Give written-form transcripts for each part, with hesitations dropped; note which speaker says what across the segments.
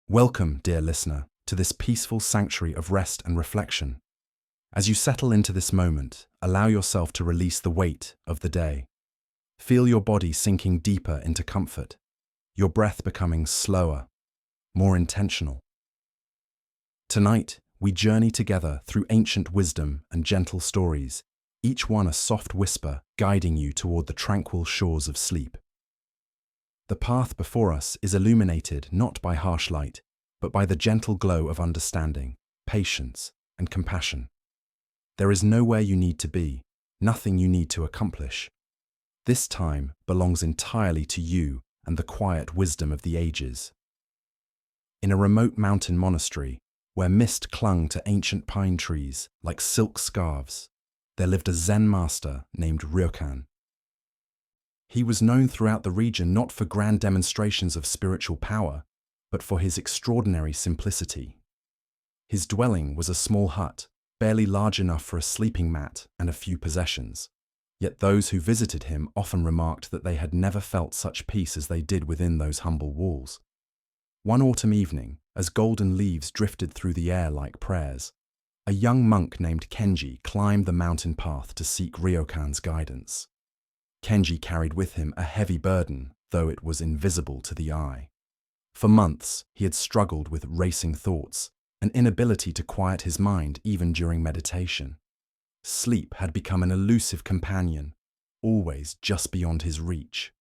Speaker 1: Welcome, dear listener, to this peaceful sanctuary of rest and reflection. As you settle into this moment, allow yourself to release the weight of the day. Feel your body sinking deeper into comfort, your breath becoming slower, more intentional. Tonight, we journey together through ancient wisdom and gentle stories, each one a soft whisper guiding you toward the tranquil shores of sleep. The path before us is illuminated not by harsh light, but by the gentle glow of understanding, patience, and compassion. There is nowhere you need to be, nothing you need to accomplish. This time belongs entirely to you and the quiet wisdom of the ages. In a remote mountain monastery, where mist clung to ancient pine trees like silk scarves, there lived a Zen master named Ryokan. He was known throughout the region not for grand demonstrations of spiritual power, but for his extraordinary simplicity. His dwelling was a small hut, barely large enough for a sleeping mat and a few possessions. Yet those who visited him often remarked that they had never felt such peace as they did within those humble walls. One autumn evening, as golden leaves drifted through the air like prayers, a young monk named Kenji climbed the mountain path to seek Ryokan's guidance. Kenji carried with him a heavy burden, though it was invisible to the eye. For months, he had struggled with racing thoughts, an inability to quiet his mind even during meditation. Sleep had become an elusive companion, always just beyond his reach.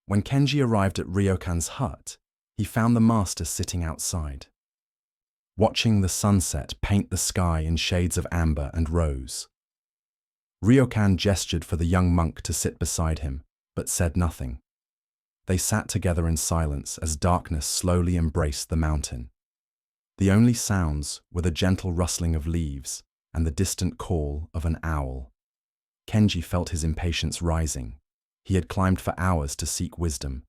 Speaker 1: When Kenji arrived at Ryokan's hut, he found the master sitting outside, watching the sunset paint the sky in shades of amber and rose. Ryokan gestured for the young monk to sit beside him, but said nothing. They sat together in silence as darkness slowly embraced the mountain. The only sounds were the gentle rustling of leaves and the distant call of an owl. Kenji felt his impatience rising. He had climbed for hours to seek wisdom,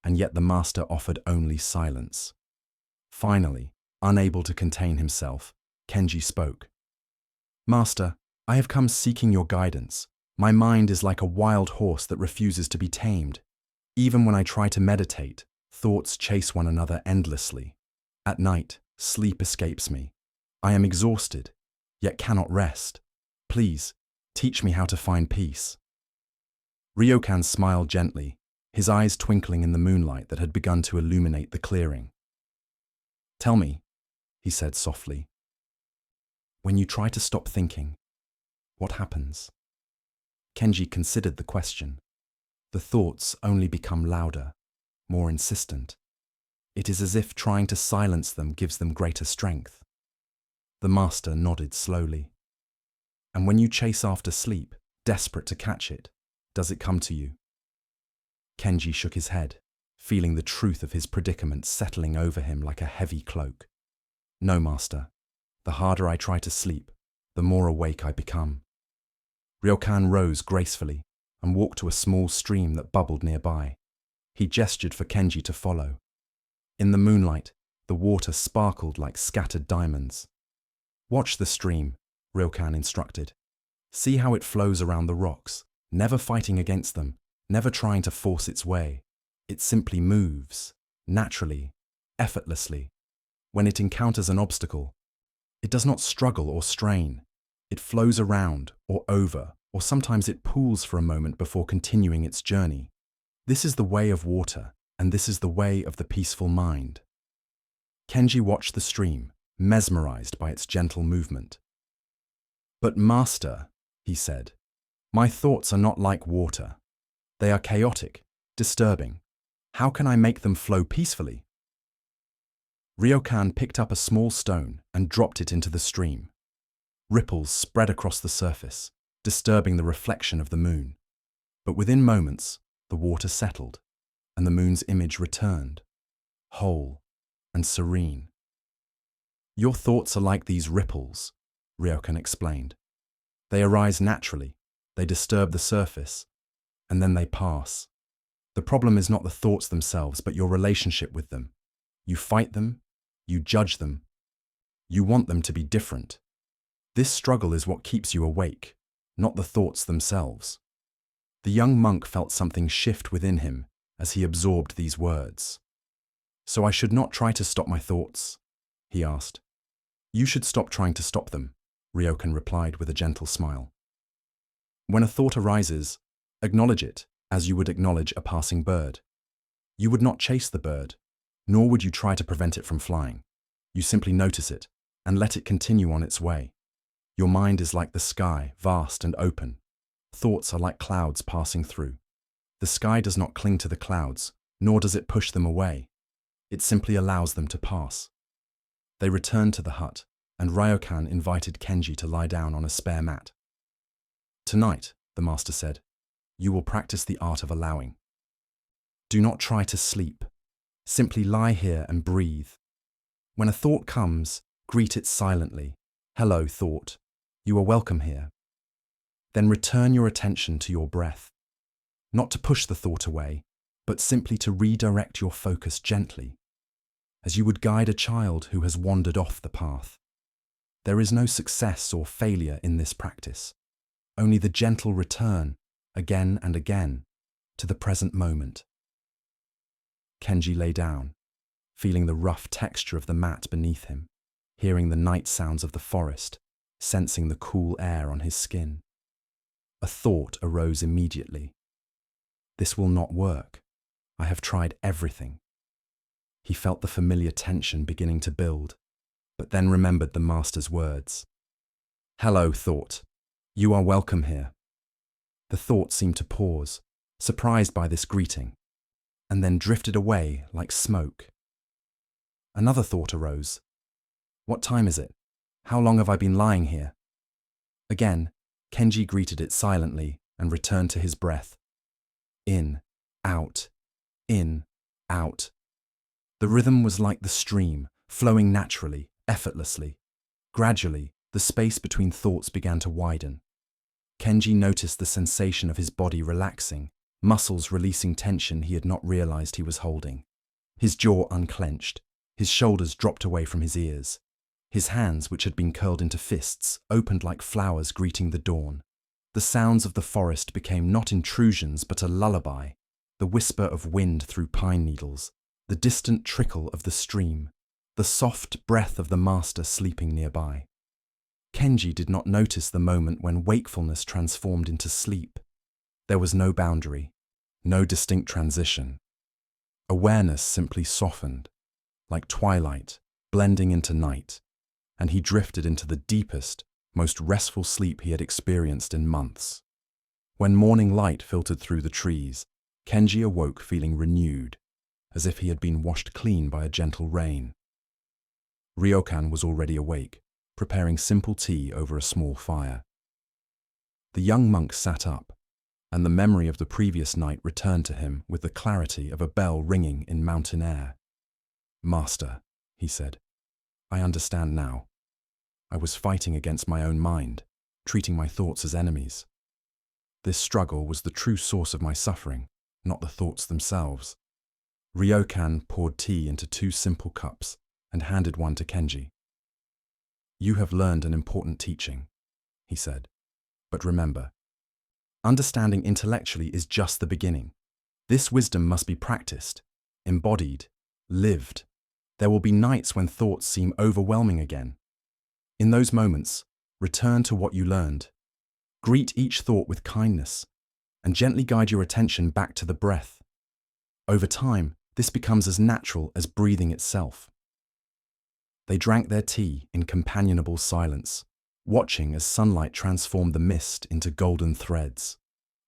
Speaker 1: and yet the master offered only silence. Finally, unable to contain himself, Kenji spoke. "Master, I have come seeking your guidance. My mind is like a wild horse that refuses to be tamed. Even when I try to meditate, thoughts chase one another endlessly. At night, sleep escapes me. I am exhausted, yet cannot rest. Please, teach me how to find peace." Ryokan smiled gently, his eyes twinkling in the moonlight that had begun to illuminate the clearing. "Tell me," he said softly, "when you try to stop thinking, what happens?" Kenji considered the question. The thoughts only become louder, more insistent. It is as if trying to silence them gives them greater strength. The master nodded slowly. "And when you chase after sleep, desperate to catch it, does it come to you?" Kenji shook his head, feeling the truth of his predicament settling over him like a heavy cloak. "No, master. The harder I try to sleep, the more awake I become." Ryokan rose gracefully and walked to a small stream that bubbled nearby. He gestured for Kenji to follow. In the moonlight, the water sparkled like scattered diamonds. "Watch the stream," Ryokan instructed. "See how it flows around the rocks, never fighting against them, never trying to force its way. It simply moves, naturally, effortlessly. When it encounters an obstacle, it does not struggle or strain. It flows around or over, or sometimes it pools for a moment before continuing its journey. This is the way of water, and this is the way of the peaceful mind." Kenji watched the stream, mesmerized by its gentle movement. "But master," he said, "my thoughts are not like water. They are chaotic, disturbing. How can I make them flow peacefully?" Ryokan picked up a small stone and dropped it into the stream. Ripples spread across the surface, disturbing the reflection of the moon. But within moments, the water settled, and the moon's image returned, whole and serene. "Your thoughts are like these ripples," Ryokan explained. "They arise naturally, they disturb the surface, and then they pass. The problem is not the thoughts themselves, but your relationship with them. You fight them, you judge them, you want them to be different. This struggle is what keeps you awake, not the thoughts themselves." The young monk felt something shift within him as he absorbed these words. So I should not try to stop my thoughts? He asked. You should stop trying to stop them, Ryokan replied with a gentle smile. When a thought arises, acknowledge it as you would acknowledge a passing bird. You would not chase the bird, nor would you try to prevent it from flying. You simply notice it and let it continue on its way. Your mind is like the sky, vast and open. Thoughts are like clouds passing through. The sky does not cling to the clouds, nor does it push them away. It simply allows them to pass. They returned to the hut, and Ryokan invited Kenji to lie down on a spare mat. Tonight, the master said, you will practice the art of allowing. Do not try to sleep. Simply lie here and breathe. When a thought comes, greet it silently. Hello, thought. You are welcome here. Then return your attention to your breath. Not to push the thought away, but simply to redirect your focus gently, as you would guide a child who has wandered off the path. There is no success or failure in this practice, only the gentle return, again and again, to the present moment. Kenji lay down, feeling the rough texture of the mat beneath him, hearing the night sounds of the forest, sensing the cool air on his skin. A thought arose immediately. This will not work. I have tried everything. He felt the familiar tension beginning to build, but then remembered the master's words. Hello, thought. You are welcome here. The thought seemed to pause, surprised by this greeting, and then drifted away like smoke. Another thought arose. What time is it? How long have I been lying here? Again, Kenji greeted it silently and returned to his breath. In, out, in, out. The rhythm was like the stream, flowing naturally, effortlessly. Gradually, the space between thoughts began to widen. Kenji noticed the sensation of his body relaxing, muscles releasing tension he had not realized he was holding. His jaw unclenched, his shoulders dropped away from his ears. His hands, which had been curled into fists, opened like flowers greeting the dawn. The sounds of the forest became not intrusions but a lullaby, the whisper of wind through pine needles, the distant trickle of the stream, the soft breath of the master sleeping nearby. Kenji did not notice the moment when wakefulness transformed into sleep. There was no boundary, no distinct transition. Awareness simply softened, like twilight, blending into night, and he drifted into the deepest, most restful sleep he had experienced in months. When morning light filtered through the trees, Kenji awoke feeling renewed, as if he had been washed clean by a gentle rain. Ryokan was already awake, preparing simple tea over a small fire. The young monk sat up, and the memory of the previous night returned to him with the clarity of a bell ringing in mountain air. Master, he said, I understand now. I was fighting against my own mind, treating my thoughts as enemies. This struggle was the true source of my suffering, not the thoughts themselves. Ryokan poured tea into 2 simple cups and handed one to Kenji. You have learned an important teaching, he said. But remember, understanding intellectually is just the beginning. This wisdom must be practiced, embodied, lived. There will be nights when thoughts seem overwhelming again. In those moments, return to what you learned. Greet each thought with kindness, and gently guide your attention back to the breath. Over time, this becomes as natural as breathing itself. They drank their tea in companionable silence, watching as sunlight transformed the mist into golden threads.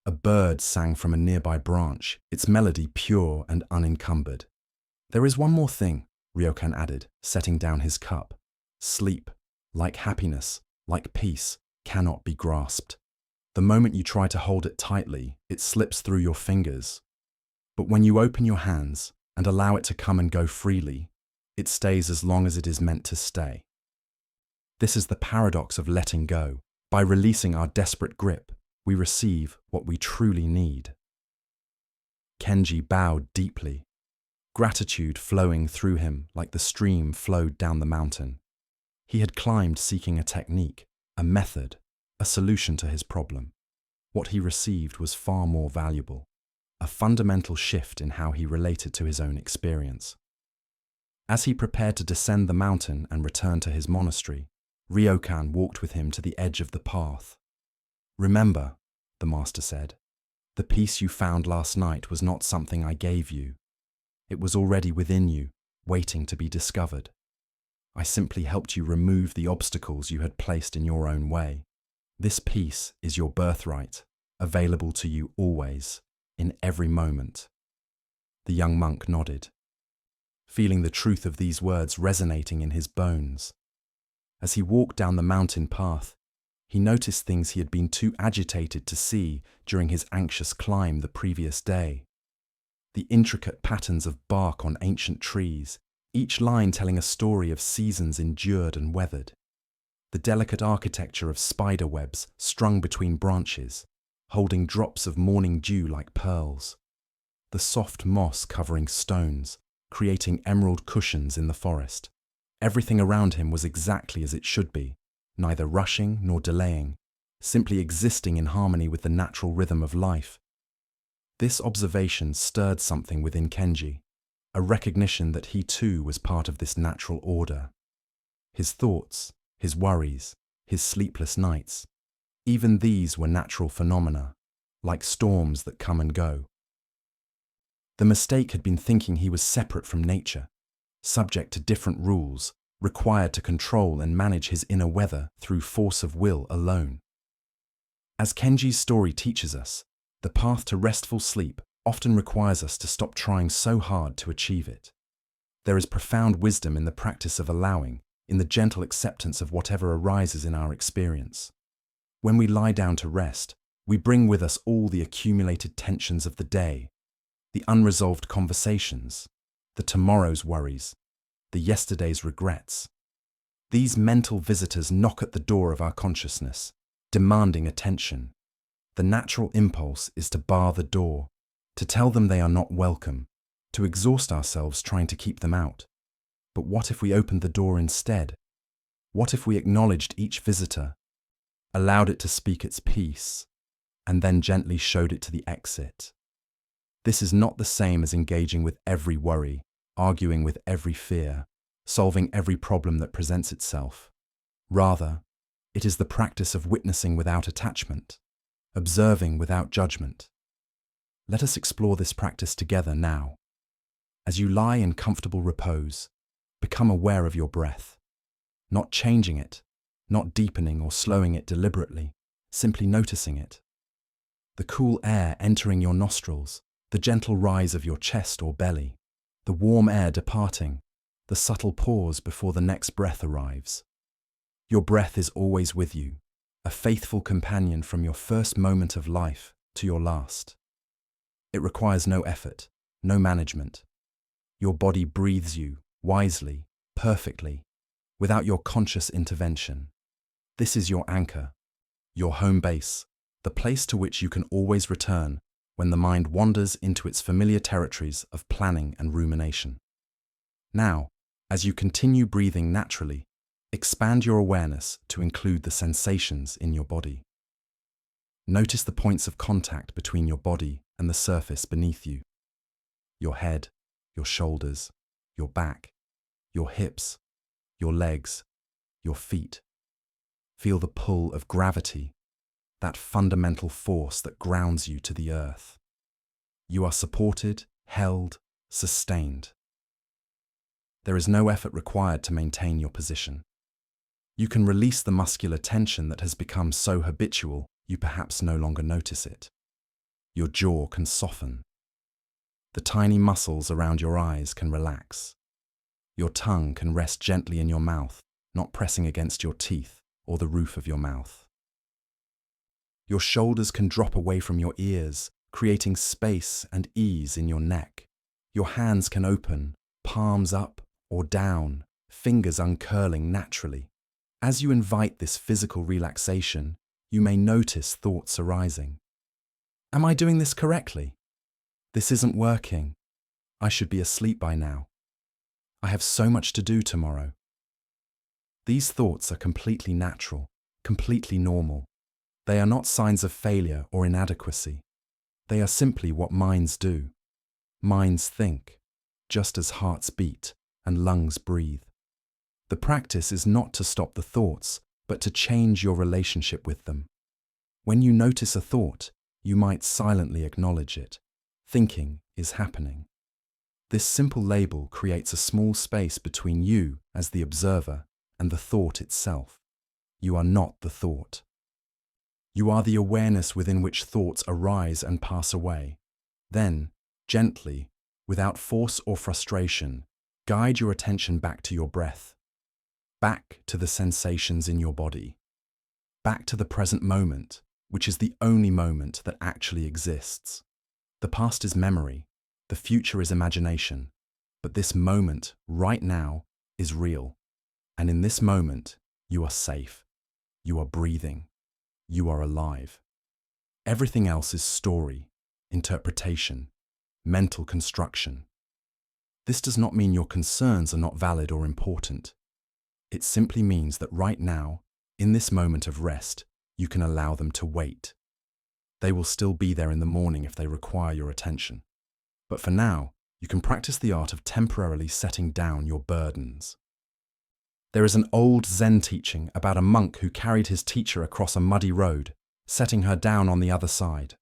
Speaker 1: A bird sang from a nearby branch, its melody pure and unencumbered. There is one more thing, Ryokan added, setting down his cup. Sleep, like happiness, like peace, cannot be grasped. The moment you try to hold it tightly, it slips through your fingers. But when you open your hands and allow it to come and go freely, it stays as long as it is meant to stay. This is the paradox of letting go. By releasing our desperate grip, we receive what we truly need. Kenji bowed deeply, gratitude flowing through him like the stream flowed down the mountain. He had climbed seeking a technique, a method, a solution to his problem. What he received was far more valuable, a fundamental shift in how he related to his own experience. As he prepared to descend the mountain and return to his monastery, Ryokan walked with him to the edge of the path. "Remember," the master said, "the peace you found last night was not something I gave you. It was already within you, waiting to be discovered. I simply helped you remove the obstacles you had placed in your own way. This peace is your birthright, available to you always, in every moment." The young monk nodded, feeling the truth of these words resonating in his bones. As he walked down the mountain path, he noticed things he had been too agitated to see during his anxious climb the previous day. The intricate patterns of bark on ancient trees, each line telling a story of seasons endured and weathered. The delicate architecture of spider webs strung between branches, holding drops of morning dew like pearls. The soft moss covering stones, creating emerald cushions in the forest. Everything around him was exactly as it should be, neither rushing nor delaying, simply existing in harmony with the natural rhythm of life. This observation stirred something within Kenji, a recognition that he too was part of this natural order. His thoughts, his worries, his sleepless nights, even these were natural phenomena, like storms that come and go. The mistake had been thinking he was separate from nature, subject to different rules, required to control and manage his inner weather through force of will alone. As Kenji's story teaches us, the path to restful sleep often requires us to stop trying so hard to achieve it. There is profound wisdom in the practice of allowing, in the gentle acceptance of whatever arises in our experience. When we lie down to rest, we bring with us all the accumulated tensions of the day, the unresolved conversations, the tomorrow's worries, the yesterday's regrets. These mental visitors knock at the door of our consciousness, demanding attention. The natural impulse is to bar the door, to tell them they are not welcome, to exhaust ourselves trying to keep them out. But what if we opened the door instead? What if we acknowledged each visitor, allowed it to speak its piece, and then gently showed it to the exit? This is not the same as engaging with every worry, arguing with every fear, solving every problem that presents itself. Rather, it is the practice of witnessing without attachment, observing without judgment. Let us explore this practice together now. As you lie in comfortable repose, become aware of your breath, not changing it, not deepening or slowing it deliberately, simply noticing it. The cool air entering your nostrils, the gentle rise of your chest or belly, the warm air departing, the subtle pause before the next breath arrives. Your breath is always with you, a faithful companion from your first moment of life to your last. It requires no effort, no management. Your body breathes you, wisely, perfectly, without your conscious intervention. This is your anchor, your home base, the place to which you can always return when the mind wanders into its familiar territories of planning and rumination. Now, as you continue breathing naturally, expand your awareness to include the sensations in your body. Notice the points of contact between your body and the surface beneath you. Your head, your shoulders, your back, your hips, your legs, your feet. Feel the pull of gravity, that fundamental force that grounds you to the earth. You are supported, held, sustained. There is no effort required to maintain your position. You can release the muscular tension that has become so habitual you perhaps no longer notice it. Your jaw can soften. The tiny muscles around your eyes can relax. Your tongue can rest gently in your mouth, not pressing against your teeth or the roof of your mouth. Your shoulders can drop away from your ears, creating space and ease in your neck. Your hands can open, palms up or down, fingers uncurling naturally. As you invite this physical relaxation, you may notice thoughts arising. Am I doing this correctly? This isn't working. I should be asleep by now. I have so much to do tomorrow. These thoughts are completely natural, completely normal. They are not signs of failure or inadequacy. They are simply what minds do. Minds think, just as hearts beat, and lungs breathe. The practice is not to stop the thoughts, but to change your relationship with them. When you notice a thought, you might silently acknowledge it. Thinking is happening. This simple label creates a small space between you as the observer and the thought itself. You are not the thought. You are the awareness within which thoughts arise and pass away. Then, gently, without force or frustration, guide your attention back to your breath, back to the sensations in your body, back to the present moment, which is the only moment that actually exists. The past is memory, the future is imagination, but this moment, right now, is real. And in this moment, you are safe, you are breathing, you are alive. Everything else is story, interpretation, mental construction. This does not mean your concerns are not valid or important. It simply means that right now, in this moment of rest, you can allow them to wait. They will still be there in the morning if they require your attention. But for now, you can practice the art of temporarily setting down your burdens. There is an old Zen teaching about a monk who carried his teacher across a muddy road, setting her down on the other side.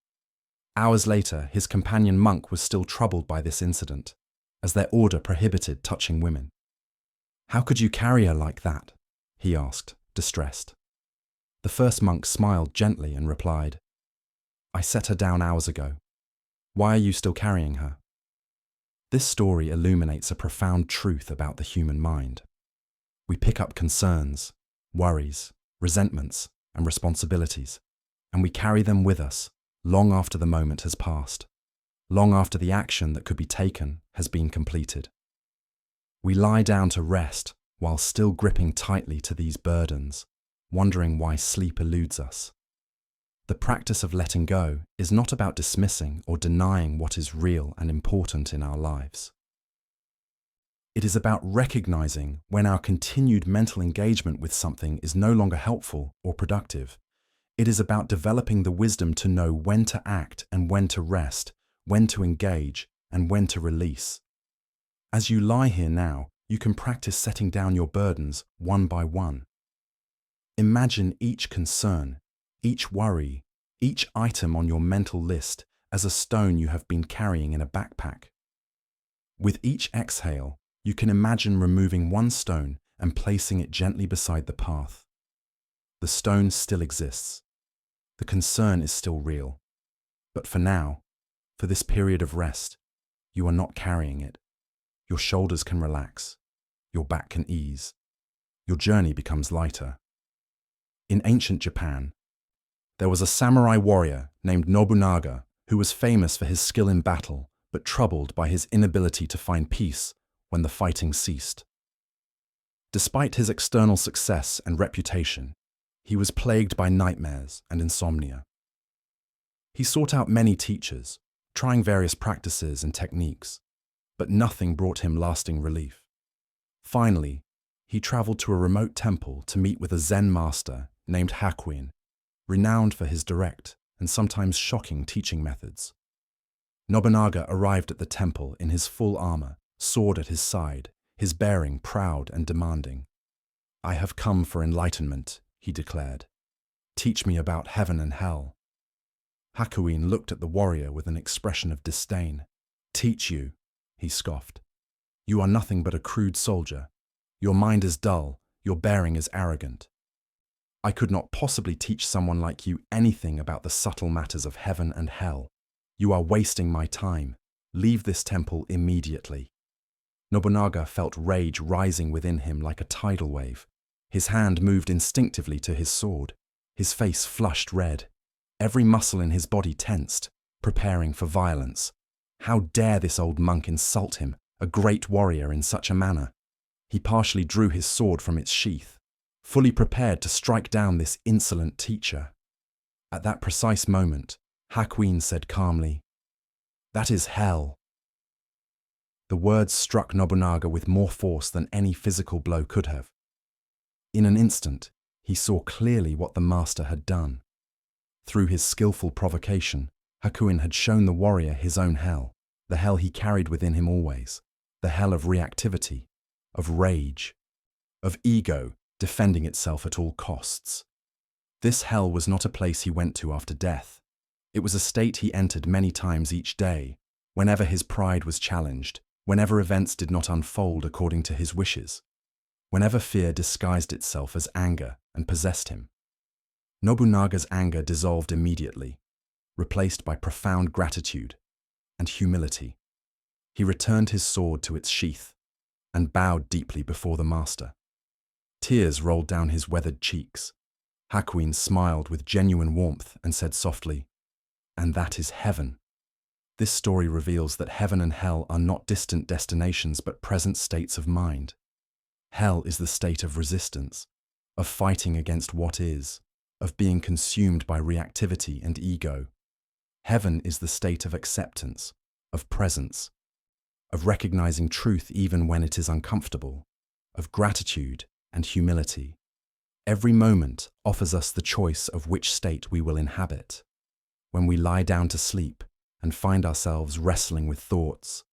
Speaker 1: Hours later, his companion monk was still troubled by this incident, as their order prohibited touching women. "How could you carry her like that?" he asked, distressed. The first monk smiled gently and replied, "I set her down hours ago. Why are you still carrying her?" This story illuminates a profound truth about the human mind. We pick up concerns, worries, resentments, and responsibilities, and we carry them with us long after the moment has passed, long after the action that could be taken has been completed. We lie down to rest while still gripping tightly to these burdens, wondering why sleep eludes us. The practice of letting go is not about dismissing or denying what is real and important in our lives. It is about recognizing when our continued mental engagement with something is no longer helpful or productive. It is about developing the wisdom to know when to act and when to rest, when to engage and when to release. As you lie here now, you can practice setting down your burdens one by one. Imagine each concern, each worry, each item on your mental list as a stone you have been carrying in a backpack. With each exhale, you can imagine removing one stone and placing it gently beside the path. The stone still exists. The concern is still real. But for now, for this period of rest, you are not carrying it. Your shoulders can relax. Your back can ease. Your journey becomes lighter. In ancient Japan, there was a samurai warrior named Nobunaga who was famous for his skill in battle, but troubled by his inability to find peace when the fighting ceased. Despite his external success and reputation, he was plagued by nightmares and insomnia. He sought out many teachers, trying various practices and techniques, but nothing brought him lasting relief. Finally, he traveled to a remote temple to meet with a Zen master named Hakuin, renowned for his direct and sometimes shocking teaching methods. Nobunaga arrived at the temple in his full armor, sword at his side, his bearing proud and demanding. "I have come for enlightenment," he declared. "Teach me about heaven and hell." Hakuin looked at the warrior with an expression of disdain. "Teach you," he scoffed. "You are nothing but a crude soldier. Your mind is dull, your bearing is arrogant. I could not possibly teach someone like you anything about the subtle matters of heaven and hell. You are wasting my time. Leave this temple immediately." Nobunaga felt rage rising within him like a tidal wave. His hand moved instinctively to his sword. His face flushed red. Every muscle in his body tensed, preparing for violence. How dare this old monk insult him, a great warrior, in such a manner? He partially drew his sword from its sheath, fully prepared to strike down this insolent teacher. At that precise moment, Hakuin said calmly, "That is hell." The words struck Nobunaga with more force than any physical blow could have. In an instant, he saw clearly what the master had done. Through his skillful provocation, Hakuin had shown the warrior his own hell, the hell he carried within him always, the hell of reactivity, of rage, of ego defending itself at all costs. This hell was not a place he went to after death. It was a state he entered many times each day, whenever his pride was challenged, whenever events did not unfold according to his wishes, whenever fear disguised itself as anger and possessed him. Nobunaga's anger dissolved immediately, replaced by profound gratitude and humility. He returned his sword to its sheath and bowed deeply before the master. Tears rolled down his weathered cheeks. Hakuin smiled with genuine warmth and said softly, "And that is heaven." This story reveals that heaven and hell are not distant destinations but present states of mind. Hell is the state of resistance, of fighting against what is, of being consumed by reactivity and ego. Heaven is the state of acceptance, of presence, of recognizing truth even when it is uncomfortable, of gratitude and humility. Every moment offers us the choice of which state we will inhabit. When we lie down to sleep and find ourselves wrestling with thoughts,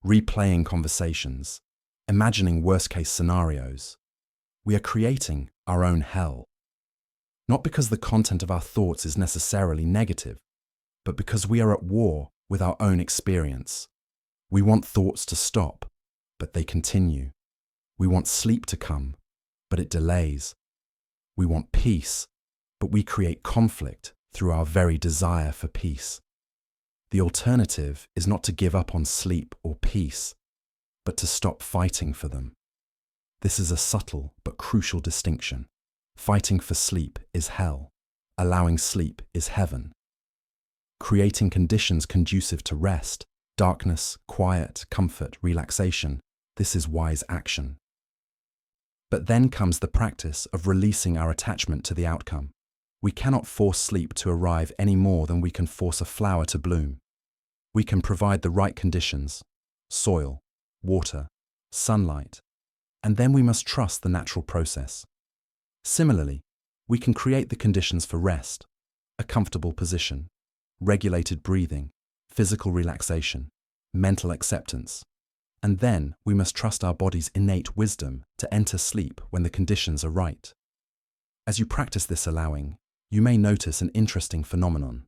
Speaker 1: replaying conversations, imagining worst-case scenarios, we are creating our own hell. Not because the content of our thoughts is necessarily negative, but because we are at war with our own experience. We want thoughts to stop, but they continue. We want sleep to come, but it delays. We want peace, but we create conflict through our very desire for peace. The alternative is not to give up on sleep or peace, but to stop fighting for them. This is a subtle but crucial distinction. Fighting for sleep is hell. Allowing sleep is heaven. Creating conditions conducive to rest, darkness, quiet, comfort, relaxation, this is wise action. But then comes the practice of releasing our attachment to the outcome. We cannot force sleep to arrive any more than we can force a flower to bloom. We can provide the right conditions, soil, water, sunlight, and then we must trust the natural process. Similarly, we can create the conditions for rest, a comfortable position, regulated breathing, physical relaxation, mental acceptance, and then we must trust our body's innate wisdom to enter sleep when the conditions are right. As you practice this allowing, you may notice an interesting phenomenon.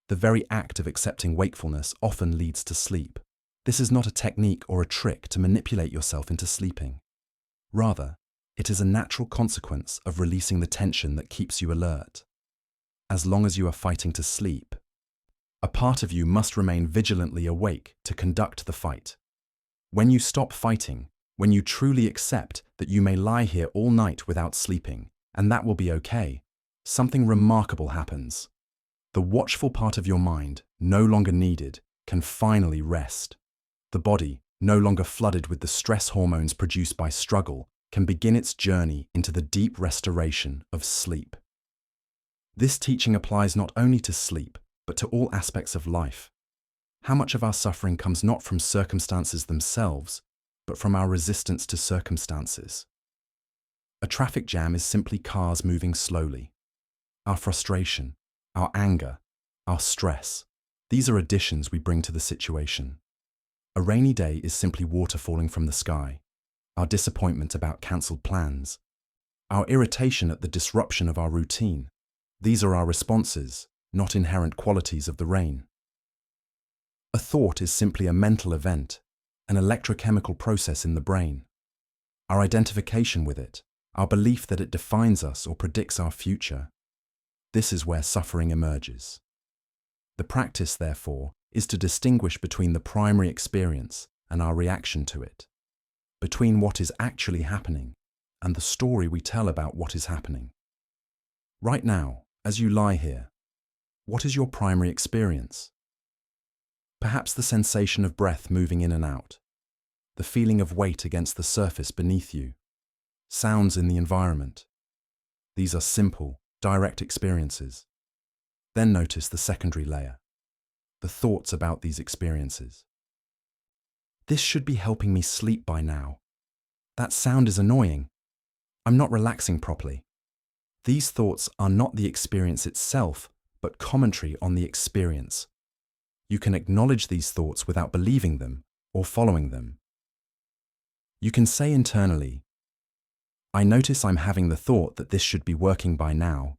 Speaker 1: The very act of accepting wakefulness often leads to sleep. This is not a technique or a trick to manipulate yourself into sleeping. Rather, it is a natural consequence of releasing the tension that keeps you alert. As long as you are fighting to sleep, a part of you must remain vigilantly awake to conduct the fight. When you stop fighting, when you truly accept that you may lie here all night without sleeping, and that will be okay, something remarkable happens. The watchful part of your mind, no longer needed, can finally rest. The body, no longer flooded with the stress hormones produced by struggle, can begin its journey into the deep restoration of sleep. This teaching applies not only to sleep, but to all aspects of life. How much of our suffering comes not from circumstances themselves, but from our resistance to circumstances? A traffic jam is simply cars moving slowly. Our frustration, our anger, our stress, these are additions we bring to the situation. A rainy day is simply water falling from the sky. Our disappointment about cancelled plans, our irritation at the disruption of our routine, these are our responses, not inherent qualities of the rain. A thought is simply a mental event, an electrochemical process in the brain. Our identification with it, our belief that it defines us or predicts our future, this is where suffering emerges. The practice, therefore, is to distinguish between the primary experience and our reaction to it, between what is actually happening and the story we tell about what is happening. Right now, as you lie here, what is your primary experience? Perhaps the sensation of breath moving in and out, the feeling of weight against the surface beneath you, sounds in the environment. These are simple, direct experiences. Then notice the secondary layer, the thoughts about these experiences. This should be helping me sleep by now. That sound is annoying. I'm not relaxing properly. These thoughts are not the experience itself, but commentary on the experience. You can acknowledge these thoughts without believing them or following them. You can say internally, I notice I'm having the thought that this should be working by now,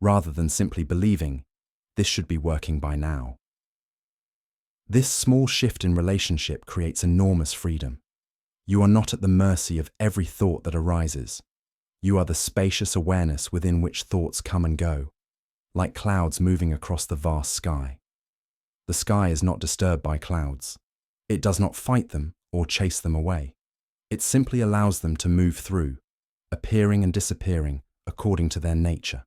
Speaker 1: rather than simply believing, this should be working by now. This small shift in relationship creates enormous freedom. You are not at the mercy of every thought that arises. You are the spacious awareness within which thoughts come and go, like clouds moving across the vast sky. The sky is not disturbed by clouds. It does not fight them or chase them away. It simply allows them to move through, appearing and disappearing according to their nature.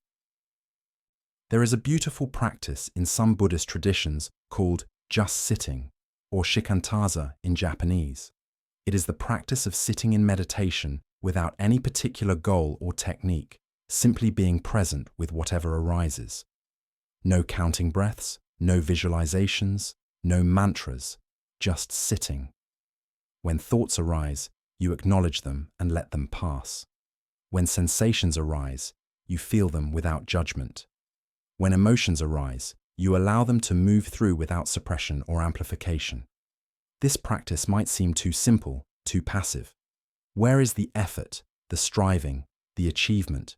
Speaker 1: There is a beautiful practice in some Buddhist traditions called just sitting, or shikantaza in Japanese. It is the practice of sitting in meditation without any particular goal or technique, simply being present with whatever arises. No counting breaths, no visualizations, no mantras, just sitting. When thoughts arise, you acknowledge them and let them pass. When sensations arise, you feel them without judgment. When emotions arise, you allow them to move through without suppression or amplification. This practice might seem too simple, too passive. Where is the effort, the striving, the achievement?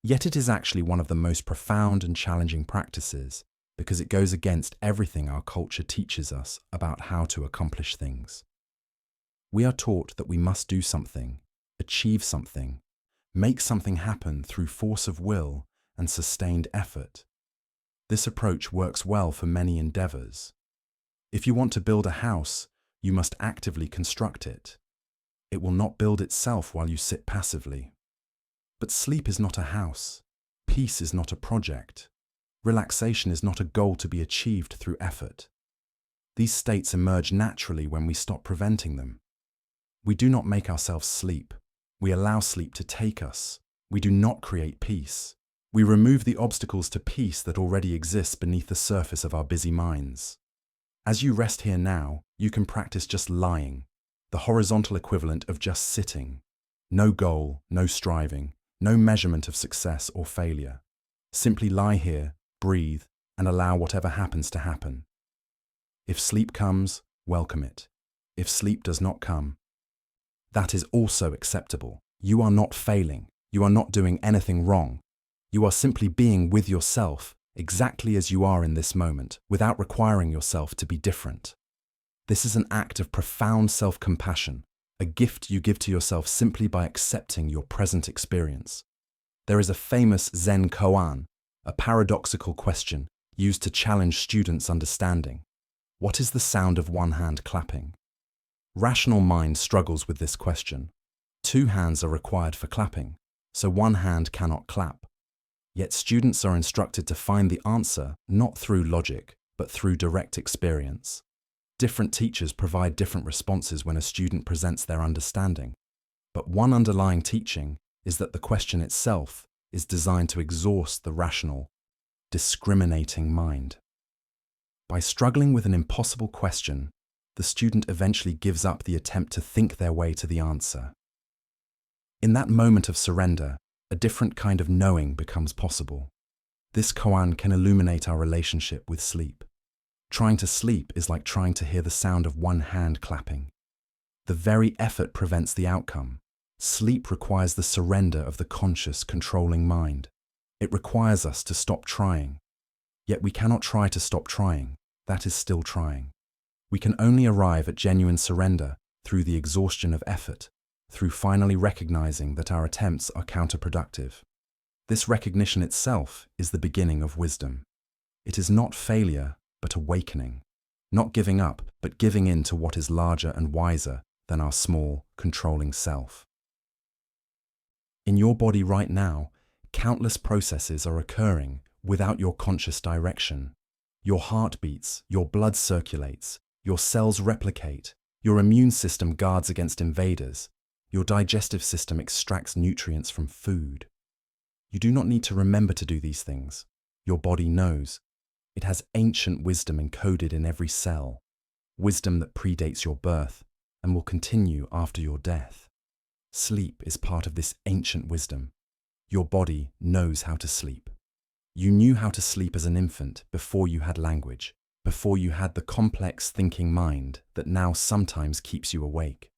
Speaker 1: Yet it is actually one of the most profound and challenging practices because it goes against everything our culture teaches us about how to accomplish things. We are taught that we must do something, achieve something, make something happen through force of will and sustained effort. This approach works well for many endeavors. If you want to build a house, you must actively construct it. It will not build itself while you sit passively. But sleep is not a house. Peace is not a project. Relaxation is not a goal to be achieved through effort. These states emerge naturally when we stop preventing them. We do not make ourselves sleep. We allow sleep to take us. We do not create peace. We remove the obstacles to peace that already exist beneath the surface of our busy minds. As you rest here now, you can practice just lying, the horizontal equivalent of just sitting. No goal, no striving, no measurement of success or failure. Simply lie here, breathe, and allow whatever happens to happen. If sleep comes, welcome it. If sleep does not come, that is also acceptable. You are not failing. You are not doing anything wrong. You are simply being with yourself exactly as you are in this moment, without requiring yourself to be different. This is an act of profound self-compassion, a gift you give to yourself simply by accepting your present experience. There is a famous Zen koan, a paradoxical question used to challenge students' understanding. What is the sound of one hand clapping? Rational mind struggles with this question. Two hands are required for clapping, so one hand cannot clap. Yet students are instructed to find the answer not through logic, but through direct experience. Different teachers provide different responses when a student presents their understanding. But one underlying teaching is that the question itself is designed to exhaust the rational, discriminating mind. By struggling with an impossible question, the student eventually gives up the attempt to think their way to the answer. In that moment of surrender, a different kind of knowing becomes possible. This koan can illuminate our relationship with sleep. Trying to sleep is like trying to hear the sound of one hand clapping. The very effort prevents the outcome. Sleep requires the surrender of the conscious, controlling mind. It requires us to stop trying. Yet we cannot try to stop trying. That is still trying. We can only arrive at genuine surrender through the exhaustion of effort, through finally recognizing that our attempts are counterproductive. This recognition itself is the beginning of wisdom. It is not failure, but awakening. Not giving up, but giving in to what is larger and wiser than our small, controlling self. In your body right now, countless processes are occurring without your conscious direction. Your heart beats, your blood circulates, your cells replicate, your immune system guards against invaders, your digestive system extracts nutrients from food. You do not need to remember to do these things. Your body knows. It has ancient wisdom encoded in every cell, wisdom that predates your birth and will continue after your death. Sleep is part of this ancient wisdom. Your body knows how to sleep. You knew how to sleep as an infant before you had language, before you had the complex thinking mind that now sometimes keeps you awake.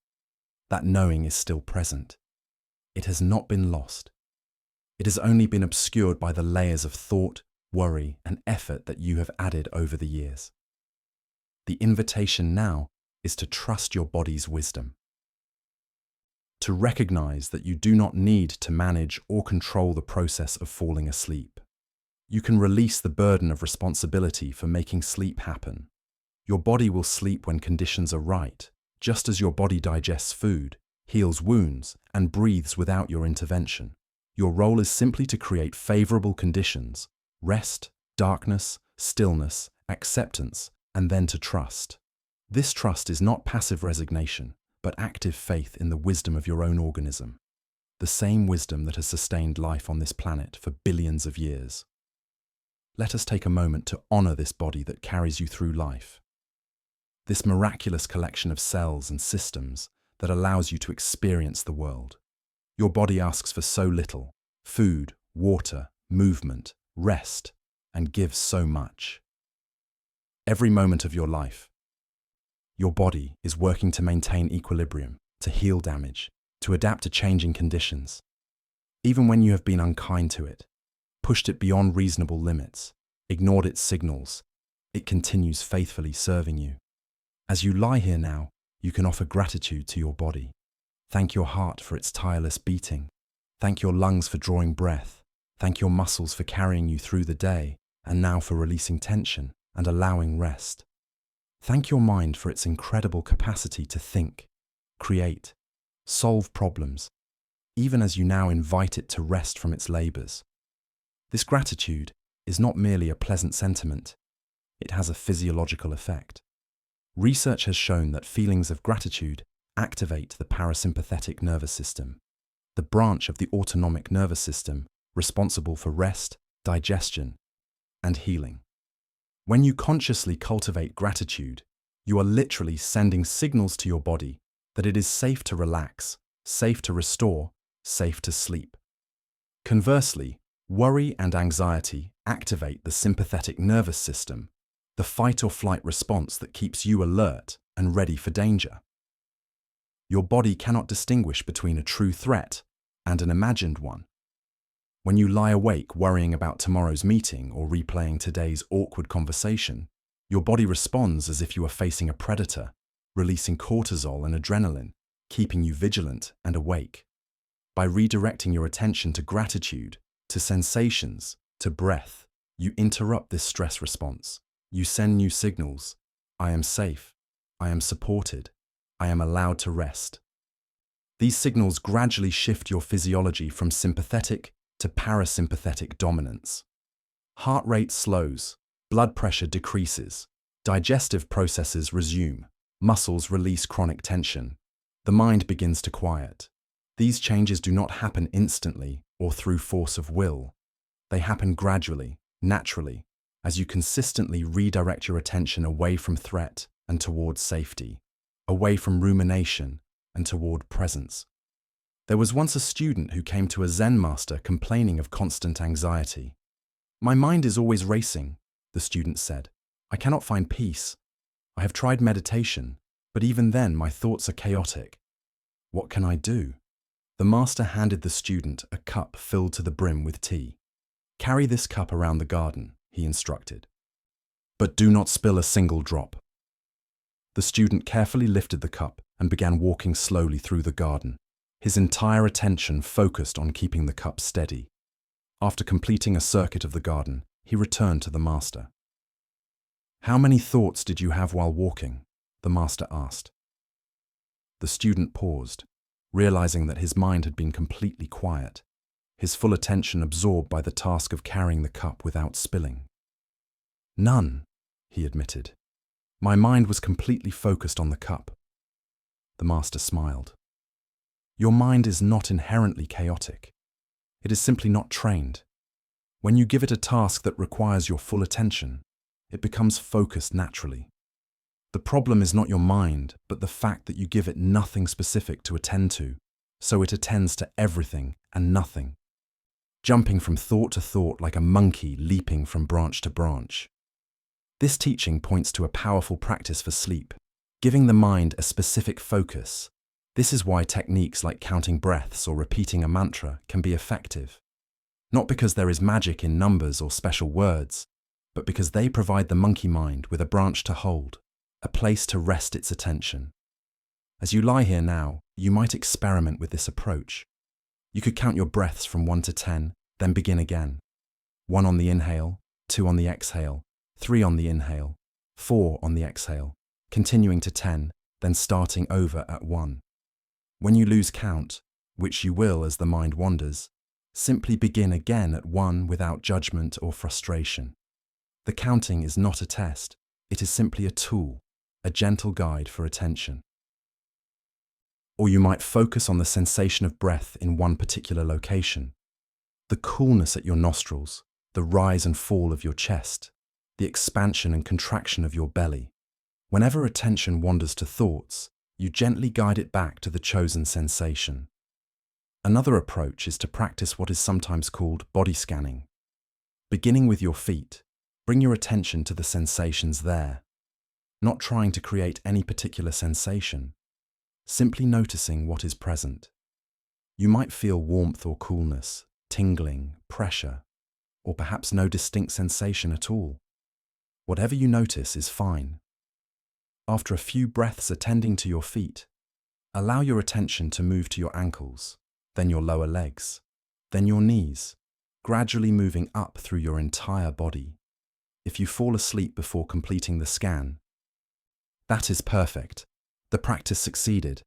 Speaker 1: that knowing is still present. It has not been lost. It has only been obscured by the layers of thought, worry, and effort that you have added over the years. The invitation now is to trust your body's wisdom. To recognize that you do not need to manage or control the process of falling asleep. You can release the burden of responsibility for making sleep happen. Your body will sleep when conditions are right, just as your body digests food, heals wounds, and breathes without your intervention. Your role is simply to create favorable conditions: rest, darkness, stillness, acceptance, and then to trust. This trust is not passive resignation, but active faith in the wisdom of your own organism, the same wisdom that has sustained life on this planet for billions of years. Let us take a moment to honor this body that carries you through life. This miraculous collection of cells and systems that allows you to experience the world. Your body asks for so little: food, water, movement, rest, and gives so much. Every moment of your life, your body is working to maintain equilibrium, to heal damage, to adapt to changing conditions. Even when you have been unkind to it, pushed it beyond reasonable limits, ignored its signals, it continues faithfully serving you. As you lie here now, you can offer gratitude to your body. Thank your heart for its tireless beating. Thank your lungs for drawing breath. Thank your muscles for carrying you through the day, and now for releasing tension and allowing rest. Thank your mind for its incredible capacity to think, create, solve problems, even as you now invite it to rest from its labors. This gratitude is not merely a pleasant sentiment, it has a physiological effect. Research has shown that feelings of gratitude activate the parasympathetic nervous system, the branch of the autonomic nervous system responsible for rest, digestion, and healing. When you consciously cultivate gratitude, you are literally sending signals to your body that it is safe to relax, safe to restore, safe to sleep. Conversely, worry and anxiety activate the sympathetic nervous system, the fight or flight response that keeps you alert and ready for danger. Your body cannot distinguish between a true threat and an imagined one. When you lie awake worrying about tomorrow's meeting or replaying today's awkward conversation, your body responds as if you are facing a predator, releasing cortisol and adrenaline, keeping you vigilant and awake. By redirecting your attention to gratitude, to sensations, to breath, you interrupt this stress response. You send new signals: I am safe, I am supported, I am allowed to rest. These signals gradually shift your physiology from sympathetic to parasympathetic dominance. Heart rate slows, blood pressure decreases, digestive processes resume, muscles release chronic tension, the mind begins to quiet. These changes do not happen instantly or through force of will. They happen gradually, naturally, as you consistently redirect your attention away from threat and toward safety, away from rumination and toward presence. There was once a student who came to a Zen master complaining of constant anxiety. "My mind is always racing," the student said. "I cannot find peace. I have tried meditation, but even then my thoughts are chaotic. What can I do?" The master handed the student a cup filled to the brim with tea. "Carry this cup around the garden," he instructed. "But do not spill a single drop." The student carefully lifted the cup and began walking slowly through the garden, his entire attention focused on keeping the cup steady. After completing a circuit of the garden, he returned to the master. "How many thoughts did you have while walking?" the master asked. The student paused, realizing that his mind had been completely quiet, his full attention absorbed by the task of carrying the cup without spilling. "None," he admitted. "My mind was completely focused on the cup." The master smiled. "Your mind is not inherently chaotic. It is simply not trained. When you give it a task that requires your full attention, it becomes focused naturally. The problem is not your mind, but the fact that you give it nothing specific to attend to, so it attends to everything and nothing, jumping from thought to thought like a monkey leaping from branch to branch." This teaching points to a powerful practice for sleep, giving the mind a specific focus, This is why techniques like counting breaths or repeating a mantra can be effective. Not because there is magic in numbers or special words, but because they provide the monkey mind with a branch to hold, a place to rest its attention. As you lie here now, you might experiment with this approach. You could count your breaths from 1 to 10, then begin again. 1 on the inhale, 2 on the exhale, 3 on the inhale, 4 on the exhale, continuing to 10, then starting over at 1. When you lose count, which you will as the mind wanders, simply begin again at 1 without judgment or frustration. The counting is not a test, it is simply a tool, a gentle guide for attention. Or you might focus on the sensation of breath in one particular location. The coolness at your nostrils, the rise and fall of your chest, the expansion and contraction of your belly. Whenever attention wanders to thoughts, you gently guide it back to the chosen sensation. Another approach is to practice what is sometimes called body scanning. Beginning with your feet, bring your attention to the sensations there, not trying to create any particular sensation, simply noticing what is present. You might feel warmth or coolness, tingling, pressure, or perhaps no distinct sensation at all. Whatever you notice is fine. After a few breaths attending to your feet, allow your attention to move to your ankles, then your lower legs, then your knees, gradually moving up through your entire body. If you fall asleep before completing the scan, that is perfect. The practice succeeded.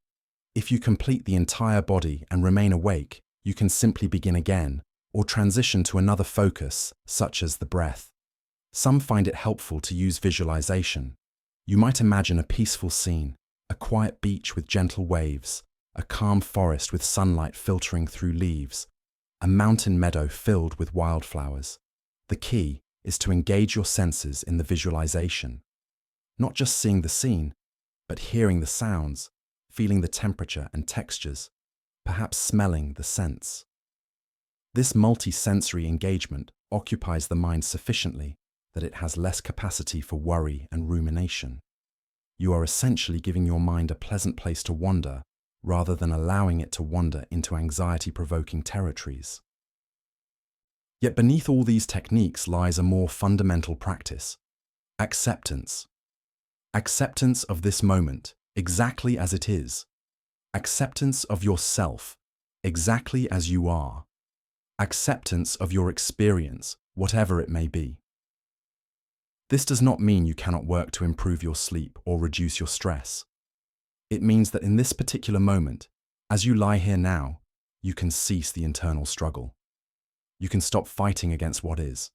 Speaker 1: If you complete the entire body and remain awake, you can simply begin again or transition to another focus, such as the breath. Some find it helpful to use visualization. You might imagine a peaceful scene, a quiet beach with gentle waves, a calm forest with sunlight filtering through leaves, a mountain meadow filled with wildflowers. The key is to engage your senses in the visualization. Not just seeing the scene, but hearing the sounds, feeling the temperature and textures, perhaps smelling the scents. This multi-sensory engagement occupies the mind sufficiently that it has less capacity for worry and rumination. You are essentially giving your mind a pleasant place to wander rather than allowing it to wander into anxiety-provoking territories. Yet beneath all these techniques lies a more fundamental practice: acceptance. Acceptance of this moment, exactly as it is. Acceptance of yourself, exactly as you are. Acceptance of your experience, whatever it may be. This does not mean you cannot work to improve your sleep or reduce your stress. It means that in this particular moment, as you lie here now, you can cease the internal struggle. You can stop fighting against what is.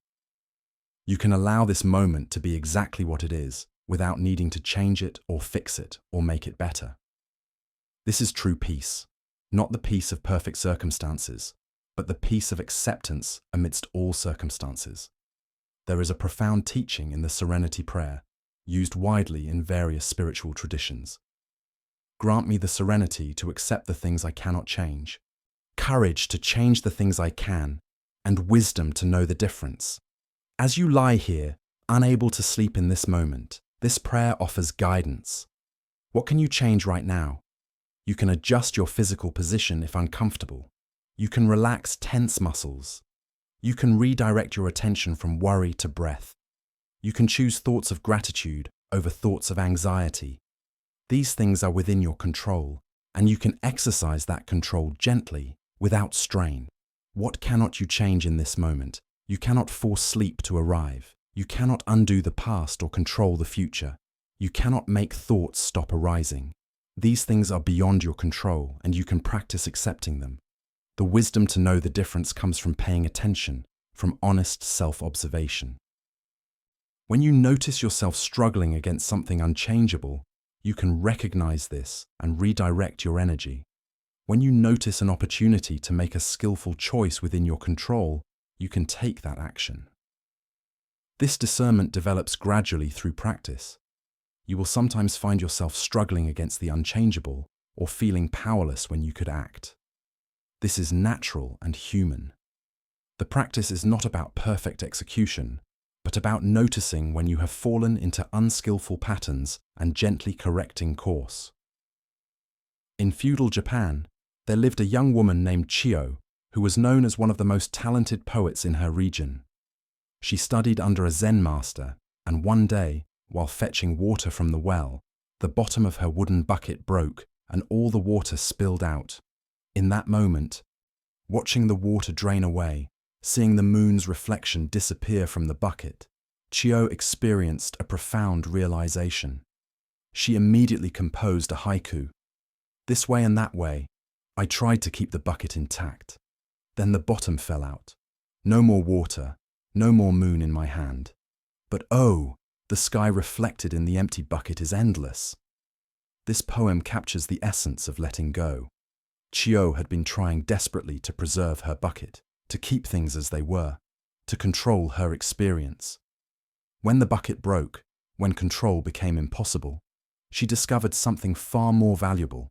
Speaker 1: You can allow this moment to be exactly what it is, without needing to change it or fix it or make it better. This is true peace, not the peace of perfect circumstances, but the peace of acceptance amidst all circumstances. There is a profound teaching in the Serenity Prayer, used widely in various spiritual traditions. Grant me the serenity to accept the things I cannot change, courage to change the things I can, and wisdom to know the difference. As you lie here, unable to sleep in this moment, this prayer offers guidance. What can you change right now? You can adjust your physical position if uncomfortable. You can relax tense muscles. You can redirect your attention from worry to breath. You can choose thoughts of gratitude over thoughts of anxiety. These things are within your control, and you can exercise that control gently, without strain. What cannot you change in this moment? You cannot force sleep to arrive. You cannot undo the past or control the future. You cannot make thoughts stop arising. These things are beyond your control, and you can practice accepting them. The wisdom to know the difference comes from paying attention, from honest self-observation. When you notice yourself struggling against something unchangeable, you can recognize this and redirect your energy. When you notice an opportunity to make a skillful choice within your control, you can take that action. This discernment develops gradually through practice. You will sometimes find yourself struggling against the unchangeable or feeling powerless when you could act. This is natural and human. The practice is not about perfect execution, but about noticing when you have fallen into unskillful patterns and gently correcting course. In feudal Japan, there lived a young woman named Chiyo, who was known as one of the most talented poets in her region. She studied under a Zen master, and one day, while fetching water from the well, the bottom of her wooden bucket broke and all the water spilled out. In that moment, watching the water drain away, seeing the moon's reflection disappear from the bucket, Chiyo experienced a profound realization. She immediately composed a haiku. This way and that way, I tried to keep the bucket intact. Then the bottom fell out. No more water, no more moon in my hand. But oh, the sky reflected in the empty bucket is endless. This poem captures the essence of letting go. Chiyo had been trying desperately to preserve her bucket, to keep things as they were, to control her experience. When the bucket broke, when control became impossible, she discovered something far more valuable.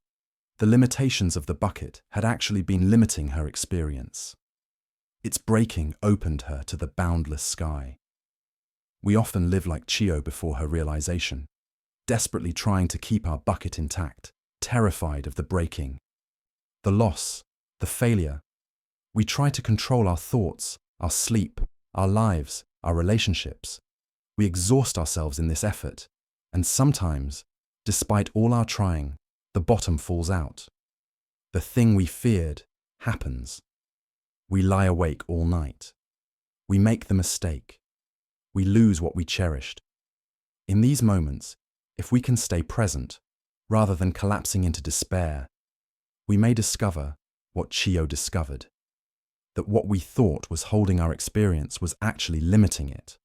Speaker 1: The limitations of the bucket had actually been limiting her experience. Its breaking opened her to the boundless sky. We often live like Chiyo before her realization, desperately trying to keep our bucket intact, terrified of the breaking, the loss, the failure. We try to control our thoughts, our sleep, our lives, our relationships. We exhaust ourselves in this effort, and sometimes, despite all our trying, the bottom falls out. The thing we feared happens. We lie awake all night. We make the mistake. We lose what we cherished. In these moments, if we can stay present, rather than collapsing into despair, we may discover what Chiyo discovered, that what we thought was holding our experience was actually limiting it.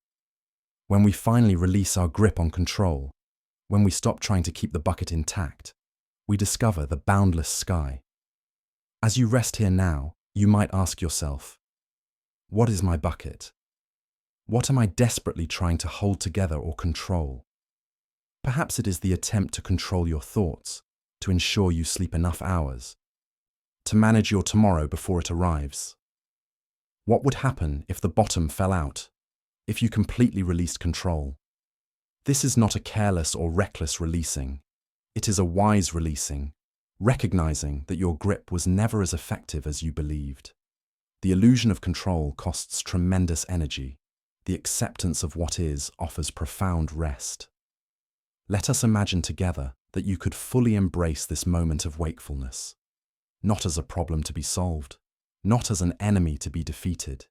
Speaker 1: When we finally release our grip on control, when we stop trying to keep the bucket intact, we discover the boundless sky. As you rest here now, you might ask yourself, what is my bucket? What am I desperately trying to hold together or control? Perhaps it is the attempt to control your thoughts, to ensure you sleep enough hours, to manage your tomorrow before it arrives. What would happen if the bottom fell out, if you completely released control? This is not a careless or reckless releasing. It is a wise releasing, recognizing that your grip was never as effective as you believed. The illusion of control costs tremendous energy. The acceptance of what is offers profound rest. Let us imagine together that you could fully embrace this moment of wakefulness, not as a problem to be solved, not as an enemy to be defeated,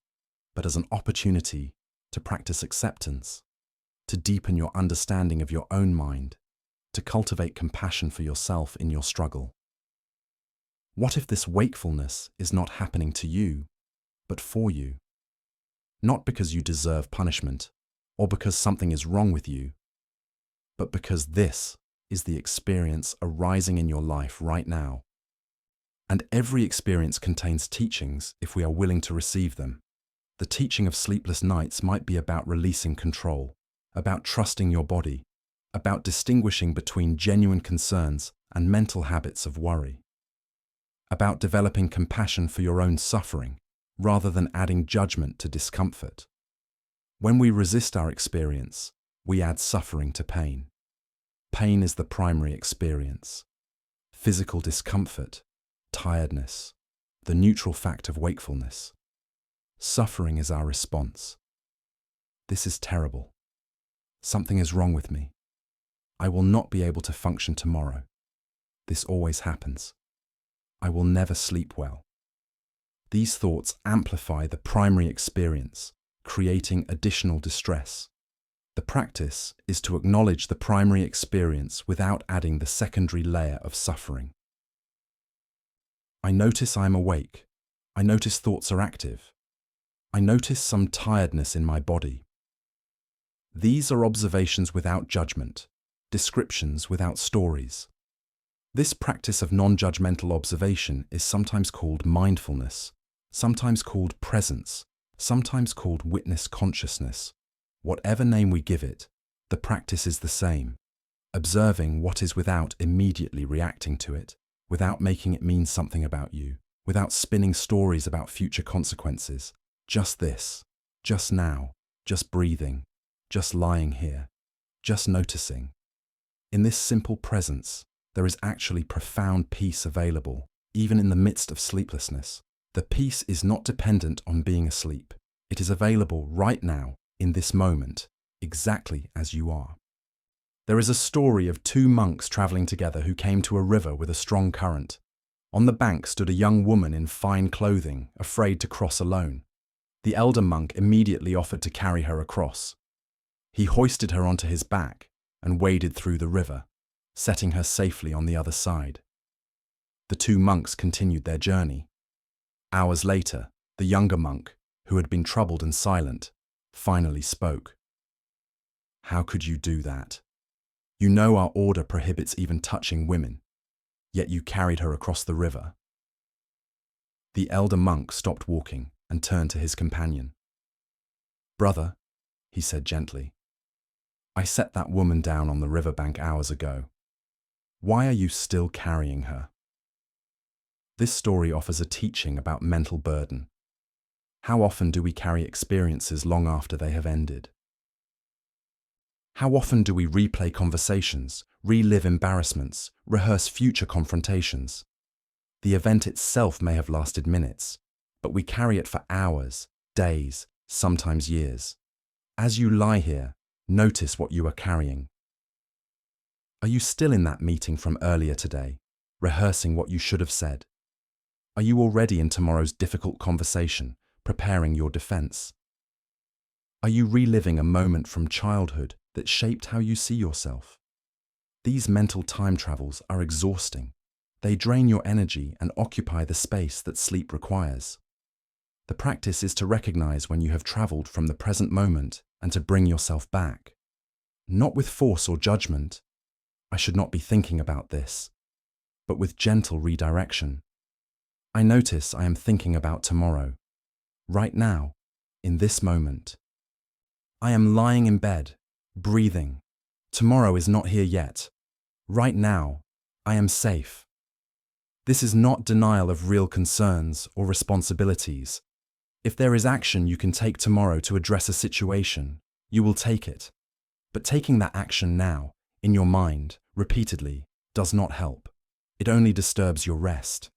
Speaker 1: but as an opportunity to practice acceptance, to deepen your understanding of your own mind, to cultivate compassion for yourself in your struggle. What if this wakefulness is not happening to you, but for you? Not because you deserve punishment, or because something is wrong with you, but because this is the experience arising in your life right now. And every experience contains teachings if we are willing to receive them. The teaching of sleepless nights might be about releasing control, about trusting your body, about distinguishing between genuine concerns and mental habits of worry, about developing compassion for your own suffering, rather than adding judgment to discomfort. When we resist our experience, we add suffering to pain. Pain is the primary experience. Physical discomfort, tiredness, the neutral fact of wakefulness. Suffering is our response. This is terrible. Something is wrong with me. I will not be able to function tomorrow. This always happens. I will never sleep well. These thoughts amplify the primary experience, creating additional distress. The practice is to acknowledge the primary experience without adding the secondary layer of suffering. I notice I am awake. I notice thoughts are active. I notice some tiredness in my body. These are observations without judgment, descriptions without stories. This practice of non-judgmental observation is sometimes called mindfulness, sometimes called presence, sometimes called witness consciousness. Whatever name we give it, the practice is the same, observing what is without immediately reacting to it, without making it mean something about you, without spinning stories about future consequences. Just this, just now, just breathing, just lying here, just noticing. In this simple presence, there is actually profound peace available, even in the midst of sleeplessness. The peace is not dependent on being asleep. It is available right now, in this moment, exactly as you are. There is a story of two monks traveling together who came to a river with a strong current. On the bank stood a young woman in fine clothing, afraid to cross alone. The elder monk immediately offered to carry her across. He hoisted her onto his back and waded through the river, setting her safely on the other side. The two monks continued their journey. Hours later, the younger monk, who had been troubled and silent, finally spoke. "How could you do that? You know our order prohibits even touching women, yet you carried her across the river." The elder monk stopped walking and turned to his companion. "Brother," he said gently, "I set that woman down on the riverbank hours ago. Why are you still carrying her?" This story offers a teaching about mental burden. How often do we carry experiences long after they have ended? How often do we replay conversations, relive embarrassments, rehearse future confrontations? The event itself may have lasted minutes, but we carry it for hours, days, sometimes years. As you lie here, notice what you are carrying. Are you still in that meeting from earlier today, rehearsing what you should have said? Are you already in tomorrow's difficult conversation, preparing your defense? Are you reliving a moment from childhood that shaped how you see yourself? These mental time travels are exhausting. They drain your energy and occupy the space that sleep requires. The practice is to recognize when you have traveled from the present moment and to bring yourself back. Not with force or judgment, "I should not be thinking about this," but with gentle redirection. I notice I am thinking about tomorrow, right now, in this moment. I am lying in bed, breathing. Tomorrow is not here yet. Right now, I am safe. This is not denial of real concerns or responsibilities. If there is action you can take tomorrow to address a situation, you will take it. But taking that action now, in your mind, repeatedly, does not help. It only disturbs your rest.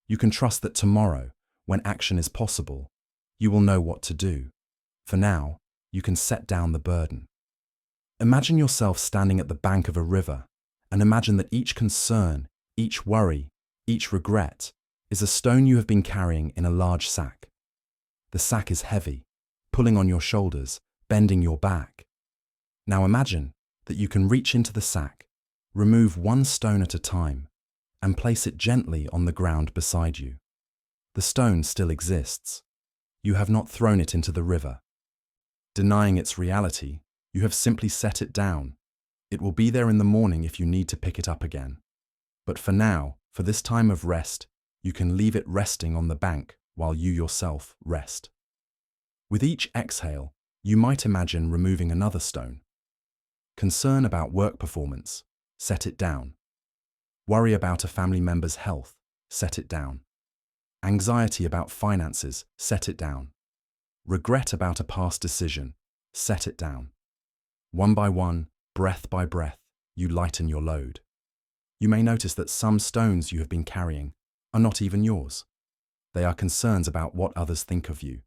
Speaker 1: You can trust that tomorrow, when action is possible, you will know what to do. For now, you can set down the burden. Imagine yourself standing at the bank of a river, and imagine that each concern, each worry, each regret is a stone you have been carrying in a large sack. The sack is heavy, pulling on your shoulders, bending your back. Now imagine that you can reach into the sack, remove one stone at a time, and place it gently on the ground beside you. The stone still exists. You have not thrown it into the river. Denying its reality, you have simply set it down. It will be there in the morning if you need to pick it up again. But for now, for this time of rest, you can leave it resting on the bank while you yourself rest. With each exhale, you might imagine removing another stone. Concern about work performance, set it down. Worry about a family member's health, set it down. Anxiety about finances, set it down. Regret about a past decision, set it down. One by one, breath by breath, you lighten your load. You may notice that some stones you have been carrying are not even yours. They are concerns about what others think of you,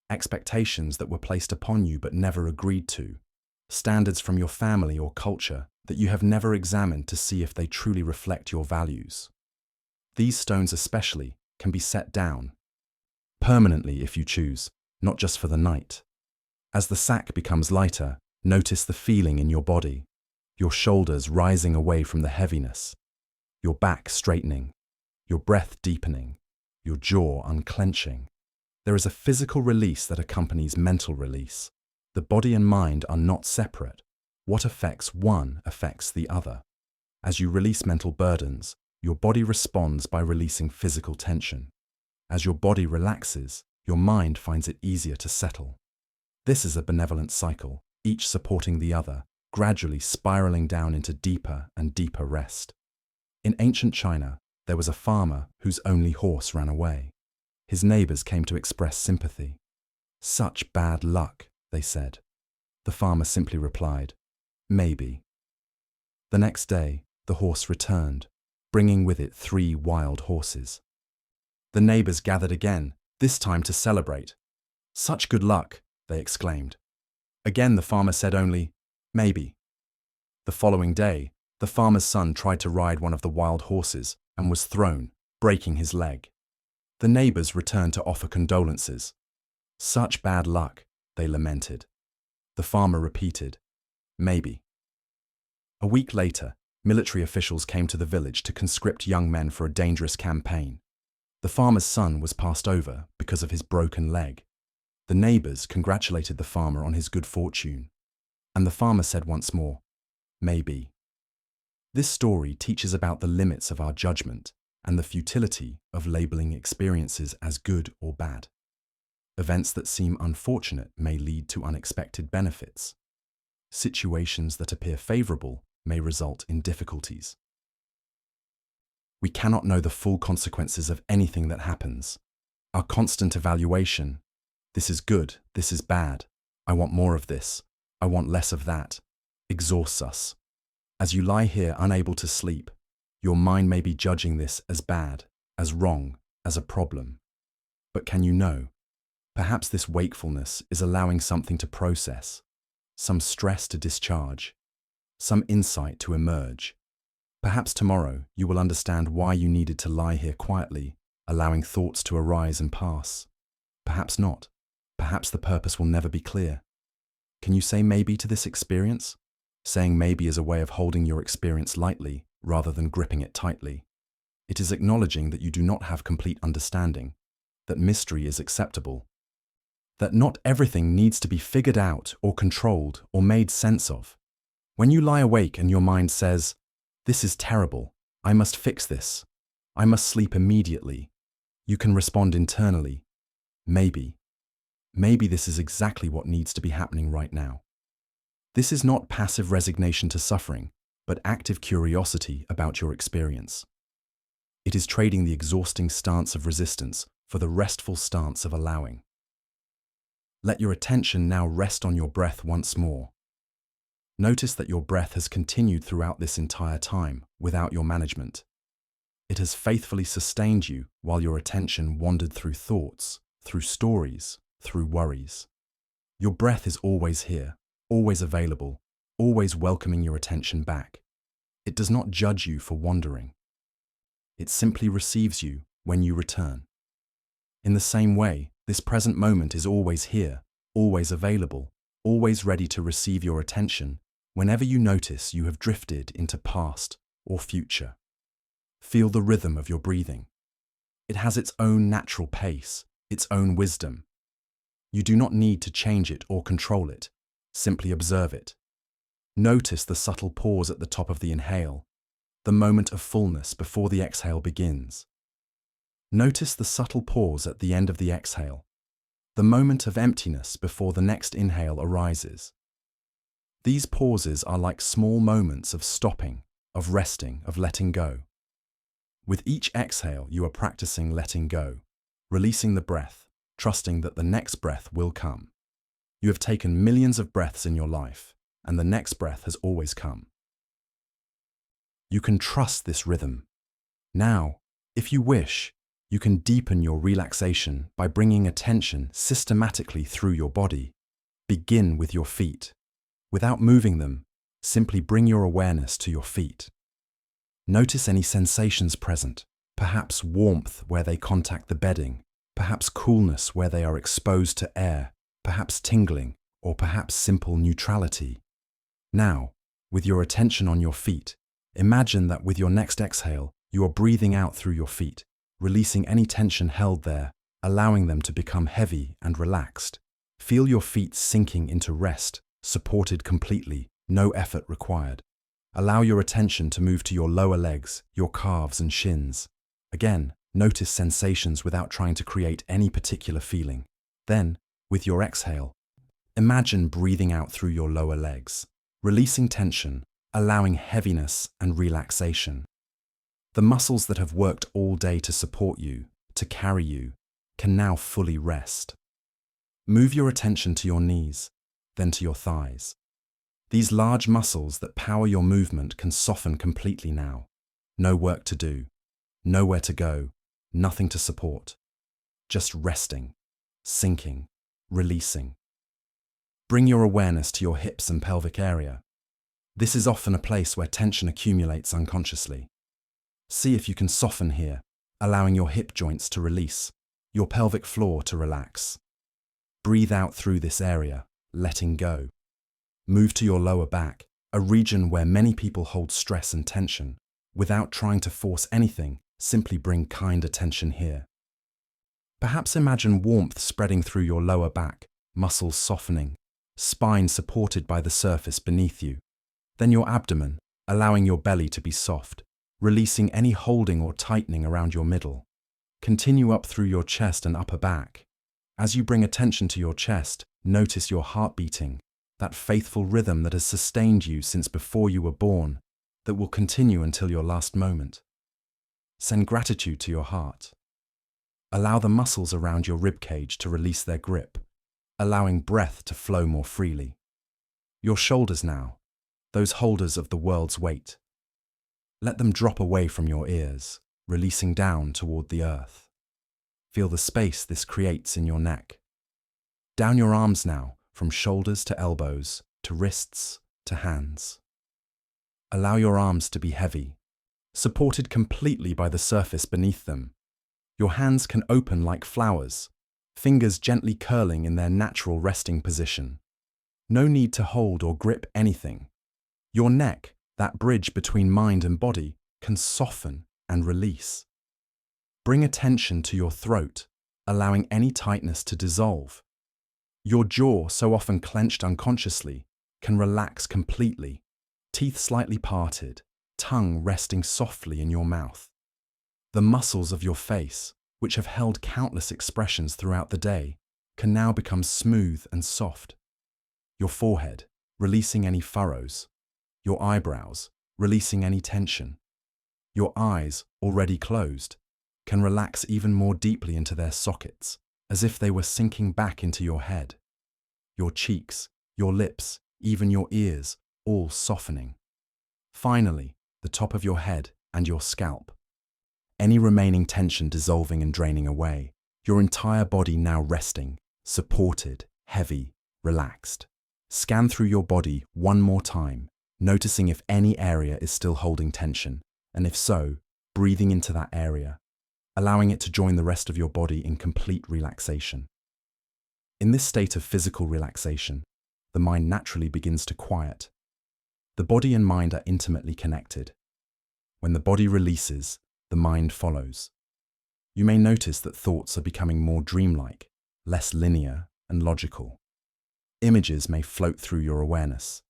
Speaker 1: expectations that were placed upon you but never agreed to, standards from your family or culture that you have never examined to see if they truly reflect your values. These stones especially can be set down, permanently if you choose, not just for the night. As the sack becomes lighter, notice the feeling in your body, your shoulders rising away from the heaviness, your back straightening, your breath deepening, your jaw unclenching. There is a physical release that accompanies mental release. The body and mind are not separate. What affects one affects the other. As you release mental burdens, your body responds by releasing physical tension. As your body relaxes, your mind finds it easier to settle. This is a benevolent cycle, each supporting the other, gradually spiraling down into deeper and deeper rest. In ancient China, there was a farmer whose only horse ran away. His neighbors came to express sympathy. "Such bad luck," they said. The farmer simply replied, "Maybe." The next day, the horse returned, bringing with it 3 wild horses. The neighbors gathered again, this time to celebrate. "Such good luck," they exclaimed. Again the farmer said only, "Maybe." The following day, the farmer's son tried to ride one of the wild horses and was thrown, breaking his leg. The neighbors returned to offer condolences. "Such bad luck," they lamented. The farmer repeated, "Maybe." A week later, military officials came to the village to conscript young men for a dangerous campaign. The farmer's son was passed over because of his broken leg. The neighbors congratulated the farmer on his good fortune. And the farmer said once more, "Maybe." This story teaches about the limits of our judgment and the futility of labeling experiences as good or bad. Events that seem unfortunate may lead to unexpected benefits. Situations that appear favorable may result in difficulties. We cannot know the full consequences of anything that happens. Our constant evaluation, "This is good, this is bad, I want more of this, I want less of that," exhausts us. As you lie here unable to sleep, your mind may be judging this as bad, as wrong, as a problem. But can you know? Perhaps this wakefulness is allowing something to process, some stress to discharge, some insight to emerge. Perhaps tomorrow you will understand why you needed to lie here quietly, allowing thoughts to arise and pass. Perhaps not. Perhaps the purpose will never be clear. Can you say maybe to this experience? Saying maybe is a way of holding your experience lightly rather than gripping it tightly. It is acknowledging that you do not have complete understanding, that mystery is acceptable, that not everything needs to be figured out or controlled or made sense of. When you lie awake and your mind says, "This is terrible, I must fix this, I must sleep immediately," you can respond internally, "Maybe. Maybe this is exactly what needs to be happening right now." This is not passive resignation to suffering, but active curiosity about your experience. It is trading the exhausting stance of resistance for the restful stance of allowing. Let your attention now rest on your breath once more. Notice that your breath has continued throughout this entire time without your management. It has faithfully sustained you while your attention wandered through thoughts, through stories, through worries. Your breath is always here, always available, always welcoming your attention back. It does not judge you for wandering. It simply receives you when you return. In the same way, this present moment is always here, always available, always ready to receive your attention whenever you notice you have drifted into past or future. Feel the rhythm of your breathing. It has its own natural pace, its own wisdom. You do not need to change it or control it. Simply observe it. Notice the subtle pause at the top of the inhale, the moment of fullness before the exhale begins. Notice the subtle pause at the end of the exhale, the moment of emptiness before the next inhale arises. These pauses are like small moments of stopping, of resting, of letting go. With each exhale, you are practicing letting go, releasing the breath, trusting that the next breath will come. You have taken millions of breaths in your life, and the next breath has always come. You can trust this rhythm. Now, if you wish, you can deepen your relaxation by bringing attention systematically through your body. Begin with your feet. Without moving them, simply bring your awareness to your feet. Notice any sensations present, perhaps warmth where they contact the bedding, perhaps coolness where they are exposed to air, perhaps tingling, or perhaps simple neutrality. Now, with your attention on your feet, imagine that with your next exhale, you are breathing out through your feet, releasing any tension held there, allowing them to become heavy and relaxed. Feel your feet sinking into rest, supported completely, no effort required. Allow your attention to move to your lower legs, your calves and shins. Again, notice sensations without trying to create any particular feeling. Then, with your exhale, imagine breathing out through your lower legs, releasing tension, allowing heaviness and relaxation. The muscles that have worked all day to support you, to carry you, can now fully rest. Move your attention to your knees, then to your thighs. These large muscles that power your movement can soften completely now. No work to do, nowhere to go, nothing to support. Just resting, sinking, releasing. Bring your awareness to your hips and pelvic area. This is often a place where tension accumulates unconsciously. See if you can soften here, allowing your hip joints to release, your pelvic floor to relax. Breathe out through this area, letting go. Move to your lower back, a region where many people hold stress and tension. Without trying to force anything, simply bring kind attention here. Perhaps imagine warmth spreading through your lower back, muscles softening, spine supported by the surface beneath you. Then your abdomen, allowing your belly to be soft, releasing any holding or tightening around your middle. Continue up through your chest and upper back. As you bring attention to your chest, notice your heart beating, that faithful rhythm that has sustained you since before you were born, that will continue until your last moment. Send gratitude to your heart. Allow the muscles around your ribcage to release their grip, allowing breath to flow more freely. Your shoulders now, those holders of the world's weight. Let them drop away from your ears, releasing down toward the earth. Feel the space this creates in your neck. Down your arms now, from shoulders to elbows, to wrists, to hands. Allow your arms to be heavy, supported completely by the surface beneath them. Your hands can open like flowers, fingers gently curling in their natural resting position. No need to hold or grip anything. Your neck, that bridge between mind and body, can soften and release. Bring attention to your throat, allowing any tightness to dissolve. Your jaw, so often clenched unconsciously, can relax completely, teeth slightly parted, tongue resting softly in your mouth. The muscles of your face, which have held countless expressions throughout the day, can now become smooth and soft. Your forehead, releasing any furrows. Your eyebrows, releasing any tension. Your eyes, already closed, can relax even more deeply into their sockets, as if they were sinking back into your head. Your cheeks, your lips, even your ears, all softening. Finally, the top of your head and your scalp. Any remaining tension dissolving and draining away, your entire body now resting, supported, heavy, relaxed. Scan through your body one more time, noticing if any area is still holding tension, and if so, breathing into that area, allowing it to join the rest of your body in complete relaxation. In this state of physical relaxation, the mind naturally begins to quiet. The body and mind are intimately connected. When the body releases, the mind follows. You may notice that thoughts are becoming more dreamlike, less linear and logical. Images may float through your awareness.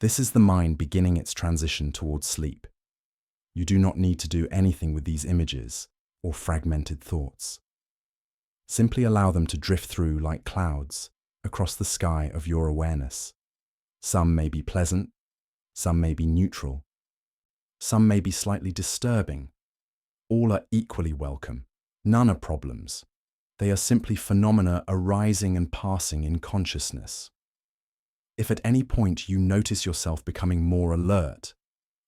Speaker 1: This is the mind beginning its transition towards sleep. You do not need to do anything with these images or fragmented thoughts. Simply allow them to drift through like clouds across the sky of your awareness. Some may be pleasant, some may be neutral, some may be slightly disturbing. All are equally welcome. None are problems. They are simply phenomena arising and passing in consciousness. If at any point you notice yourself becoming more alert,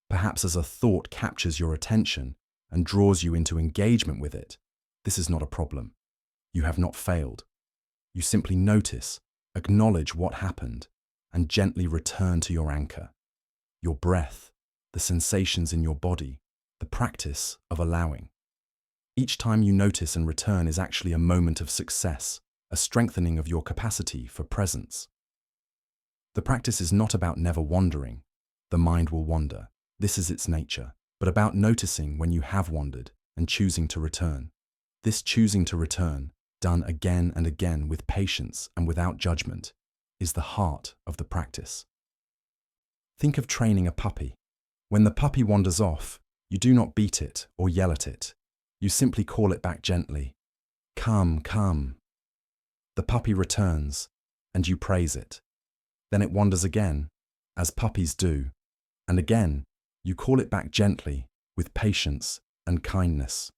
Speaker 1: perhaps as a thought captures your attention and draws you into engagement with it, this is not a problem. You have not failed. You simply notice, acknowledge what happened, and gently return to your anchor, your breath, the sensations in your body, the practice of allowing. Each time you notice and return is actually a moment of success, a strengthening of your capacity for presence. The practice is not about never wandering. The mind will wander. This is its nature, but about noticing when you have wandered and choosing to return. This choosing to return, done again and again with patience and without judgment, is the heart of the practice. Think of training a puppy. When the puppy wanders off, you do not beat it or yell at it. You simply call it back gently. Come, come. The puppy returns, and you praise it. Then it wanders again, as puppies do, and again, you call it back gently, with patience and kindness.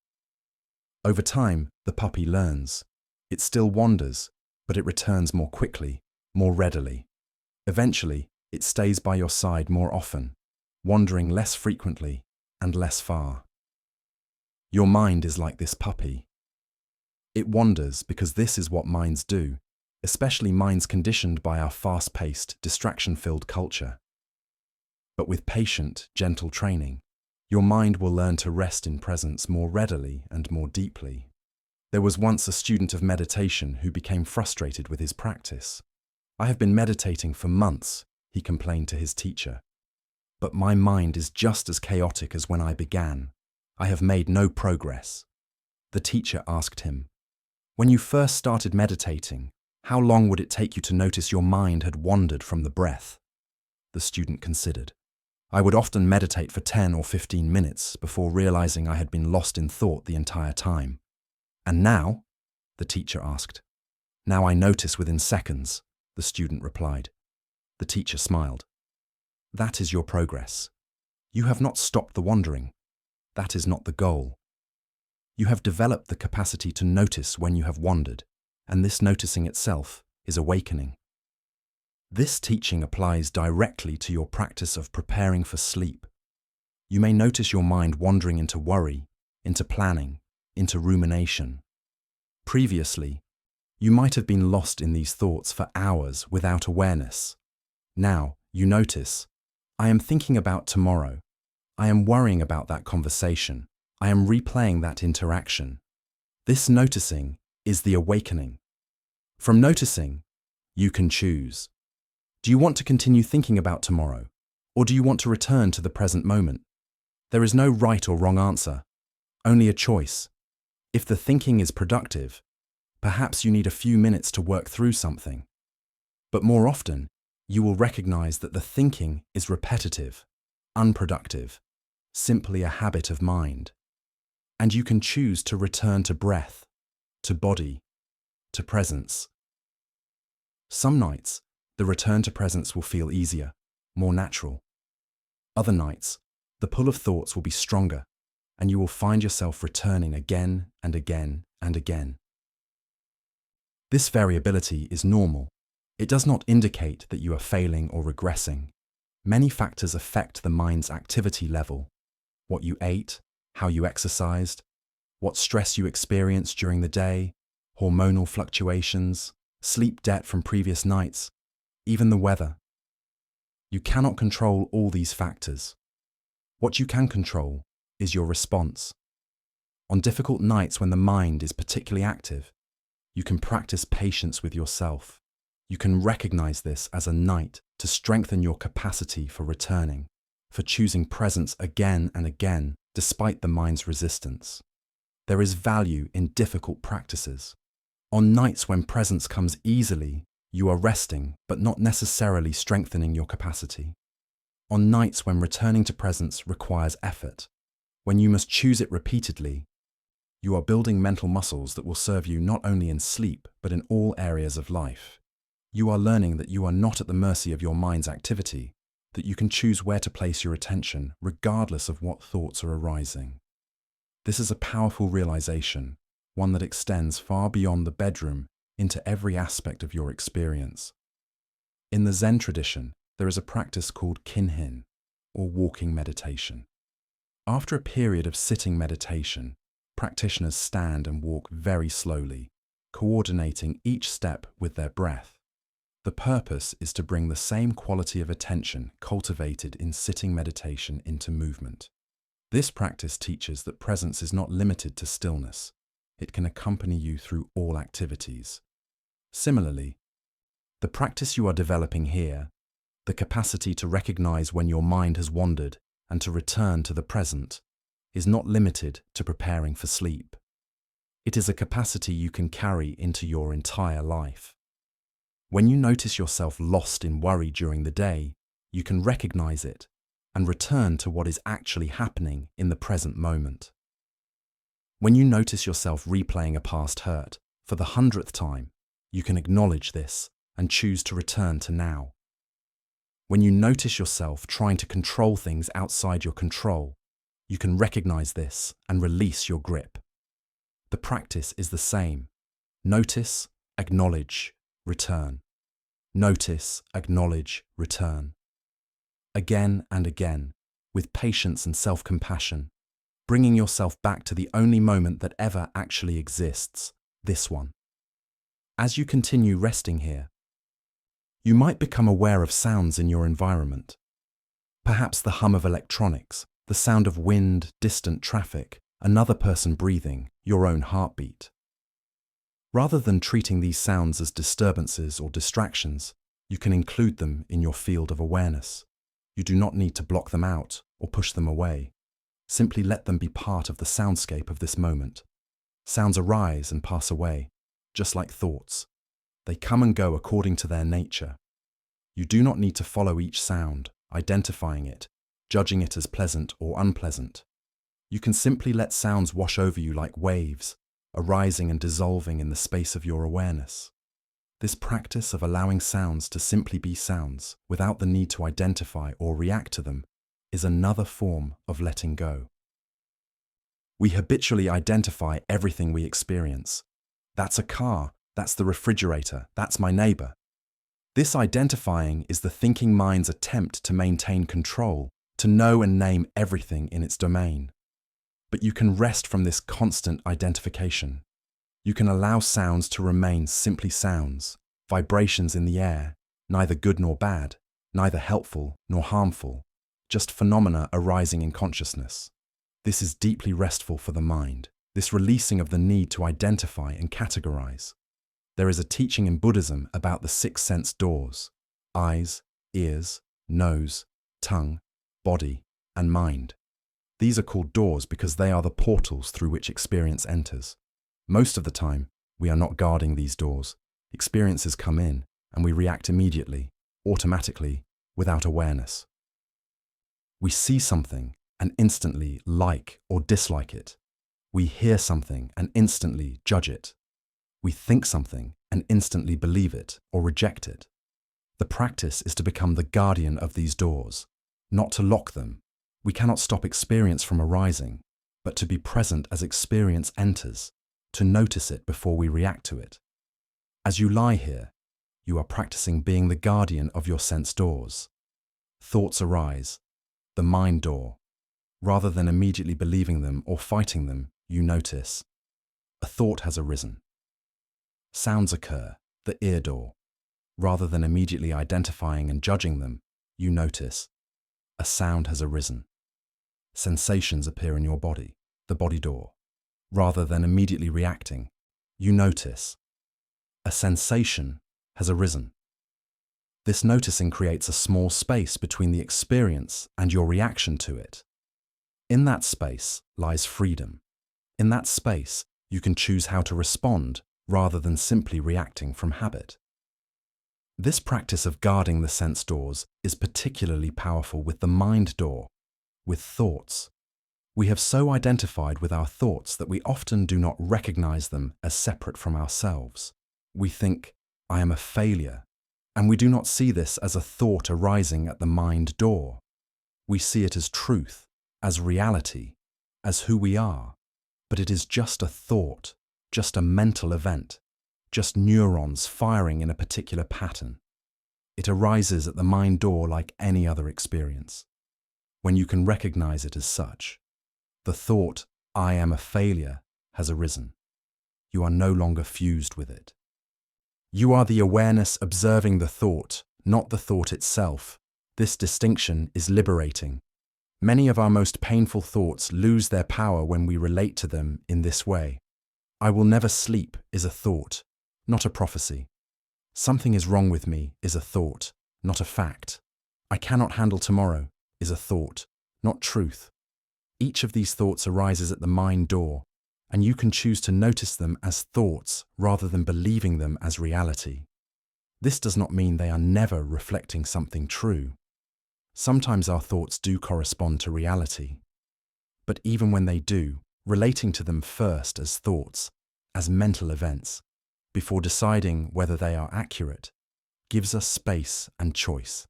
Speaker 1: Over time, the puppy learns. It still wanders, but it returns more quickly, more readily. Eventually, it stays by your side more often, wandering less frequently, and less far. Your mind is like this puppy. It wanders because this is what minds do, especially minds conditioned by our fast-paced, distraction-filled culture. But with patient, gentle training, your mind will learn to rest in presence more readily and more deeply. There was once a student of meditation who became frustrated with his practice. "I have been meditating for months," he complained to his teacher. "But my mind is just as chaotic as when I began. I have made no progress." The teacher asked him, "When you first started meditating, how long would it take you to notice your mind had wandered from the breath?" The student considered. "I would often meditate for 10 or 15 minutes before realizing I had been lost in thought the entire time." "And now?" the teacher asked. "Now I notice within seconds," the student replied. The teacher smiled. "That is your progress. You have not stopped the wandering. That is not the goal. You have developed the capacity to notice when you have wandered, and this noticing itself is awakening." This teaching applies directly to your practice of preparing for sleep. You may notice your mind wandering into worry, into planning, into rumination. Previously, you might have been lost in these thoughts for hours without awareness. Now, you notice, "I am thinking about tomorrow. I am worrying about that conversation. I am replaying that interaction." This noticing is the awakening. From noticing, you can choose. Do you want to continue thinking about tomorrow, or do you want to return to the present moment? There is no right or wrong answer, only a choice. If the thinking is productive, perhaps you need a few minutes to work through something. But more often, you will recognize that the thinking is repetitive, unproductive, simply a habit of mind. And you can choose to return to breath, to body, to presence. Some nights, the return to presence will feel easier, more natural. Other nights, the pull of thoughts will be stronger, and you will find yourself returning again and again and again. This variability is normal. It does not indicate that you are failing or regressing. Many factors affect the mind's activity level: what you ate, how you exercised, what stress you experienced during the day, hormonal fluctuations, sleep debt from previous nights, even the weather. You cannot control all these factors. What you can control is your response. On difficult nights when the mind is particularly active, you can practice patience with yourself. You can recognize this as a night to strengthen your capacity for returning, for choosing presence again and again despite the mind's resistance. There is value in difficult practices. On nights when presence comes easily, you are resting but not necessarily strengthening your capacity. On nights when returning to presence requires effort, when you must choose it repeatedly, you are building mental muscles that will serve you not only in sleep but in all areas of life. You are learning that you are not at the mercy of your mind's activity, that you can choose where to place your attention regardless of what thoughts are arising. This is a powerful realization, one that extends far beyond the bedroom into every aspect of your experience. In the Zen tradition, there is a practice called kinhin, or walking meditation. After a period of sitting meditation, practitioners stand and walk very slowly, coordinating each step with their breath. The purpose is to bring the same quality of attention cultivated in sitting meditation into movement. This practice teaches that presence is not limited to stillness. It can accompany you through all activities. Similarly, the practice you are developing here, the capacity to recognize when your mind has wandered and to return to the present, is not limited to preparing for sleep. It is a capacity you can carry into your entire life. When you notice yourself lost in worry during the day, you can recognize it and return to what is actually happening in the present moment. When you notice yourself replaying a past hurt for the 100th time, you can acknowledge this and choose to return to now. When you notice yourself trying to control things outside your control, you can recognize this and release your grip. The practice is the same. Notice, acknowledge, return. Notice, acknowledge, return. Again and again, with patience and self-compassion, bringing yourself back to the only moment that ever actually exists, this one. As you continue resting here, you might become aware of sounds in your environment. Perhaps the hum of electronics, the sound of wind, distant traffic, another person breathing, your own heartbeat. Rather than treating these sounds as disturbances or distractions, you can include them in your field of awareness. You do not need to block them out or push them away. Simply let them be part of the soundscape of this moment. Sounds arise and pass away, just like thoughts. They come and go according to their nature. You do not need to follow each sound, identifying it, judging it as pleasant or unpleasant. You can simply let sounds wash over you like waves, arising and dissolving in the space of your awareness. This practice of allowing sounds to simply be sounds without the need to identify or react to them is another form of letting go. We habitually identify everything we experience. That's a car, that's the refrigerator, that's my neighbor. This identifying is the thinking mind's attempt to maintain control, to know and name everything in its domain. But you can rest from this constant identification. You can allow sounds to remain simply sounds, vibrations in the air, neither good nor bad, neither helpful nor harmful, just phenomena arising in consciousness. This is deeply restful for the mind, this releasing of the need to identify and categorize. There is a teaching in Buddhism about the 6 sense doors: eyes, ears, nose, tongue, body, and mind. These are called doors because they are the portals through which experience enters. Most of the time, we are not guarding these doors. Experiences come in, and we react immediately, automatically, without awareness. We see something and instantly like or dislike it. We hear something and instantly judge it. We think something and instantly believe it or reject it. The practice is to become the guardian of these doors, not to lock them. We cannot stop experience from arising, but to be present as experience enters, to notice it before we react to it. As you lie here, you are practicing being the guardian of your sense doors. Thoughts arise, the mind door. Rather than immediately believing them or fighting them, you notice. A thought has arisen. Sounds occur, the ear door. Rather than immediately identifying and judging them, you notice. A sound has arisen. Sensations appear in your body, the body door. Rather than immediately reacting, you notice. A sensation has arisen. This noticing creates a small space between the experience and your reaction to it. In that space lies freedom. In that space, you can choose how to respond rather than simply reacting from habit. This practice of guarding the sense doors is particularly powerful with the mind door, with thoughts. We have so identified with our thoughts that we often do not recognize them as separate from ourselves. We think, I am a failure, and we do not see this as a thought arising at the mind door. We see it as truth, as reality, as who we are, but it is just a thought, just a mental event, just neurons firing in a particular pattern. It arises at the mind door like any other experience. When you can recognize it as such, the thought, I am a failure, has arisen. You are no longer fused with it. You are the awareness observing the thought, not the thought itself. This distinction is liberating. Many of our most painful thoughts lose their power when we relate to them in this way. I will never sleep is a thought, not a prophecy. Something is wrong with me is a thought, not a fact. I cannot handle tomorrow is a thought, not truth. Each of these thoughts arises at the mind door, and you can choose to notice them as thoughts rather than believing them as reality. This does not mean they are never reflecting something true. Sometimes our thoughts do correspond to reality. But even when they do, relating to them first as thoughts, as mental events, before deciding whether they are accurate, gives us space and choice.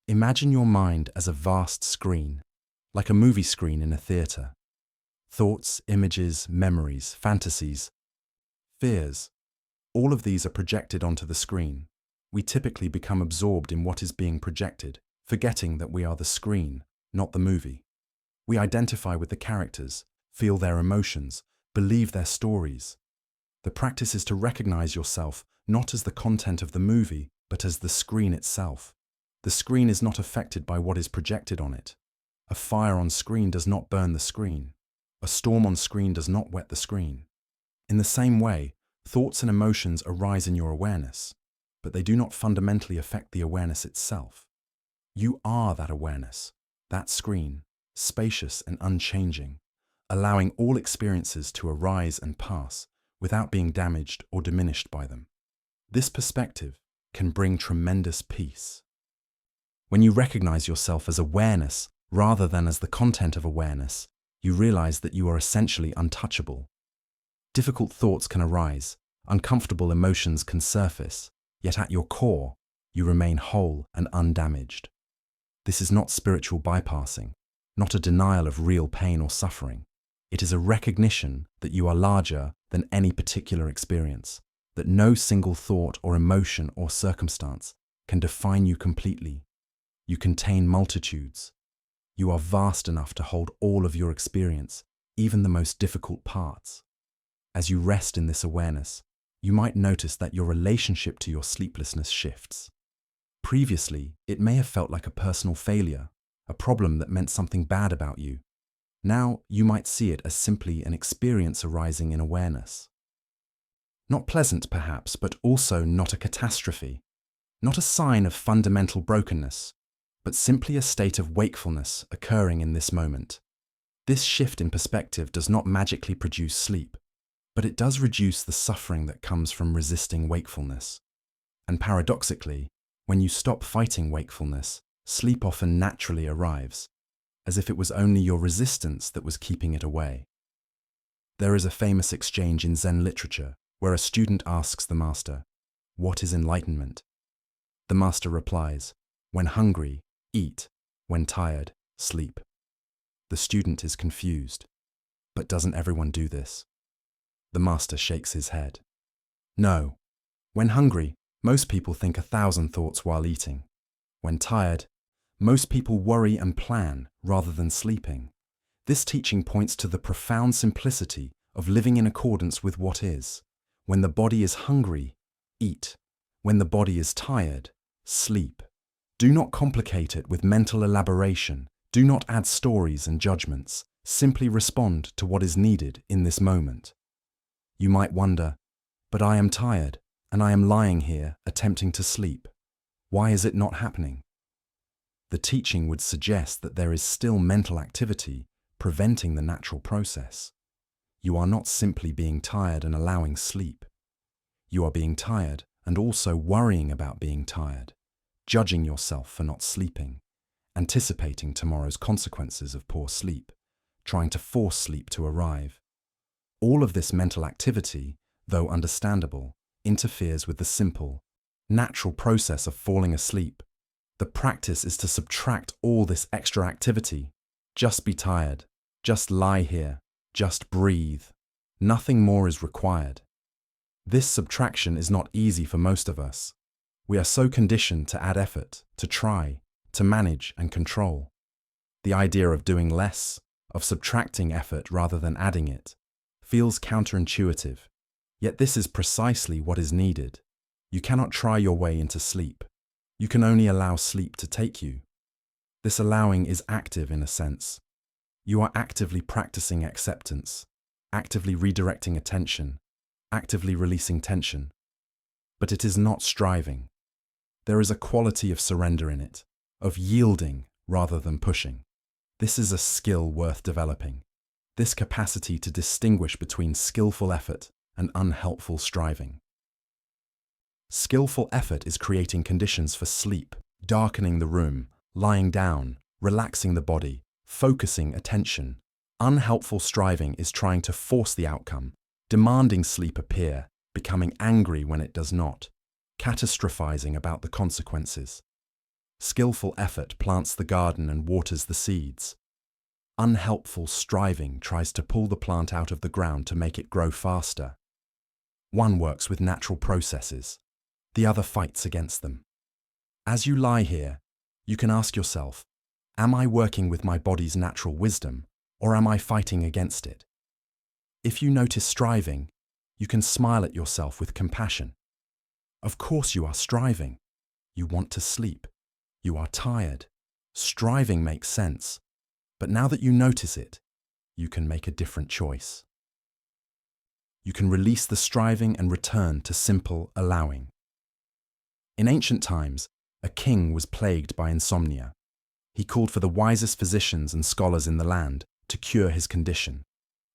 Speaker 1: Imagine your mind as a vast screen, like a movie screen in a theatre. Thoughts, images, memories, fantasies, fears, all of these are projected onto the screen. We typically become absorbed in what is being projected, forgetting that we are the screen, not the movie. We identify with the characters, feel their emotions, believe their stories. The practice is to recognize yourself not as the content of the movie, but as the screen itself. The screen is not affected by what is projected on it. A fire on screen does not burn the screen. A storm on screen does not wet the screen. In the same way, thoughts and emotions arise in your awareness, but they do not fundamentally affect the awareness itself. You are that awareness, that screen, spacious and unchanging, allowing all experiences to arise and pass without being damaged or diminished by them. This perspective can bring tremendous peace. When you recognize yourself as awareness rather than as the content of awareness, you realize that you are essentially untouchable. Difficult thoughts can arise, uncomfortable emotions can surface, yet at your core, you remain whole and undamaged. This is not spiritual bypassing, not a denial of real pain or suffering. It is a recognition that you are larger than any particular experience, that no single thought or emotion or circumstance can define you completely. You contain multitudes. You are vast enough to hold all of your experience, even the most difficult parts. As you rest in this awareness, you might notice that your relationship to your sleeplessness shifts. Previously, it may have felt like a personal failure, a problem that meant something bad about you. Now, you might see it as simply an experience arising in awareness. Not pleasant, perhaps, but also not a catastrophe. Not a sign of fundamental brokenness, but simply a state of wakefulness occurring in this moment. This shift in perspective does not magically produce sleep, but it does reduce the suffering that comes from resisting wakefulness. And paradoxically, when you stop fighting wakefulness, sleep often naturally arrives, as if it was only your resistance that was keeping it away. There is a famous exchange in Zen literature where a student asks the master, "What is enlightenment?" The master replies, "When hungry, eat. When tired, sleep." The student is confused. But doesn't everyone do this? The master shakes his head. No. When hungry, most people think 1,000 thoughts while eating. When tired, most people worry and plan rather than sleeping. This teaching points to the profound simplicity of living in accordance with what is. When the body is hungry, eat. When the body is tired, sleep. Do not complicate it with mental elaboration. Do not add stories and judgments. Simply respond to what is needed in this moment. You might wonder, but I am tired, and I am lying here attempting to sleep. Why is it not happening? The teaching would suggest that there is still mental activity preventing the natural process. You are not simply being tired and allowing sleep. You are being tired and also worrying about being tired, judging yourself for not sleeping, anticipating tomorrow's consequences of poor sleep, trying to force sleep to arrive. All of this mental activity, though understandable, interferes with the simple, natural process of falling asleep. The practice is to subtract all this extra activity. Just be tired. Just lie here. Just breathe. Nothing more is required. This subtraction is not easy for most of us. We are so conditioned to add effort, to try, to manage and control. The idea of doing less, of subtracting effort rather than adding it, feels counterintuitive. Yet this is precisely what is needed. You cannot try your way into sleep. You can only allow sleep to take you. This allowing is active in a sense. You are actively practicing acceptance, actively redirecting attention, actively releasing tension. But it is not striving. There is a quality of surrender in it, of yielding rather than pushing. This is a skill worth developing. This capacity to distinguish between skillful effort and unhelpful striving. Skillful effort is creating conditions for sleep, darkening the room, lying down, relaxing the body, focusing attention. Unhelpful striving is trying to force the outcome, demanding sleep appear, becoming angry when it does not, catastrophizing about the consequences. Skillful effort plants the garden and waters the seeds. Unhelpful striving tries to pull the plant out of the ground to make it grow faster. One works with natural processes, the other fights against them. As you lie here, you can ask yourself, Am I working with my body's natural wisdom, or am I fighting against it? If you notice striving, you can smile at yourself with compassion. Of course you are striving. You want to sleep. You are tired. Striving makes sense. But now that you notice it, you can make a different choice. You can release the striving and return to simple allowing. In ancient times, a king was plagued by insomnia. He called for the wisest physicians and scholars in the land to cure his condition.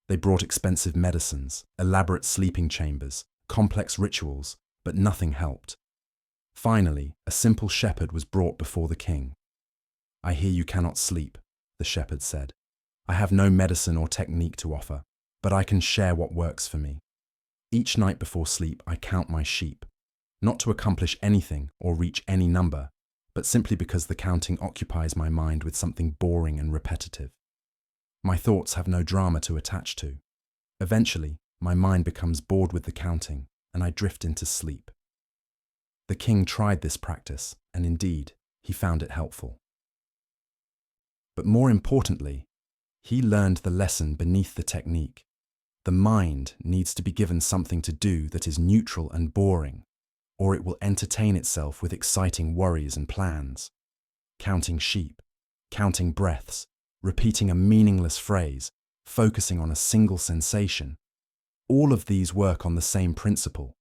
Speaker 1: They brought expensive medicines, elaborate sleeping chambers, complex rituals, but nothing helped. Finally, a simple shepherd was brought before the king. "I hear you cannot sleep," the shepherd said. "I have no medicine or technique to offer, but I can share what works for me. Each night before sleep, I count my sheep, not to accomplish anything or reach any number, but simply because the counting occupies my mind with something boring and repetitive. My thoughts have no drama to attach to. Eventually, my mind becomes bored with the counting, and I drift into sleep." The king tried this practice, and indeed, he found it helpful. But more importantly, he learned the lesson beneath the technique. The mind needs to be given something to do that is neutral and boring, or it will entertain itself with exciting worries and plans. Counting sheep, counting breaths, repeating a meaningless phrase, focusing on a single sensation. All of these work on the same principle.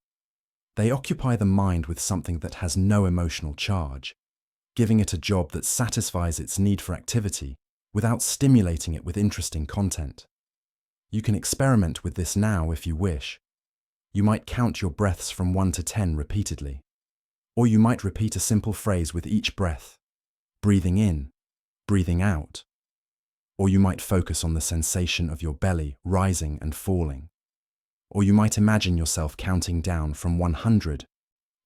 Speaker 1: They occupy the mind with something that has no emotional charge, giving it a job that satisfies its need for activity without stimulating it with interesting content. You can experiment with this now if you wish. You might count your breaths from 1 to 10 repeatedly, or you might repeat a simple phrase with each breath, breathing in, breathing out, or you might focus on the sensation of your belly rising and falling, or you might imagine yourself counting down from 100,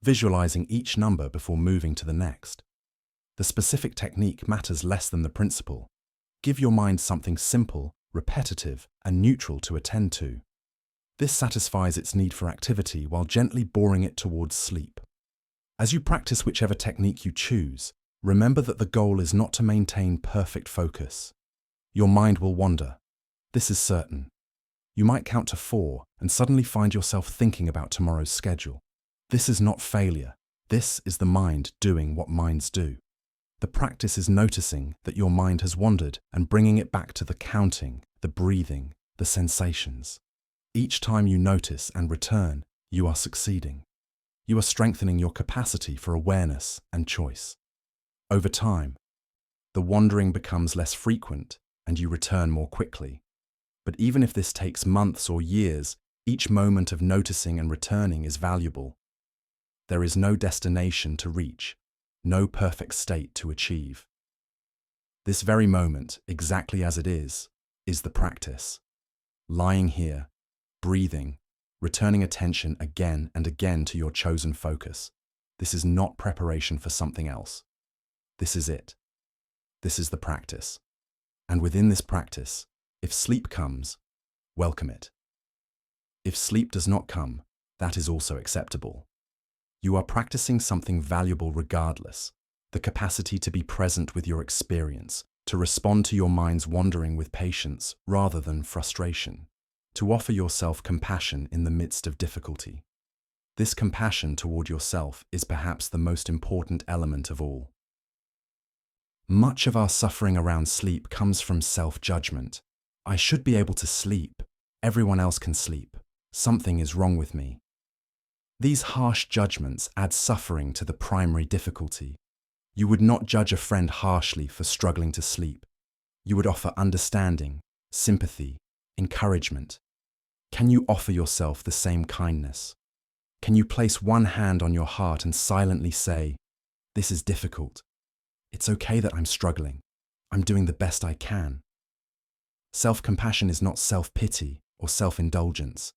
Speaker 1: visualizing each number before moving to the next. The specific technique matters less than the principle. Give your mind something simple, repetitive, and neutral to attend to. This satisfies its need for activity while gently boring it towards sleep. As you practice whichever technique you choose, remember that the goal is not to maintain perfect focus. Your mind will wander. This is certain. You might count to 4 and suddenly find yourself thinking about tomorrow's schedule. This is not failure. This is the mind doing what minds do. The practice is noticing that your mind has wandered and bringing it back to the counting, the breathing, the sensations. Each time you notice and return, you are succeeding. You are strengthening your capacity for awareness and choice. Over time, the wandering becomes less frequent and you return more quickly. But even if this takes months or years, each moment of noticing and returning is valuable. There is no destination to reach, no perfect state to achieve. This very moment, exactly as it is the practice. Lying here, breathing, returning attention again and again to your chosen focus. This is not preparation for something else. This is it. This is the practice. And within this practice, if sleep comes, welcome it. If sleep does not come, that is also acceptable. You are practicing something valuable regardless, the capacity to be present with your experience, to respond to your mind's wandering with patience rather than frustration, to offer yourself compassion in the midst of difficulty. This compassion toward yourself is perhaps the most important element of all. Much of our suffering around sleep comes from self-judgment. I should be able to sleep. Everyone else can sleep. Something is wrong with me. These harsh judgments add suffering to the primary difficulty. You would not judge a friend harshly for struggling to sleep. You would offer understanding, sympathy, encouragement. Can you offer yourself the same kindness? Can you place one hand on your heart and silently say, "This is difficult. It's okay that I'm struggling. I'm doing the best I can." Self-compassion is not self-pity or self-indulgence.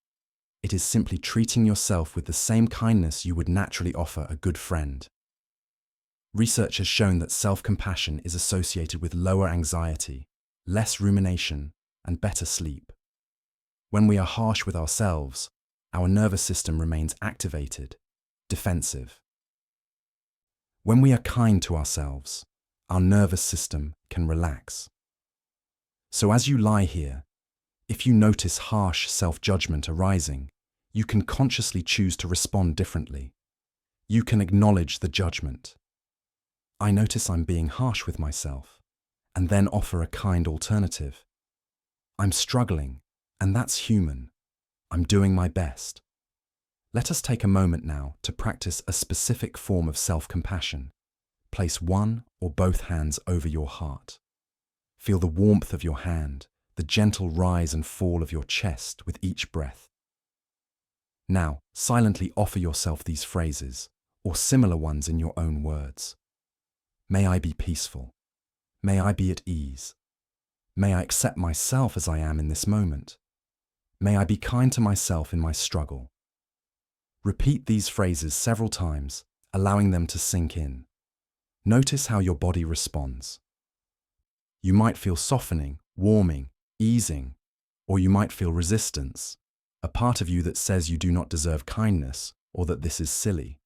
Speaker 1: It is simply treating yourself with the same kindness you would naturally offer a good friend. Research has shown that self-compassion is associated with lower anxiety, less rumination, and better sleep. When we are harsh with ourselves, our nervous system remains activated, defensive. When we are kind to ourselves, our nervous system can relax. So as you lie here, if you notice harsh self-judgment arising, you can consciously choose to respond differently. You can acknowledge the judgment. I notice I'm being harsh with myself, and then offer a kind alternative. I'm struggling, and that's human. I'm doing my best. Let us take a moment now to practice a specific form of self-compassion. Place one or both hands over your heart. Feel the warmth of your hand, the gentle rise and fall of your chest with each breath. Now, silently offer yourself these phrases, or similar ones in your own words. May I be peaceful. May I be at ease. May I accept myself as I am in this moment. May I be kind to myself in my struggle. Repeat these phrases several times, allowing them to sink in. Notice how your body responds. You might feel softening, warming, easing, or you might feel resistance, a part of you that says you do not deserve kindness or that this is silly.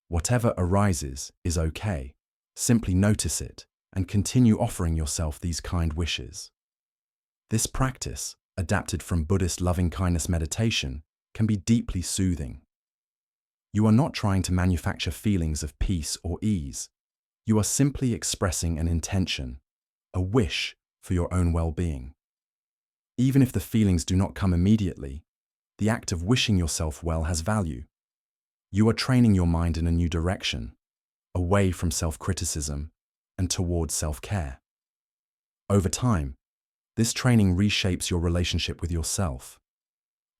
Speaker 1: Whatever arises is okay. Simply notice it and continue offering yourself these kind wishes. This practice, adapted from Buddhist loving-kindness meditation, can be deeply soothing. You are not trying to manufacture feelings of peace or ease. You are simply expressing an intention, a wish for your own well-being. Even if the feelings do not come immediately, the act of wishing yourself well has value. You are training your mind in a new direction, away from self-criticism and towards self-care. Over time, this training reshapes your relationship with yourself.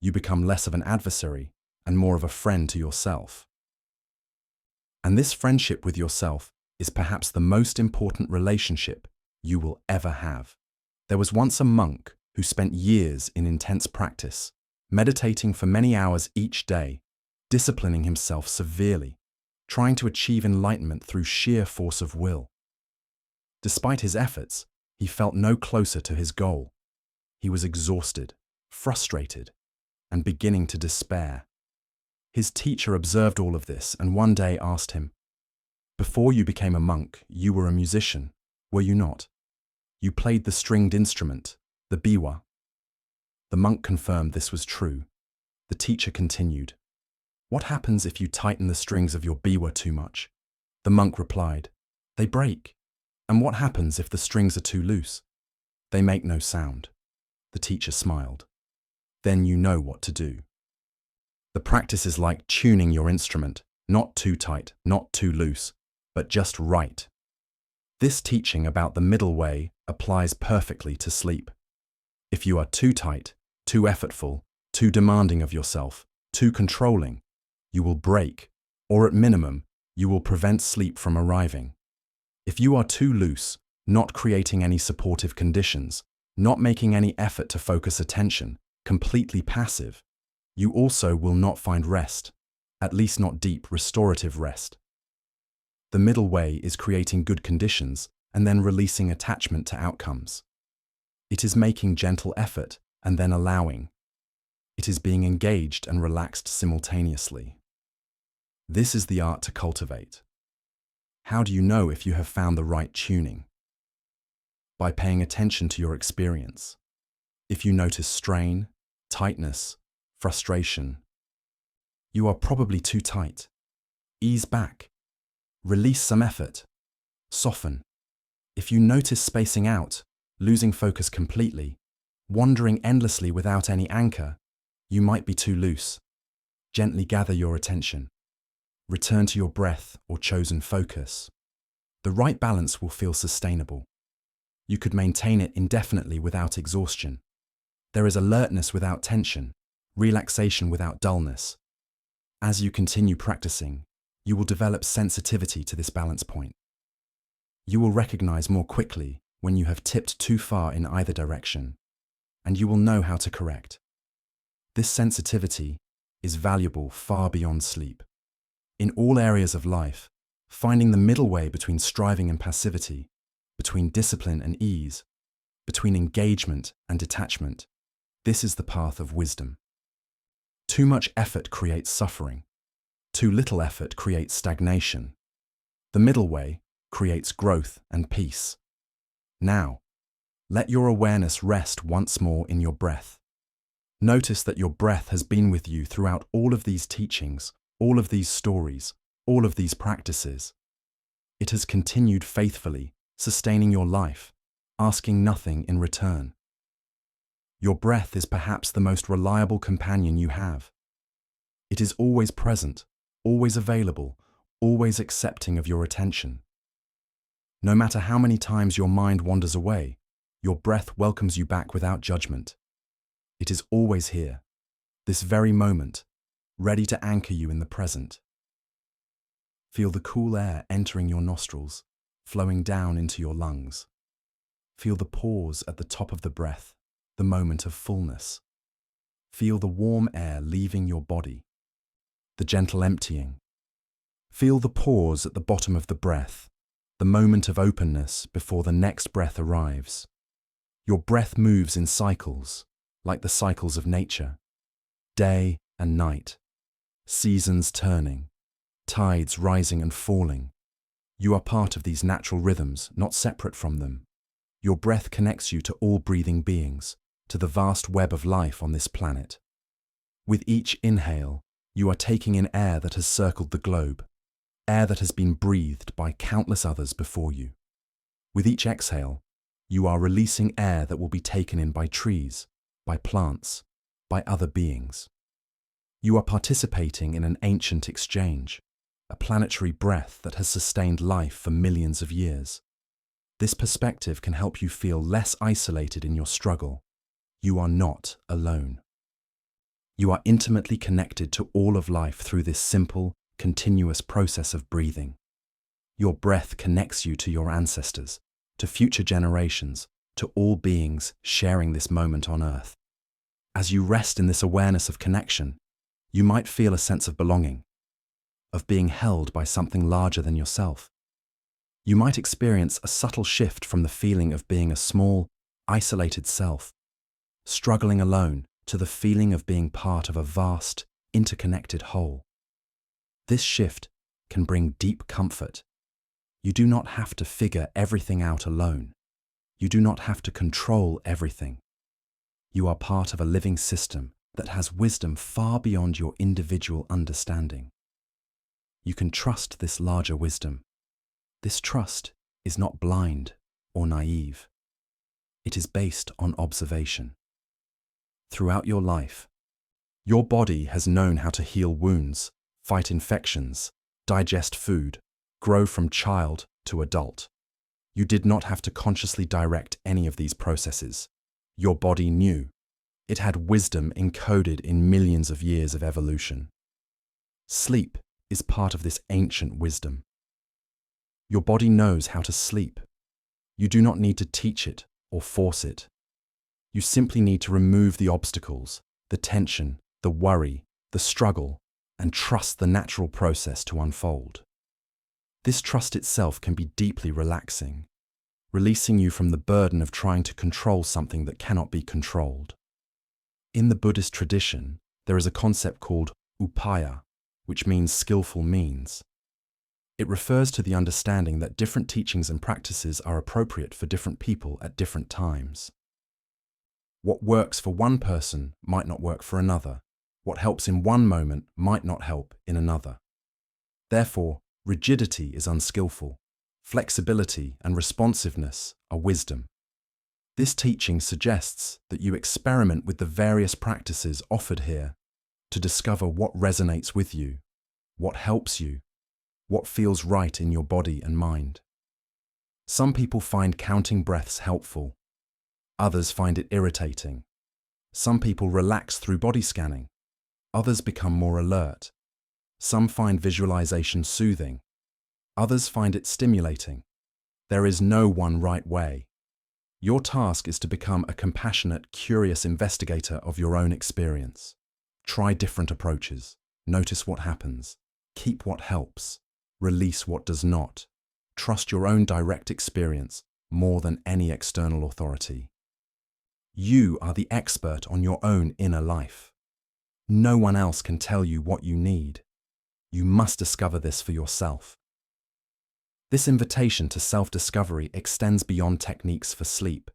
Speaker 1: You become less of an adversary and more of a friend to yourself. And this friendship with yourself is perhaps the most important relationship you will ever have. There was once a monk who spent years in intense practice, meditating for many hours each day, disciplining himself severely, trying to achieve enlightenment through sheer force of will. Despite his efforts, he felt no closer to his goal. He was exhausted, frustrated, and beginning to despair. His teacher observed all of this and one day asked him, "Before you became a monk, you were a musician, were you not? You played the stringed instrument, the biwa." The monk confirmed this was true. The teacher continued, "What happens if you tighten the strings of your biwa too much?" The monk replied, "They break." "And what happens if the strings are too loose?" "They make no sound." The teacher smiled. "Then you know what to do." The practice is like tuning your instrument, not too tight, not too loose, but just right. This teaching about the middle way applies perfectly to sleep. If you are too tight, too effortful, too demanding of yourself, too controlling, you will break, or at minimum, you will prevent sleep from arriving. If you are too loose, not creating any supportive conditions, not making any effort to focus attention, completely passive, you also will not find rest, at least not deep, restorative rest. The middle way is creating good conditions and then releasing attachment to outcomes. It is making gentle effort and then allowing. It is being engaged and relaxed simultaneously. This is the art to cultivate. How do you know if you have found the right tuning? By paying attention to your experience. If you notice strain, tightness, frustration, you are probably too tight. Ease back. Release some effort. Soften. If you notice spacing out, losing focus completely, wandering endlessly without any anchor, you might be too loose. Gently gather your attention. Return to your breath or chosen focus. The right balance will feel sustainable. You could maintain it indefinitely without exhaustion. There is alertness without tension, relaxation without dullness. As you continue practicing, you will develop sensitivity to this balance point. You will recognize more quickly when you have tipped too far in either direction, and you will know how to correct. This sensitivity is valuable far beyond sleep. In all areas of life, finding the middle way between striving and passivity, between discipline and ease, between engagement and detachment, this is the path of wisdom. Too much effort creates suffering. Too little effort creates stagnation. The middle way, creates growth and peace. Now, let your awareness rest once more in your breath. Notice that your breath has been with you throughout all of these teachings, all of these stories, all of these practices. It has continued faithfully, sustaining your life, asking nothing in return. Your breath is perhaps the most reliable companion you have. It is always present, always available, always accepting of your attention. No matter how many times your mind wanders away, your breath welcomes you back without judgment. It is always here, this very moment, ready to anchor you in the present. Feel the cool air entering your nostrils, flowing down into your lungs. Feel the pause at the top of the breath, the moment of fullness. Feel the warm air leaving your body, the gentle emptying. Feel the pause at the bottom of the breath, the moment of openness before the next breath arrives. Your breath moves in cycles, like the cycles of nature. Day and night, seasons turning, tides rising and falling. You are part of these natural rhythms, not separate from them. Your breath connects you to all breathing beings, to the vast web of life on this planet. With each inhale, you are taking in air that has circled the globe, air that has been breathed by countless others before you. With each exhale, you are releasing air that will be taken in by trees, by plants, by other beings. You are participating in an ancient exchange, a planetary breath that has sustained life for millions of years. This perspective can help you feel less isolated in your struggle. You are not alone. You are intimately connected to all of life through this simple, continuous process of breathing. Your breath connects you to your ancestors, to future generations, to all beings sharing this moment on Earth. As you rest in this awareness of connection, you might feel a sense of belonging, of being held by something larger than yourself. You might experience a subtle shift from the feeling of being a small, isolated self, struggling alone, to the feeling of being part of a vast, interconnected whole. This shift can bring deep comfort. You do not have to figure everything out alone. You do not have to control everything. You are part of a living system that has wisdom far beyond your individual understanding. You can trust this larger wisdom. This trust is not blind or naive. It is based on observation. Throughout your life, your body has known how to heal wounds, fight infections, digest food, grow from child to adult. You did not have to consciously direct any of these processes. Your body knew. It had wisdom encoded in millions of years of evolution. Sleep is part of this ancient wisdom. Your body knows how to sleep. You do not need to teach it or force it. You simply need to remove the obstacles, the tension, the worry, the struggle, and trust the natural process to unfold. This trust itself can be deeply relaxing, releasing you from the burden of trying to control something that cannot be controlled. In the Buddhist tradition, there is a concept called upaya, which means skillful means. It refers to the understanding that different teachings and practices are appropriate for different people at different times. What works for one person might not work for another. What helps in one moment might not help in another. Therefore, rigidity is unskillful. Flexibility and responsiveness are wisdom. This teaching suggests that you experiment with the various practices offered here to discover what resonates with you, what helps you, what feels right in your body and mind. Some people find counting breaths helpful. Others find it irritating. Some people relax through body scanning. Others become more alert. Some find visualization soothing. Others find it stimulating. There is no one right way. Your task is to become a compassionate, curious investigator of your own experience. Try different approaches. Notice what happens. Keep what helps. Release what does not. Trust your own direct experience more than any external authority. You are the expert on your own inner life. No one else can tell you what you need. You must discover this for yourself. This invitation to self-discovery extends beyond techniques for sleep.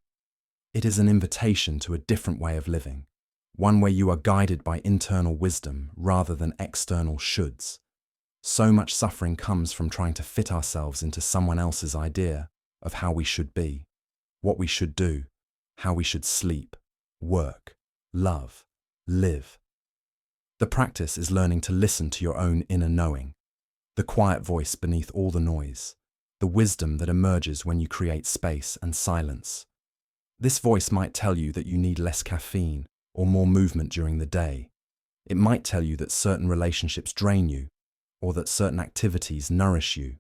Speaker 1: It is an invitation to a different way of living, one where you are guided by internal wisdom rather than external shoulds. So much suffering comes from trying to fit ourselves into someone else's idea of how we should be, what we should do, how we should sleep, work, love, live. The practice is learning to listen to your own inner knowing, the quiet voice beneath all the noise, the wisdom that emerges when you create space and silence. This voice might tell you that you need less caffeine or more movement during the day. It might tell you that certain relationships drain you, or that certain activities nourish you.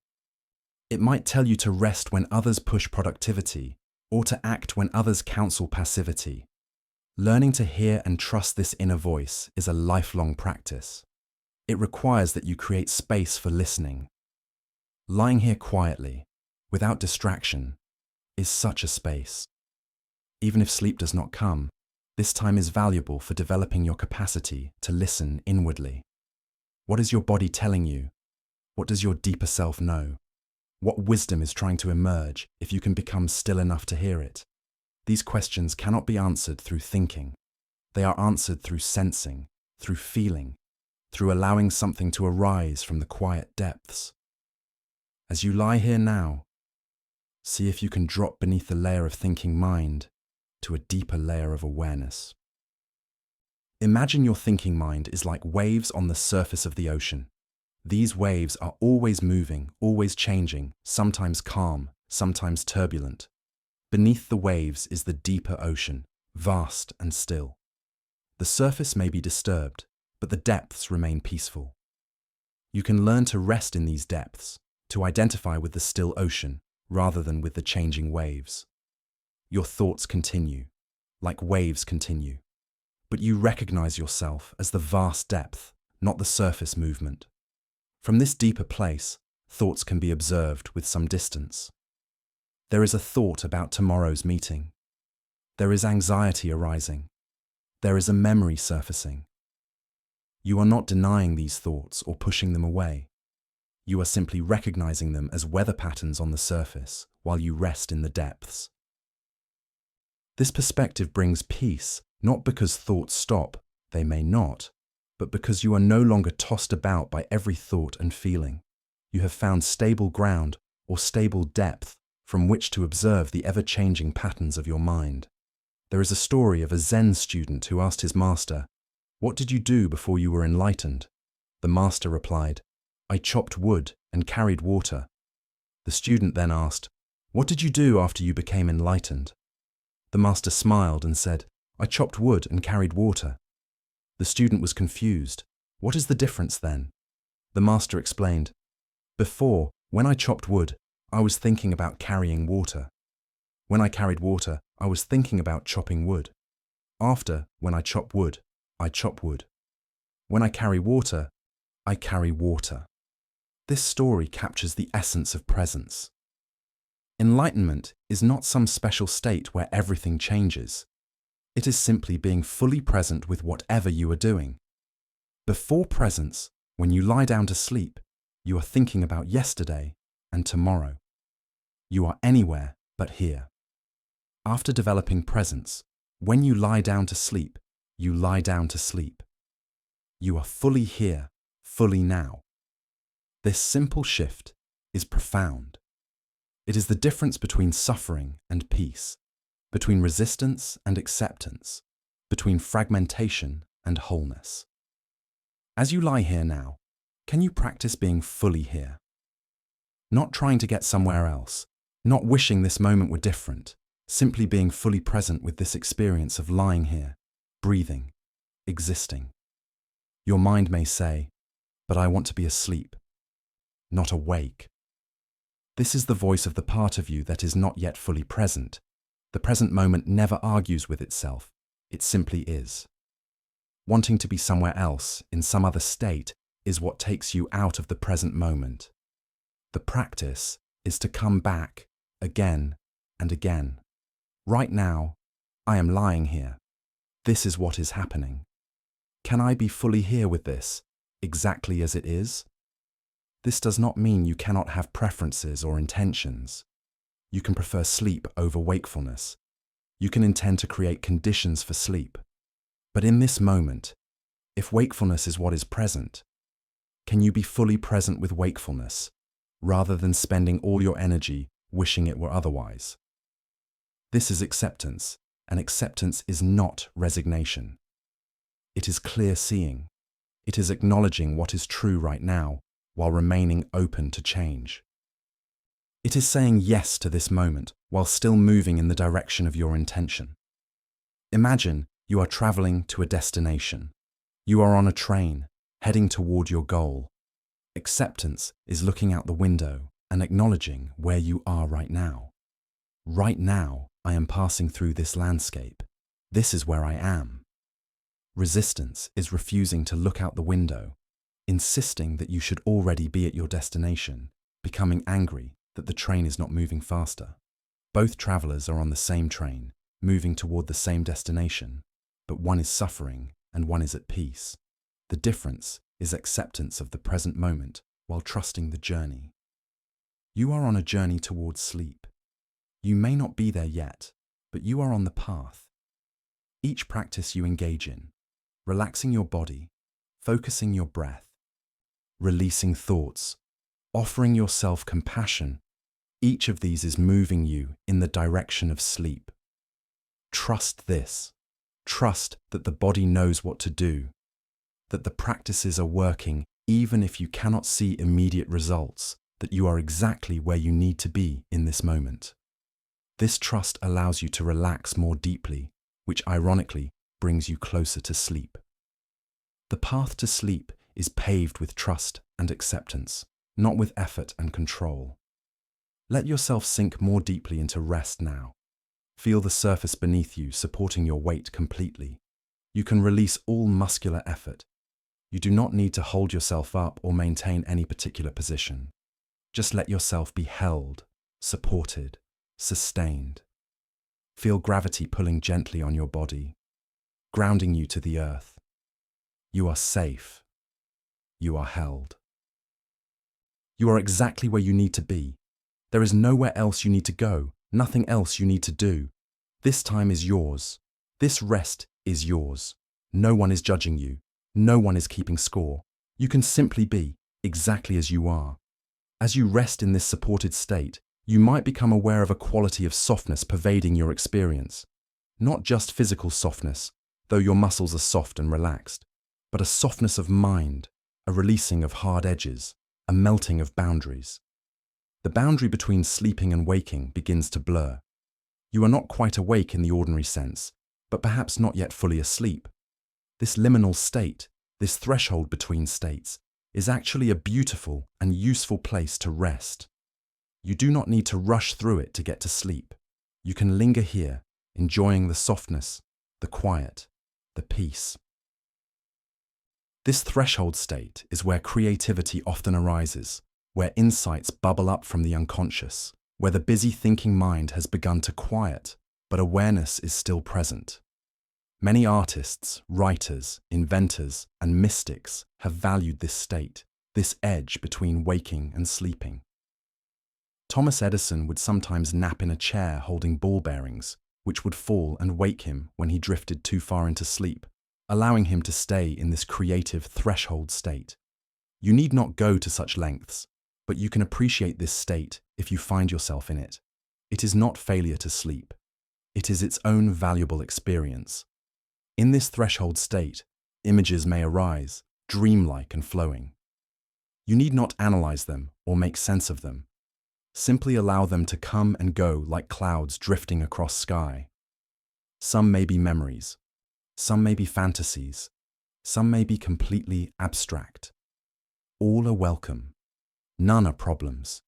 Speaker 1: It might tell you to rest when others push productivity, or to act when others counsel passivity. Learning to hear and trust this inner voice is a lifelong practice. It requires that you create space for listening. Lying here quietly, without distraction, is such a space. Even if sleep does not come, this time is valuable for developing your capacity to listen inwardly. What is your body telling you? What does your deeper self know? What wisdom is trying to emerge if you can become still enough to hear it? These questions cannot be answered through thinking. They are answered through sensing, through feeling, through allowing something to arise from the quiet depths. As you lie here now, see if you can drop beneath the layer of thinking mind to a deeper layer of awareness. Imagine your thinking mind is like waves on the surface of the ocean. These waves are always moving, always changing, sometimes calm, sometimes turbulent. Beneath the waves is the deeper ocean, vast and still. The surface may be disturbed, but the depths remain peaceful. You can learn to rest in these depths, to identify with the still ocean rather than with the changing waves. Your thoughts continue, like waves continue, but you recognize yourself as the vast depth, not the surface movement. From this deeper place, thoughts can be observed with some distance. There is a thought about tomorrow's meeting. There is anxiety arising. There is a memory surfacing. You are not denying these thoughts or pushing them away. You are simply recognizing them as weather patterns on the surface while you rest in the depths. This perspective brings peace, not because thoughts stop, they may not, but because you are no longer tossed about by every thought and feeling. You have found stable ground or stable depth from which to observe the ever-changing patterns of your mind. There is a story of a Zen student who asked his master, "What did you do before you were enlightened?" The master replied, "I chopped wood and carried water." The student then asked, "What did you do after you became enlightened?" The master smiled and said, "I chopped wood and carried water." The student was confused. "What is the difference then?" The master explained, "Before, when I chopped wood, I was thinking about carrying water. When I carried water, I was thinking about chopping wood. After, when I chop wood, I chop wood. When I carry water, I carry water." This story captures the essence of presence. Enlightenment is not some special state where everything changes. It is simply being fully present with whatever you are doing. Before presence, when you lie down to sleep, you are thinking about yesterday and tomorrow. You are anywhere but here. After developing presence, when you lie down to sleep, you lie down to sleep. You are fully here, fully now. This simple shift is profound. It is the difference between suffering and peace, between resistance and acceptance, between fragmentation and wholeness. As you lie here now, can you practice being fully here? Not trying to get somewhere else, not wishing this moment were different, simply being fully present with this experience of lying here, breathing, existing. Your mind may say, "But I want to be asleep, not awake." This is the voice of the part of you that is not yet fully present. The present moment never argues with itself, it simply is. Wanting to be somewhere else, in some other state, is what takes you out of the present moment. The practice is to come back again and again. Right now, I am lying here. This is what is happening. Can I be fully here with this, exactly as it is? This does not mean you cannot have preferences or intentions. You can prefer sleep over wakefulness. You can intend to create conditions for sleep. But in this moment, if wakefulness is what is present, can you be fully present with wakefulness, rather than spending all your energy wishing it were otherwise? This is acceptance, and acceptance is not resignation. It is clear seeing. It is acknowledging what is true right now, while remaining open to change. It is saying yes to this moment while still moving in the direction of your intention. Imagine you are traveling to a destination. You are on a train, heading toward your goal. Acceptance is looking out the window and acknowledging where you are right now. Right now, I am passing through this landscape. This is where I am. Resistance is refusing to look out the window, insisting that you should already be at your destination, becoming angry that the train is not moving faster. Both travelers are on the same train, moving toward the same destination, but one is suffering and one is at peace. The difference is acceptance of the present moment while trusting the journey. You are on a journey towards sleep. You may not be there yet, but you are on the path. Each practice you engage in, relaxing your body, focusing your breath, releasing thoughts, offering yourself compassion, each of these is moving you in the direction of sleep. Trust this. Trust that the body knows what to do, that the practices are working even if you cannot see immediate results, that you are exactly where you need to be in this moment. This trust allows you to relax more deeply, which ironically brings you closer to sleep. The path to sleep is paved with trust and acceptance, not with effort and control. Let yourself sink more deeply into rest now. Feel the surface beneath you supporting your weight completely. You can release all muscular effort. You do not need to hold yourself up or maintain any particular position. Just let yourself be held, supported, sustained. Feel gravity pulling gently on your body, grounding you to the earth. You are safe. You are held. You are exactly where you need to be. There is nowhere else you need to go, nothing else you need to do. This time is yours. This rest is yours. No one is judging you. No one is keeping score. You can simply be exactly as you are. As you rest in this supported state, you might become aware of a quality of softness pervading your experience. Not just physical softness, though your muscles are soft and relaxed, but a softness of mind, a releasing of hard edges, a melting of boundaries. The boundary between sleeping and waking begins to blur. You are not quite awake in the ordinary sense, but perhaps not yet fully asleep. This liminal state, this threshold between states, is actually a beautiful and useful place to rest. You do not need to rush through it to get to sleep. You can linger here, enjoying the softness, the quiet, the peace. This threshold state is where creativity often arises, where insights bubble up from the unconscious, where the busy thinking mind has begun to quiet, but awareness is still present. Many artists, writers, inventors, and mystics have valued this state, this edge between waking and sleeping. Thomas Edison would sometimes nap in a chair holding ball bearings, which would fall and wake him when he drifted too far into sleep, allowing him to stay in this creative threshold state. You need not go to such lengths, but you can appreciate this state if you find yourself in it. It is not failure to sleep. It is its own valuable experience. In this threshold state, images may arise, dreamlike and flowing. You need not analyze them or make sense of them. Simply allow them to come and go like clouds drifting across sky. Some may be memories. Some may be fantasies. Some may be completely abstract. All are welcome. None are problems.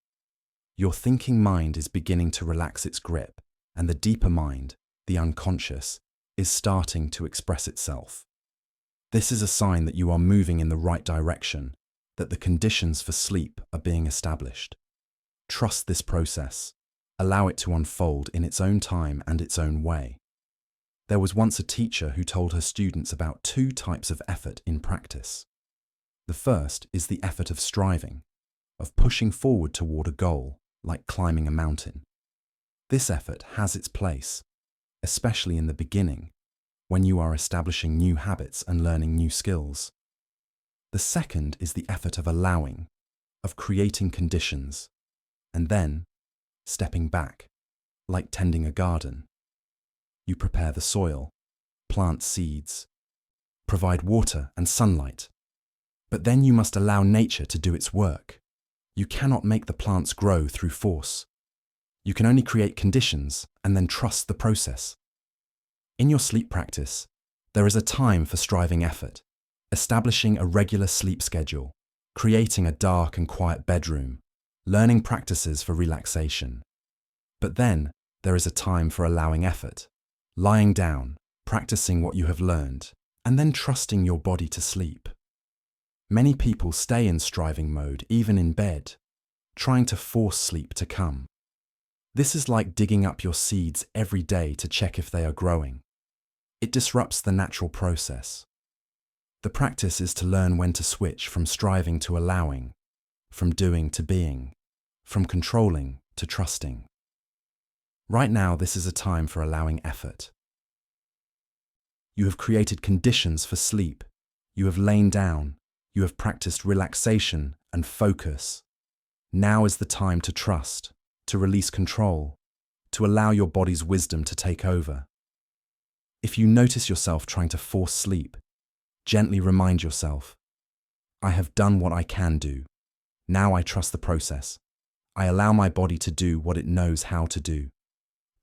Speaker 1: Your thinking mind is beginning to relax its grip, and the deeper mind, the unconscious, is starting to express itself. This is a sign that you are moving in the right direction, that the conditions for sleep are being established. Trust this process. Allow it to unfold in its own time and its own way. There was once a teacher who told her students about two types of effort in practice. The first is the effort of striving. of pushing forward toward a goal, like climbing a mountain. This effort has its place, especially in the beginning, when you are establishing new habits and learning new skills. The second is the effort of allowing, of creating conditions, and then stepping back, like tending a garden. You prepare the soil, plant seeds, provide water and sunlight, but then you must allow nature to do its work. You cannot make the plants grow through force. You can only create conditions and then trust the process. In your sleep practice, there is a time for striving effort, establishing a regular sleep schedule, creating a dark and quiet bedroom, learning practices for relaxation. But then there is a time for allowing effort, lying down, practicing what you have learned, and then trusting your body to sleep. Many people stay in striving mode even in bed, trying to force sleep to come. This is like digging up your seeds every day to check if they are growing. It disrupts the natural process. The practice is to learn when to switch from striving to allowing, from doing to being, from controlling to trusting. Right now, this is a time for allowing effort. You have created conditions for sleep. You have lain down. You have practiced relaxation and focus. Now is the time to trust, to release control, to allow your body's wisdom to take over. If you notice yourself trying to force sleep, gently remind yourself, I have done what I can do. Now I trust the process. I allow my body to do what it knows how to do.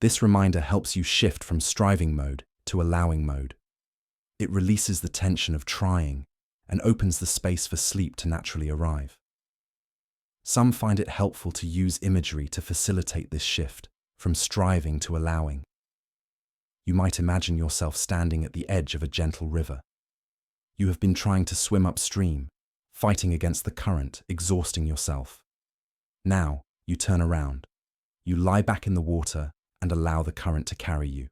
Speaker 1: This reminder helps you shift from striving mode to allowing mode. It releases the tension of trying and opens the space for sleep to naturally arrive. Some find it helpful to use imagery to facilitate this shift from striving to allowing. You might imagine yourself standing at the edge of a gentle river. You have been trying to swim upstream, fighting against the current, exhausting yourself. Now, you turn around. You lie back in the water and allow the current to carry you.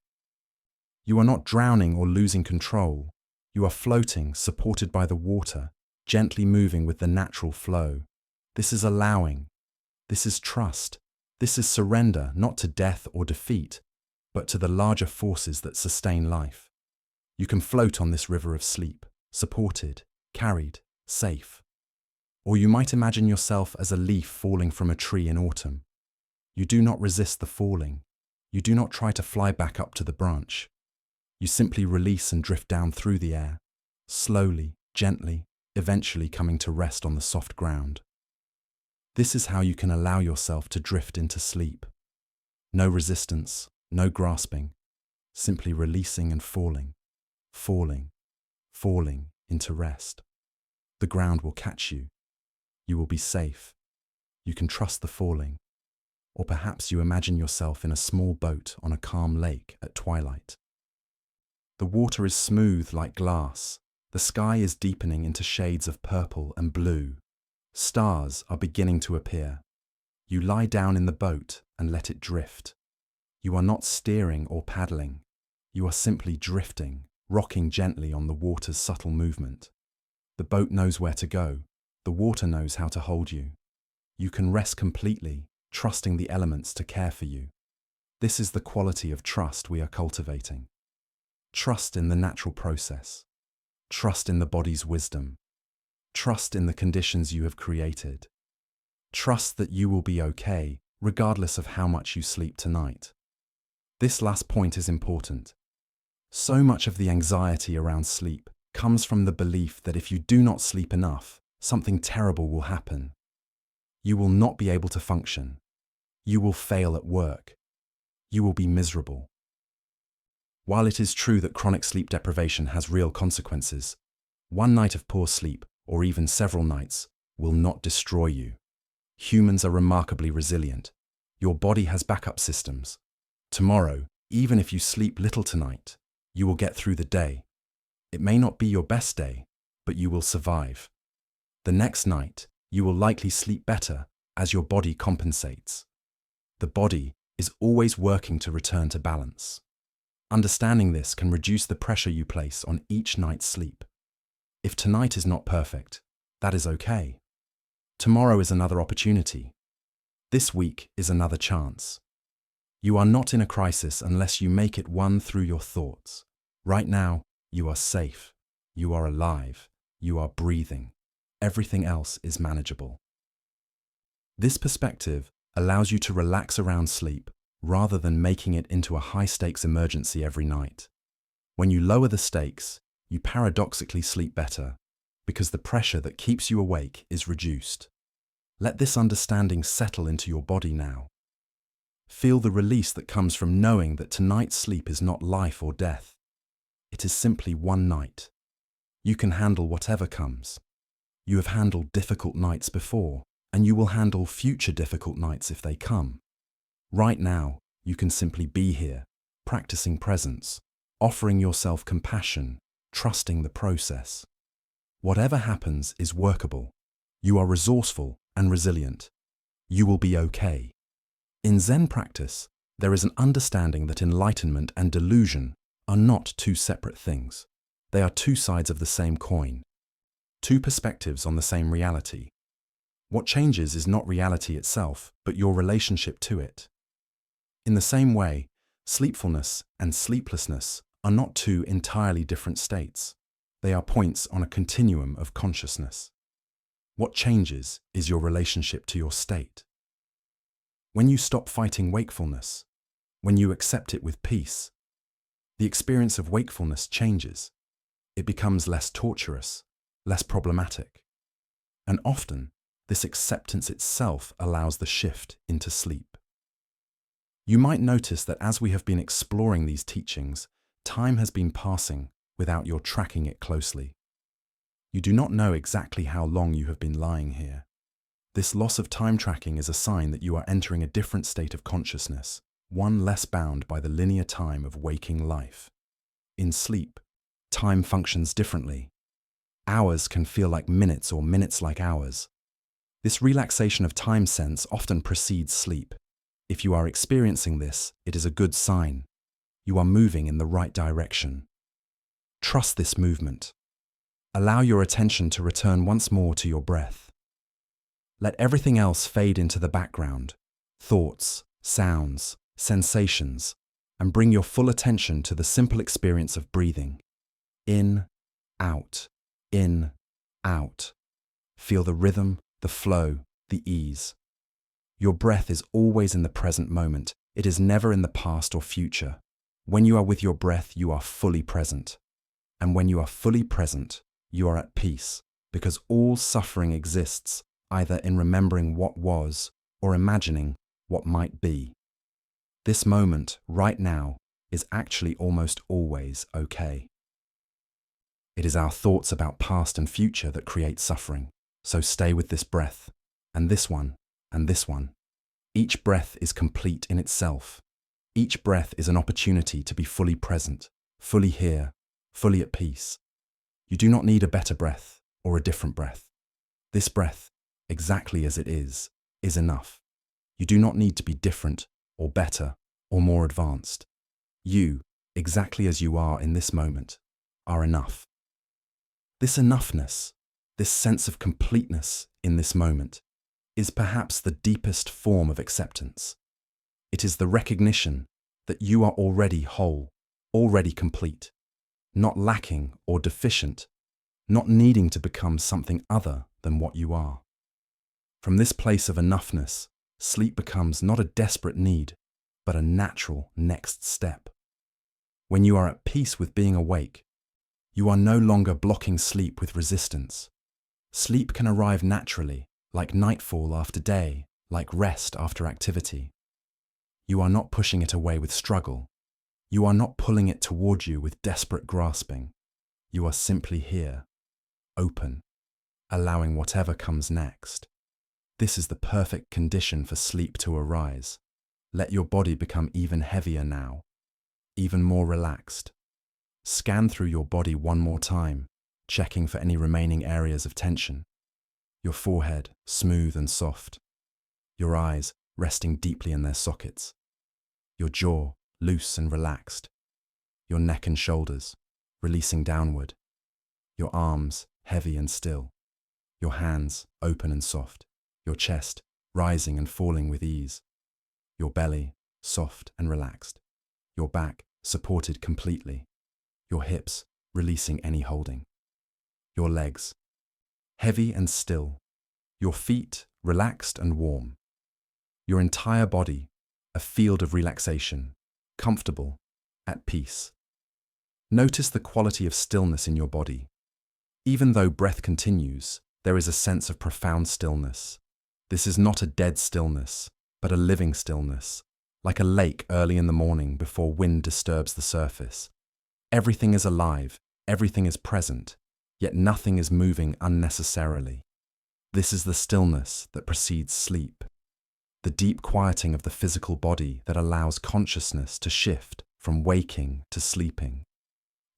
Speaker 1: You are not drowning or losing control. You are floating, supported by the water, gently moving with the natural flow. This is allowing. This is trust. This is surrender, not to death or defeat, but to the larger forces that sustain life. You can float on this river of sleep, supported, carried, safe. Or you might imagine yourself as a leaf falling from a tree in autumn. You do not resist the falling. You do not try to fly back up to the branch. You simply release and drift down through the air, slowly, gently, eventually coming to rest on the soft ground. This is how you can allow yourself to drift into sleep. No resistance, no grasping, simply releasing and falling, falling, falling into rest. The ground will catch you. You will be safe. You can trust the falling. Or perhaps you imagine yourself in a small boat on a calm lake at twilight. The water is smooth like glass. The sky is deepening into shades of purple and blue. Stars are beginning to appear. You lie down in the boat and let it drift. You are not steering or paddling. You are simply drifting, rocking gently on the water's subtle movement. The boat knows where to go. The water knows how to hold you. You can rest completely, trusting the elements to care for you. This is the quality of trust we are cultivating. Trust in the natural process. Trust in the body's wisdom. Trust in the conditions you have created. Trust that you will be okay, regardless of how much you sleep tonight. This last point is important. So much of the anxiety around sleep comes from the belief that if you do not sleep enough, something terrible will happen. You will not be able to function. You will fail at work. You will be miserable. While it is true that chronic sleep deprivation has real consequences, one night of poor sleep, or even several nights, will not destroy you. Humans are remarkably resilient. Your body has backup systems. Tomorrow, even if you sleep little tonight, you will get through the day. It may not be your best day, but you will survive. The next night, you will likely sleep better as your body compensates. The body is always working to return to balance. Understanding this can reduce the pressure you place on each night's sleep. If tonight is not perfect, that is okay. Tomorrow is another opportunity. This week is another chance. You are not in a crisis unless you make it one through your thoughts. Right now, you are safe. You are alive. You are breathing. Everything else is manageable. This perspective allows you to relax around sleep rather than making it into a high-stakes emergency every night. When you lower the stakes, you paradoxically sleep better because the pressure that keeps you awake is reduced. Let this understanding settle into your body now. Feel the release that comes from knowing that tonight's sleep is not life or death. It is simply one night. You can handle whatever comes. You have handled difficult nights before, and you will handle future difficult nights if they come. Right now, you can simply be here, practicing presence, offering yourself compassion, trusting the process. Whatever happens is workable. You are resourceful and resilient. You will be okay. In Zen practice, there is an understanding that enlightenment and delusion are not two separate things. They are two sides of the same coin, two perspectives on the same reality. What changes is not reality itself, but your relationship to it. In the same way, sleepfulness and sleeplessness are not two entirely different states. They are points on a continuum of consciousness. What changes is your relationship to your state. When you stop fighting wakefulness, when you accept it with peace, the experience of wakefulness changes. It becomes less torturous, less problematic. And often, this acceptance itself allows the shift into sleep. You might notice that as we have been exploring these teachings, time has been passing without your tracking it closely. You do not know exactly how long you have been lying here. This loss of time tracking is a sign that you are entering a different state of consciousness, one less bound by the linear time of waking life. In sleep, time functions differently. Hours can feel like minutes or minutes like hours. This relaxation of time sense often precedes sleep. If you are experiencing this, it is a good sign. You are moving in the right direction. Trust this movement. Allow your attention to return once more to your breath. Let everything else fade into the background, thoughts, sounds, sensations, and bring your full attention to the simple experience of breathing. In, out, in, out. Feel the rhythm, the flow, the ease. Your breath is always in the present moment. It is never in the past or future. When you are with your breath, you are fully present. And when you are fully present, you are at peace, because all suffering exists either in remembering what was or imagining what might be. This moment, right now, is actually almost always okay. It is our thoughts about past and future that create suffering. So stay with this breath, and this one, and this one. Each breath is complete in itself. Each breath is an opportunity to be fully present, fully here, fully at peace. You do not need a better breath or a different breath. This breath, exactly as it is enough. You do not need to be different or better or more advanced. You, exactly as you are in this moment, are enough. This enoughness, this sense of completeness in this moment, is perhaps the deepest form of acceptance. It is the recognition that you are already whole, already complete, not lacking or deficient, not needing to become something other than what you are. From this place of enoughness, sleep becomes not a desperate need, but a natural next step. When you are at peace with being awake, you are no longer blocking sleep with resistance. Sleep can arrive naturally, like nightfall after day, like rest after activity. You are not pushing it away with struggle. You are not pulling it toward you with desperate grasping. You are simply here, open, allowing whatever comes next. This is the perfect condition for sleep to arise. Let your body become even heavier now, even more relaxed. Scan through your body one more time, checking for any remaining areas of tension. Your forehead, smooth and soft. Your eyes, resting deeply in their sockets. Your jaw, loose and relaxed. Your neck and shoulders, releasing downward. Your arms, heavy and still. Your hands, open and soft. your chest rising and falling with ease, your belly soft and relaxed, your back supported completely, your hips releasing any holding, your legs heavy and still, your feet relaxed and warm, your entire body a field of relaxation, comfortable, at peace. Notice the quality of stillness in your body. Even though breath continues, there is a sense of profound stillness. This is not a dead stillness, but a living stillness, like a lake early in the morning before wind disturbs the surface. Everything is alive, everything is present, yet nothing is moving unnecessarily. This is the stillness that precedes sleep, the deep quieting of the physical body that allows consciousness to shift from waking to sleeping.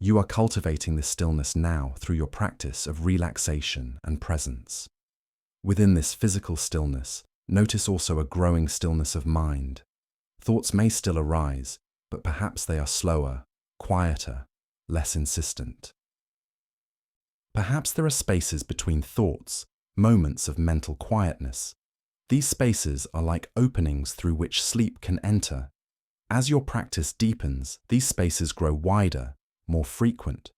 Speaker 1: You are cultivating this stillness now through your practice of relaxation and presence. Within this physical stillness, notice also a growing stillness of mind. Thoughts may still arise, but perhaps they are slower, quieter, less insistent. Perhaps there are spaces between thoughts, moments of mental quietness. These spaces are like openings through which sleep can enter. As your practice deepens, these spaces grow wider, more frequent.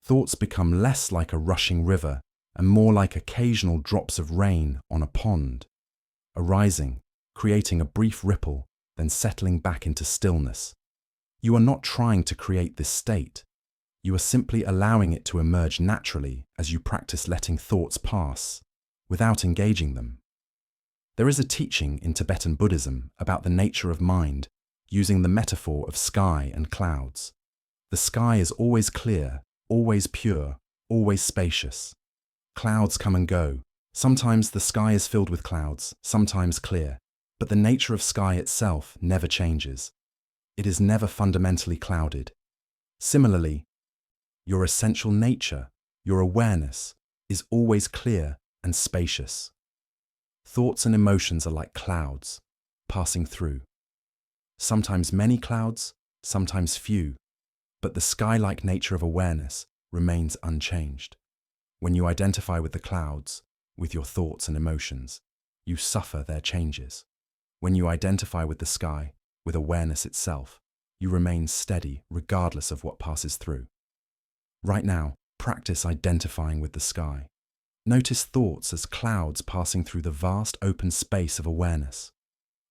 Speaker 1: Thoughts become less like a rushing river and more like occasional drops of rain on a pond, arising, creating a brief ripple, then settling back into stillness. You are not trying to create this state. You are simply allowing it to emerge naturally as you practice letting thoughts pass, without engaging them. There is a teaching in Tibetan Buddhism about the nature of mind, using the metaphor of sky and clouds. The sky is always clear, always pure, always spacious. Clouds come and go. Sometimes the sky is filled with clouds, sometimes clear, but the nature of sky itself never changes. It is never fundamentally clouded. Similarly, your essential nature, your awareness, is always clear and spacious. Thoughts and emotions are like clouds, passing through. Sometimes many clouds, sometimes few, but the sky-like nature of awareness remains unchanged. When you identify with the clouds, with your thoughts and emotions, you suffer their changes. When you identify with the sky, with awareness itself, you remain steady regardless of what passes through. Right now, practice identifying with the sky. Notice thoughts as clouds passing through the vast open space of awareness.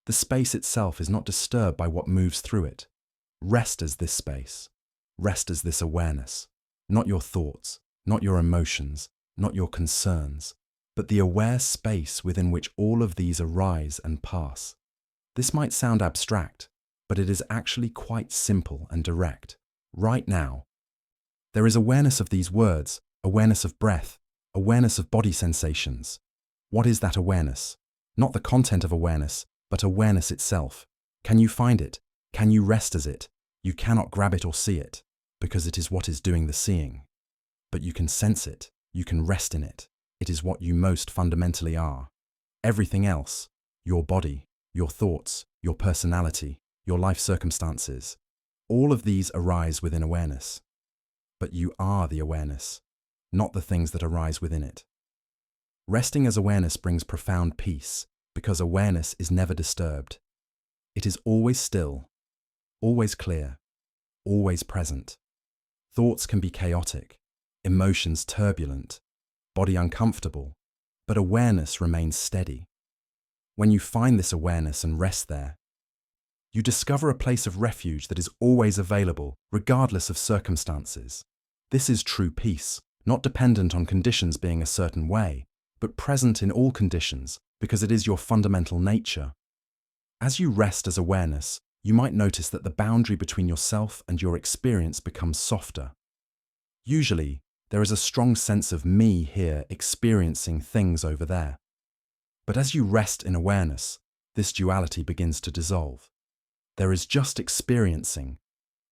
Speaker 1: The space itself is not disturbed by what moves through it. Rest as this space. Rest as this awareness. Not your thoughts, not your emotions, not your concerns, but the aware space within which all of these arise and pass. This might sound abstract, but it is actually quite simple and direct. Right now, there is awareness of these words, awareness of breath, awareness of body sensations. What is that awareness? Not the content of awareness, but awareness itself. Can you find it? Can you rest as it? You cannot grab it or see it, because it is what is doing the seeing. But you can sense it, you can rest in it. It is what you most fundamentally are. Everything else, your body, your thoughts, your personality, your life circumstances, all of these arise within awareness. But you are the awareness, not the things that arise within it. Resting as awareness brings profound peace, because awareness is never disturbed. It is always still, always clear, always present. Thoughts can be chaotic, emotions turbulent, body uncomfortable, but awareness remains steady. When you find this awareness and rest there, you discover a place of refuge that is always available, regardless of circumstances. This is true peace, not dependent on conditions being a certain way, but present in all conditions, because it is your fundamental nature. As you rest as awareness, you might notice that the boundary between yourself and your experience becomes softer. Usually, there is a strong sense of me here experiencing things over there. But as you rest in awareness, this duality begins to dissolve. There is just experiencing,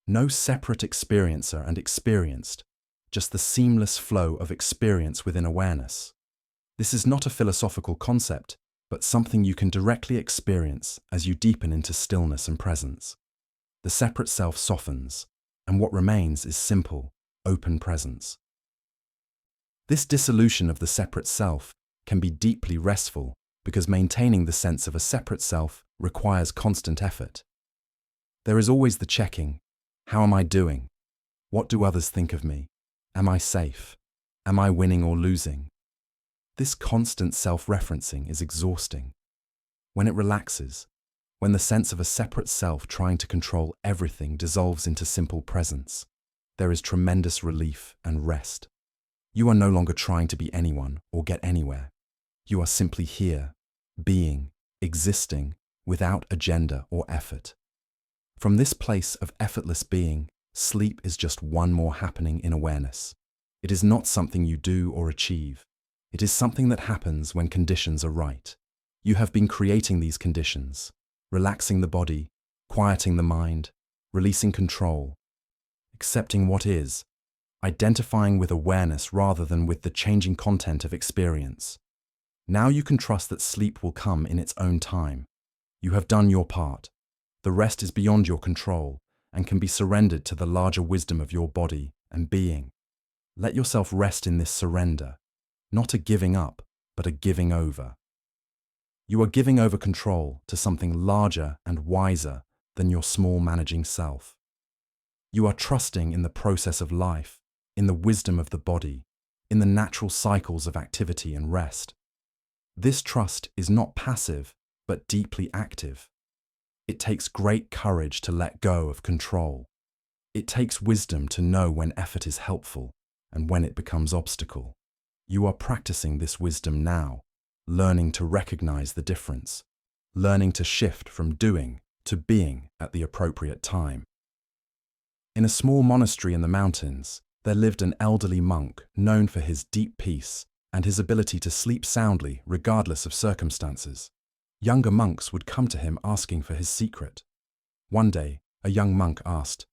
Speaker 1: no separate experiencer and experienced, just the seamless flow of experience within awareness. This is not a philosophical concept, but something you can directly experience as you deepen into stillness and presence. The separate self softens, and what remains is simple, open presence. This dissolution of the separate self can be deeply restful because maintaining the sense of a separate self requires constant effort. There is always the checking. How am I doing? What do others think of me? Am I safe? Am I winning or losing? This constant self-referencing is exhausting. When it relaxes, when the sense of a separate self trying to control everything dissolves into simple presence, there is tremendous relief and rest. You are no longer trying to be anyone or get anywhere. You are simply here, being, existing, without agenda or effort. From this place of effortless being, sleep is just one more happening in awareness. It is not something you do or achieve. It is something that happens when conditions are right. You have been creating these conditions, relaxing the body, quieting the mind, releasing control, accepting what is, identifying with awareness rather than with the changing content of experience. Now you can trust that sleep will come in its own time. You have done your part. The rest is beyond your control and can be surrendered to the larger wisdom of your body and being. Let yourself rest in this surrender, not a giving up, but a giving over. You are giving over control to something larger and wiser than your small managing self. You are trusting in the process of life, in the wisdom of the body, in the natural cycles of activity and rest. This trust is not passive, but deeply active. It takes great courage to let go of control. It takes wisdom to know when effort is helpful and when it becomes obstacle. You are practicing this wisdom now, learning to recognize the difference, learning to shift from doing to being at the appropriate time. In a small monastery in the mountains, there lived an elderly monk known for his deep peace and his ability to sleep soundly regardless of circumstances. Younger monks would come to him asking for his secret. One day, a young monk asked,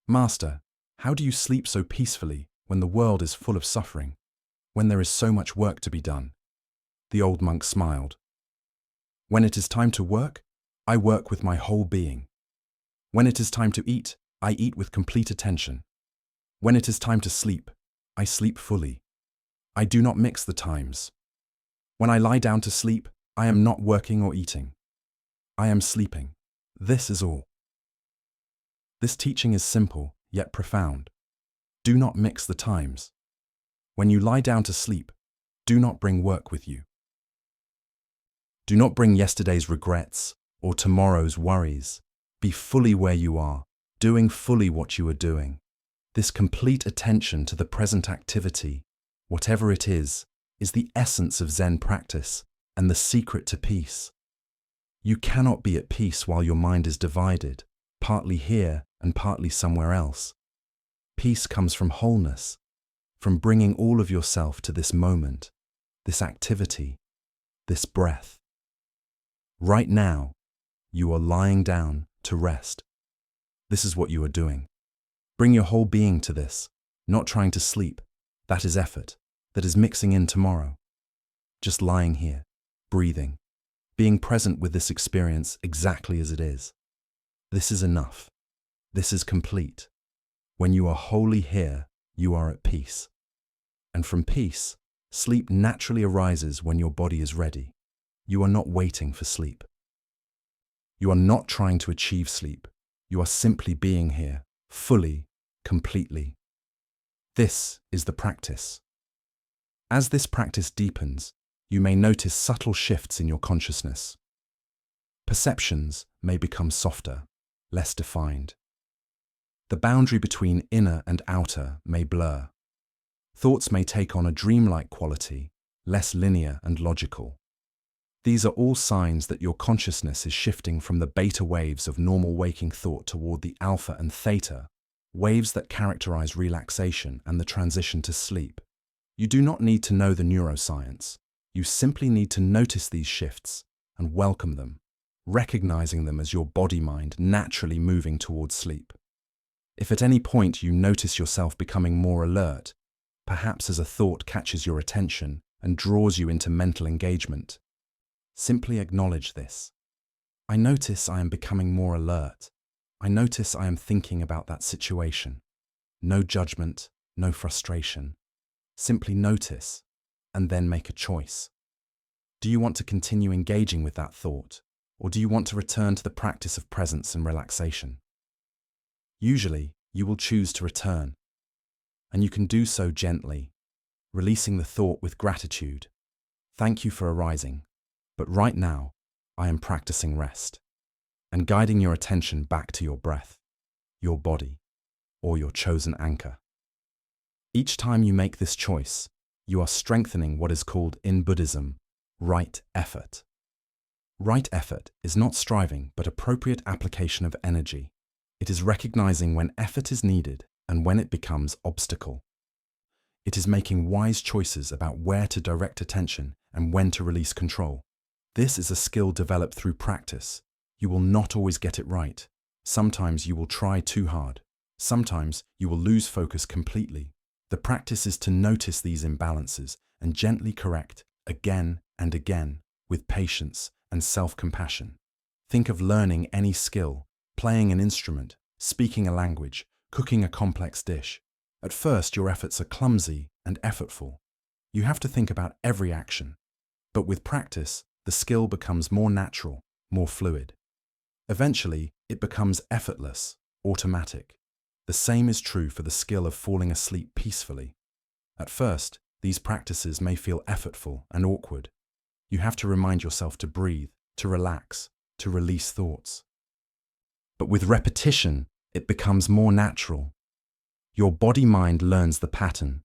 Speaker 1: "Master, how do you sleep so peacefully when the world is full of suffering, when there is so much work to be done?" The old monk smiled. "When it is time to work, I work with my whole being. When it is time to eat, I eat with complete attention. When it is time to sleep, I sleep fully. I do not mix the times. When I lie down to sleep, I am not working or eating. I am sleeping. This is all." This teaching is simple, yet profound. Do not mix the times. When you lie down to sleep, do not bring work with you. Do not bring yesterday's regrets or tomorrow's worries. Be fully where you are, doing fully what you are doing. This complete attention to the present activity, whatever it is the essence of Zen practice and the secret to peace. You cannot be at peace while your mind is divided, partly here and partly somewhere else. Peace comes from wholeness, from bringing all of yourself to this moment, this activity, this breath. Right now, you are lying down to rest. This is what you are doing. Bring your whole being to this, not trying to sleep. That is effort. That is mixing in tomorrow. Just lying here, breathing, being present with this experience exactly as it is. This is enough. This is complete. When you are wholly here, you are at peace. And from peace, sleep naturally arises when your body is ready. You are not waiting for sleep. You are not trying to achieve sleep. You are simply being here, fully, completely. This is the practice. As this practice deepens, you may notice subtle shifts in your consciousness. Perceptions may become softer, less defined. The boundary between inner and outer may blur. Thoughts may take on a dreamlike quality, less linear and logical. These are all signs that your consciousness is shifting from the beta waves of normal waking thought toward the alpha and theta, waves that characterize relaxation and the transition to sleep. You do not need to know the neuroscience. You simply need to notice these shifts and welcome them, recognizing them as your body-mind naturally moving towards sleep. If at any point you notice yourself becoming more alert, perhaps as a thought catches your attention and draws you into mental engagement, simply acknowledge this. I notice I am becoming more alert. I notice I am thinking about that situation. No judgment, no frustration. Simply notice, and then make a choice. Do you want to continue engaging with that thought, or do you want to return to the practice of presence and relaxation? Usually, you will choose to return, and you can do so gently, releasing the thought with gratitude. Thank you for arising, but right now, I am practicing rest, and guiding your attention back to your breath, your body, or your chosen anchor. Each time you make this choice, you are strengthening what is called in Buddhism, right effort. Right effort is not striving but appropriate application of energy. It is recognizing when effort is needed and when it becomes obstacle. It is making wise choices about where to direct attention and when to release control. This is a skill developed through practice. You will not always get it right. Sometimes you will try too hard. Sometimes you will lose focus completely. The practice is to notice these imbalances and gently correct again and again with patience and self-compassion. Think of learning any skill, playing an instrument, speaking a language, cooking a complex dish. At first, your efforts are clumsy and effortful. You have to think about every action. But with practice, the skill becomes more natural, more fluid. Eventually, it becomes effortless, automatic. The same is true for the skill of falling asleep peacefully. At first, these practices may feel effortful and awkward. You have to remind yourself to breathe, to relax, to release thoughts. But with repetition, it becomes more natural. Your body-mind learns the pattern.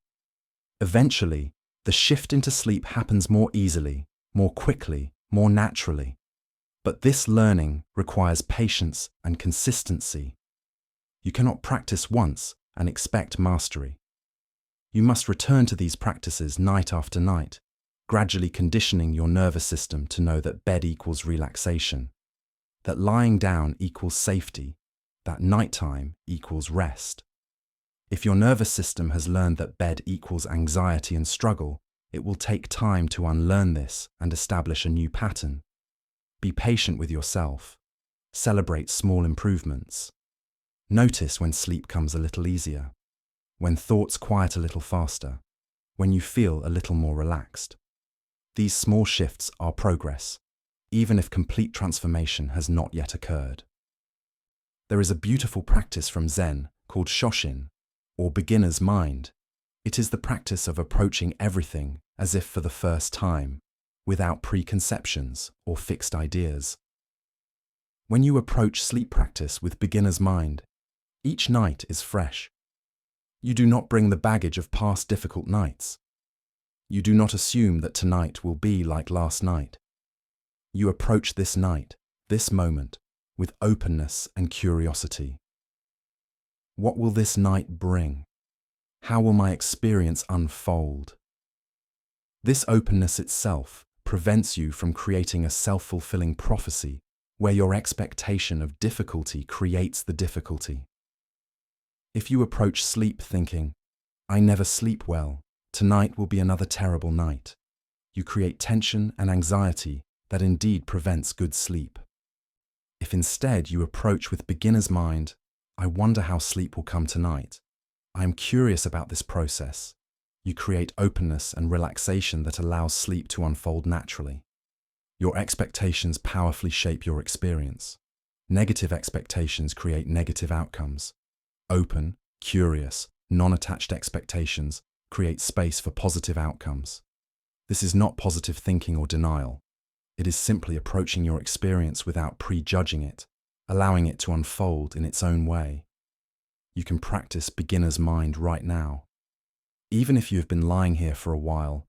Speaker 1: Eventually, the shift into sleep happens more easily, more quickly, more naturally. But this learning requires patience and consistency. You cannot practice once and expect mastery. You must return to these practices night after night, gradually conditioning your nervous system to know that bed equals relaxation, that lying down equals safety, that nighttime equals rest. If your nervous system has learned that bed equals anxiety and struggle, it will take time to unlearn this and establish a new pattern. Be patient with yourself. Celebrate small improvements. Notice when sleep comes a little easier, when thoughts quiet a little faster, when you feel a little more relaxed. These small shifts are progress, even if complete transformation has not yet occurred. There is a beautiful practice from Zen called Shoshin, or beginner's mind. It is the practice of approaching everything as if for the first time, without preconceptions or fixed ideas. When you approach sleep practice with beginner's mind, each night is fresh. You do not bring the baggage of past difficult nights. You do not assume that tonight will be like last night. You approach this night, this moment, with openness and curiosity. What will this night bring? How will my experience unfold? This openness itself prevents you from creating a self-fulfilling prophecy where your expectation of difficulty creates the difficulty. If you approach sleep thinking, "I never sleep well, tonight will be another terrible night," you create tension and anxiety that indeed prevents good sleep. If instead you approach with beginner's mind, "I wonder how sleep will come tonight. I am curious about this process," you create openness and relaxation that allows sleep to unfold naturally. Your expectations powerfully shape your experience. Negative expectations create negative outcomes. Open, curious, non-attached expectations create space for positive outcomes. This is not positive thinking or denial. It is simply approaching your experience without prejudging it, allowing it to unfold in its own way. You can practice beginner's mind right now. Even if you have been lying here for a while,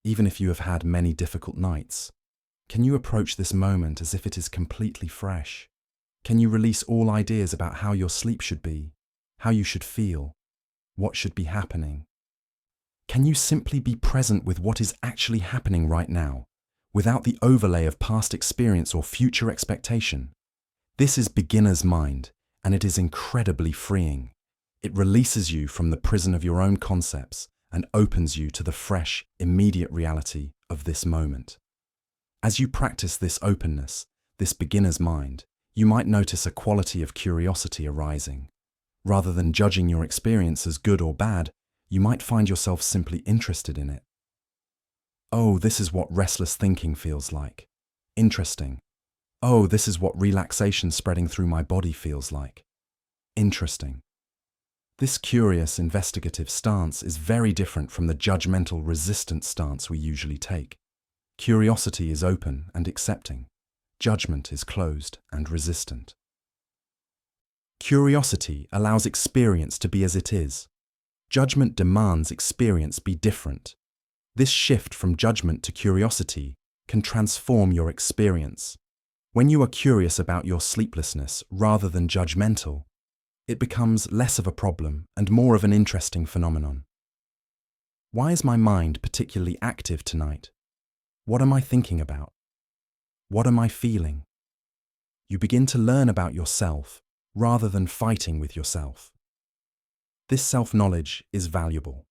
Speaker 1: even if you have had many difficult nights, can you approach this moment as if it is completely fresh? Can you release all ideas about how your sleep should be, how you should feel, what should be happening? Can you simply be present with what is actually happening right now, without the overlay of past experience or future expectation? This is beginner's mind, and it is incredibly freeing. It releases you from the prison of your own concepts and opens you to the fresh, immediate reality of this moment. As you practice this openness, this beginner's mind, you might notice a quality of curiosity arising. Rather than judging your experience as good or bad, you might find yourself simply interested in it. Oh, this is what restless thinking feels like. Interesting. Oh, this is what relaxation spreading through my body feels like. Interesting. This curious, investigative stance is very different from the judgmental, resistant stance we usually take. Curiosity is open and accepting. Judgment is closed and resistant. Curiosity allows experience to be as it is. Judgment demands experience be different. This shift from judgment to curiosity can transform your experience. When you are curious about your sleeplessness rather than judgmental, it becomes less of a problem and more of an interesting phenomenon. Why is my mind particularly active tonight? What am I thinking about? What am I feeling? You begin to learn about yourself rather than fighting with yourself. This self-knowledge is valuable.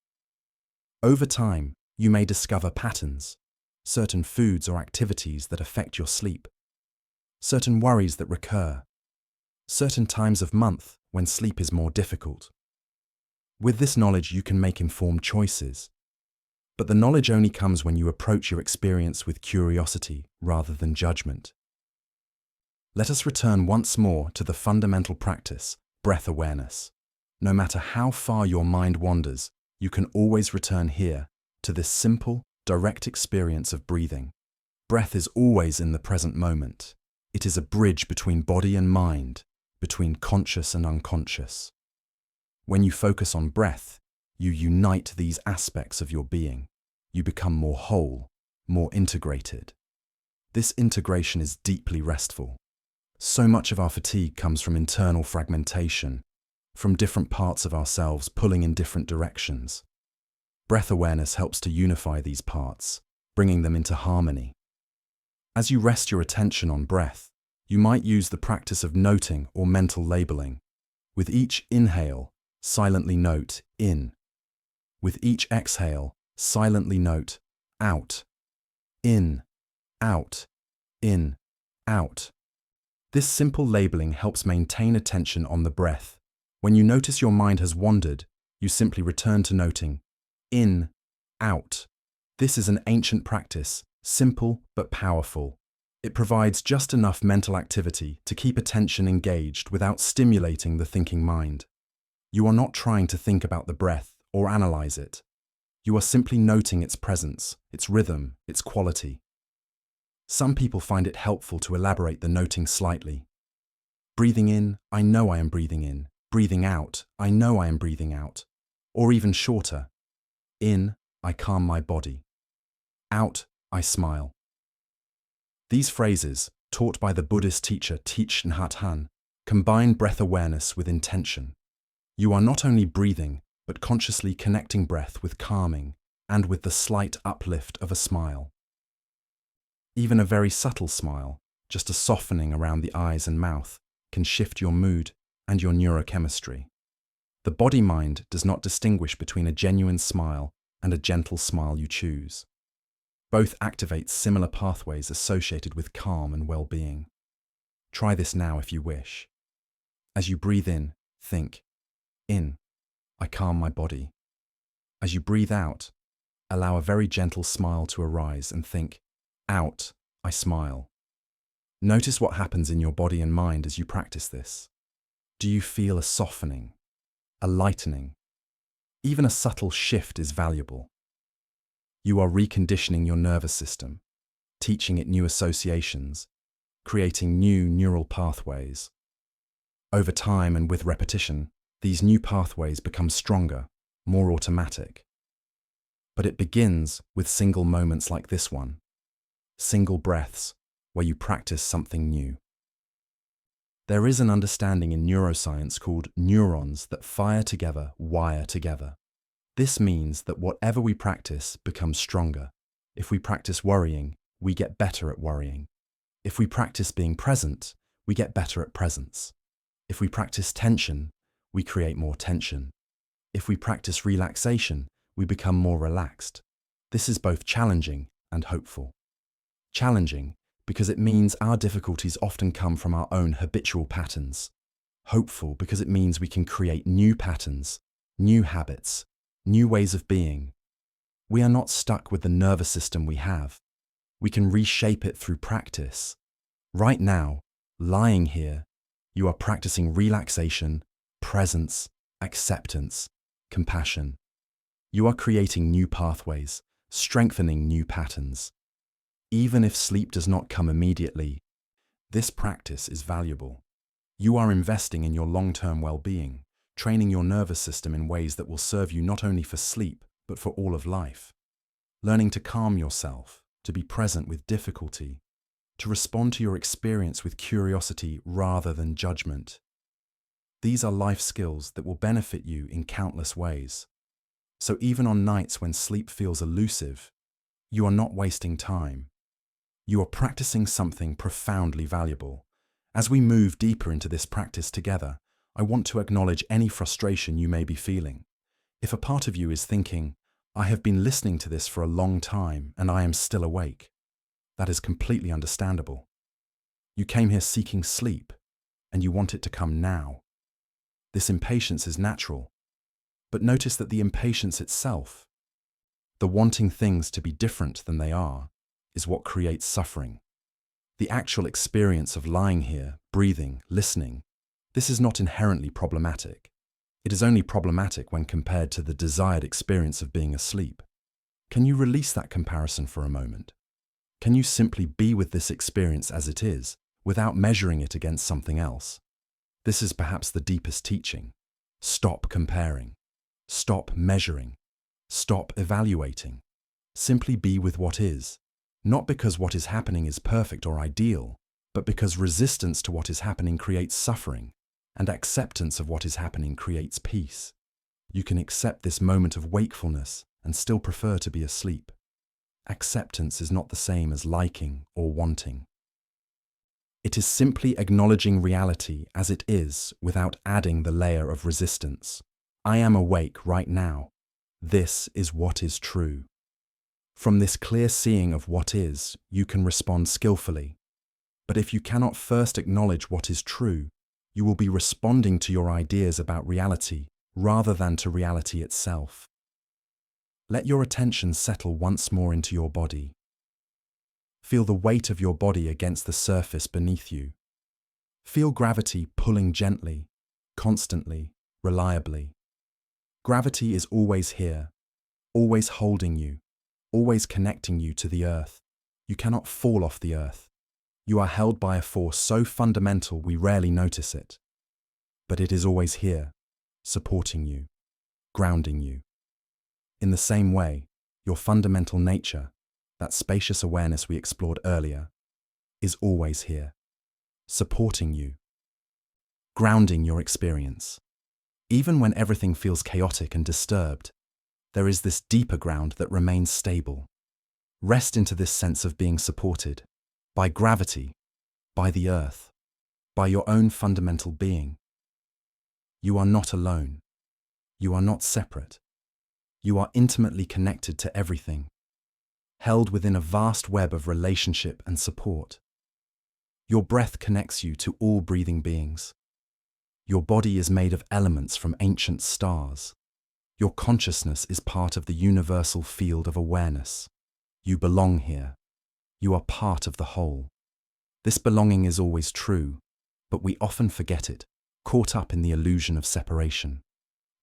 Speaker 1: Over time, you may discover patterns, certain foods or activities that affect your sleep, certain worries that recur, certain times of month when sleep is more difficult. With this knowledge, you can make informed choices. But the knowledge only comes when you approach your experience with curiosity rather than judgment. Let us return once more to the fundamental practice, breath awareness. No matter how far your mind wanders, you can always return here to this simple, direct experience of breathing. Breath is always in the present moment. It is a bridge between body and mind, between conscious and unconscious. When you focus on breath, you unite these aspects of your being. You become more whole, more integrated. This integration is deeply restful. So much of our fatigue comes from internal fragmentation, from different parts of ourselves pulling in different directions. Breath awareness helps to unify these parts, bringing them into harmony. As you rest your attention on breath, you might use the practice of noting or mental labeling. With each inhale, silently note in. With each exhale, silently note out. In, out, in, out. This simple labeling helps maintain attention on the breath. When you notice your mind has wandered, you simply return to noting in, out. This is an ancient practice, simple but powerful. It provides just enough mental activity to keep attention engaged without stimulating the thinking mind. You are not trying to think about the breath or analyze it. You are simply noting its presence, its rhythm, its quality. Some people find it helpful to elaborate the noting slightly. Breathing in, I know I am breathing in. Breathing out, I know I am breathing out. Or even shorter. In, I calm my body. Out, I smile. These phrases, taught by the Buddhist teacher Thich Nhat Hanh, combine breath awareness with intention. You are not only breathing, but consciously connecting breath with calming and with the slight uplift of a smile. Even a very subtle smile, just a softening around the eyes and mouth, can shift your mood and your neurochemistry. The body-mind does not distinguish between a genuine smile and a gentle smile you choose. Both activate similar pathways associated with calm and well-being. Try this now if you wish. As you breathe in, think, in, I calm my body. As you breathe out, allow a very gentle smile to arise and think, out, I smile. Notice what happens in your body and mind as you practice this. Do you feel a softening, a lightening? Even a subtle shift is valuable. You are reconditioning your nervous system, teaching it new associations, creating new neural pathways. Over time and with repetition, these new pathways become stronger, more automatic. But it begins with single moments like this one, single breaths where you practice something new. There is an understanding in neuroscience called neurons that fire together, wire together. This means that whatever we practice becomes stronger. If we practice worrying, we get better at worrying. If we practice being present, we get better at presence. If we practice tension, we create more tension. If we practice relaxation, we become more relaxed. This is both challenging and hopeful. Challenging because it means our difficulties often come from our own habitual patterns. Hopeful because it means we can create new patterns, new habits, new ways of being. We are not stuck with the nervous system we have. We can reshape it through practice. Right now, lying here, you are practicing relaxation, presence, acceptance, compassion. You are creating new pathways, strengthening new patterns. Even if sleep does not come immediately, this practice is valuable. You are investing in your long-term well-being, training your nervous system in ways that will serve you not only for sleep, but for all of life. Learning to calm yourself, to be present with difficulty, to respond to your experience with curiosity rather than judgment. These are life skills that will benefit you in countless ways. So even on nights when sleep feels elusive, you are not wasting time. You are practicing something profoundly valuable. As we move deeper into this practice together, I want to acknowledge any frustration you may be feeling. If a part of you is thinking, I have been listening to this for a long time and I am still awake, that is completely understandable. You came here seeking sleep, and you want it to come now. This impatience is natural, but notice that the impatience itself, the wanting things to be different than they are, is what creates suffering. The actual experience of lying here, breathing, listening, this is not inherently problematic. It is only problematic when compared to the desired experience of being asleep. Can you release that comparison for a moment? Can you simply be with this experience as it is, without measuring it against something else? This is perhaps the deepest teaching. Stop comparing. Stop measuring. Stop evaluating. Simply be with what is. Not because what is happening is perfect or ideal, but because resistance to what is happening creates suffering, and acceptance of what is happening creates peace. You can accept this moment of wakefulness and still prefer to be asleep. Acceptance is not the same as liking or wanting. It is simply acknowledging reality as it is without adding the layer of resistance. I am awake right now. This is what is true. From this clear seeing of what is, you can respond skillfully. But if you cannot first acknowledge what is true, you will be responding to your ideas about reality rather than to reality itself. Let your attention settle once more into your body. Feel the weight of your body against the surface beneath you. Feel gravity pulling gently, constantly, reliably. Gravity is always here, always holding you, always connecting you to the earth. You cannot fall off the earth. You are held by a force so fundamental we rarely notice it. But it is always here, supporting you, grounding you. In the same way, your fundamental nature, that spacious awareness we explored earlier, is always here, supporting you, grounding your experience. Even when everything feels chaotic and disturbed, there is this deeper ground that remains stable. Rest into this sense of being supported by gravity, by the earth, by your own fundamental being. You are not alone. You are not separate. You are intimately connected to everything, held within a vast web of relationship and support. Your breath connects you to all breathing beings. Your body is made of elements from ancient stars. Your consciousness is part of the universal field of awareness. You belong here. You are part of the whole. This belonging is always true, but we often forget it, caught up in the illusion of separation.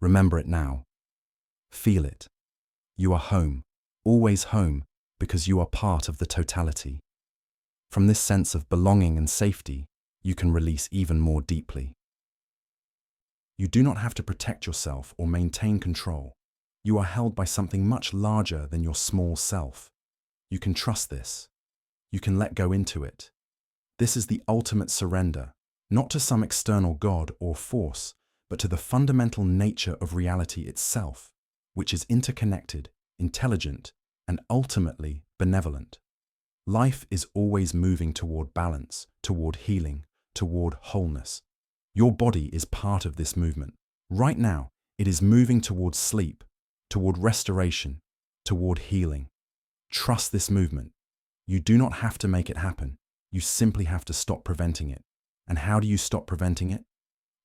Speaker 1: Remember it now. Feel it. You are home, always home, because you are part of the totality. From this sense of belonging and safety, you can release even more deeply. You do not have to protect yourself or maintain control. You are held by something much larger than your small self. You can trust this. You can let go into it. This is the ultimate surrender, not to some external God or force, but to the fundamental nature of reality itself, which is interconnected, intelligent, and ultimately benevolent. Life is always moving toward balance, toward healing, toward wholeness. Your body is part of this movement. Right now, it is moving toward sleep, toward restoration, toward healing. Trust this movement. You do not have to make it happen. You simply have to stop preventing it. And how do you stop preventing it?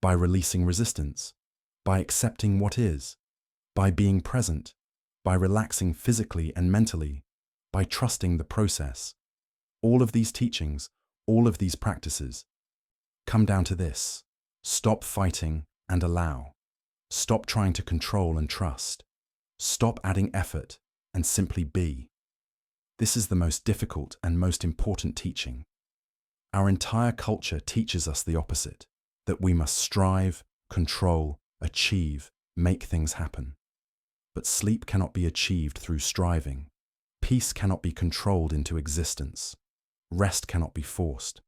Speaker 1: By releasing resistance, by accepting what is, by being present, by relaxing physically and mentally, by trusting the process. All of these teachings, all of these practices, come down to this: stop fighting and allow. Stop trying to control and trust. Stop adding effort and simply be. This is the most difficult and most important teaching. Our entire culture teaches us the opposite, that we must strive, control, achieve, make things happen. But sleep cannot be achieved through striving. Peace cannot be controlled into existence. Rest cannot be forced.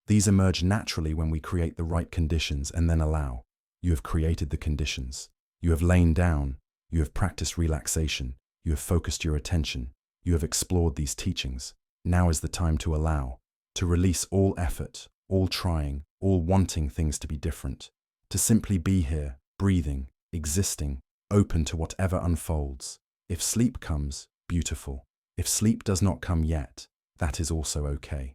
Speaker 1: These emerge naturally when we create the right conditions and then allow. You have created the conditions. You have lain down. You have practiced relaxation. You have focused your attention. You have explored these teachings. Now is the time to allow, to release all effort, all trying, all wanting things to be different, to simply be here, breathing, existing, open to whatever unfolds. If sleep comes, beautiful. If sleep does not come yet, that is also okay.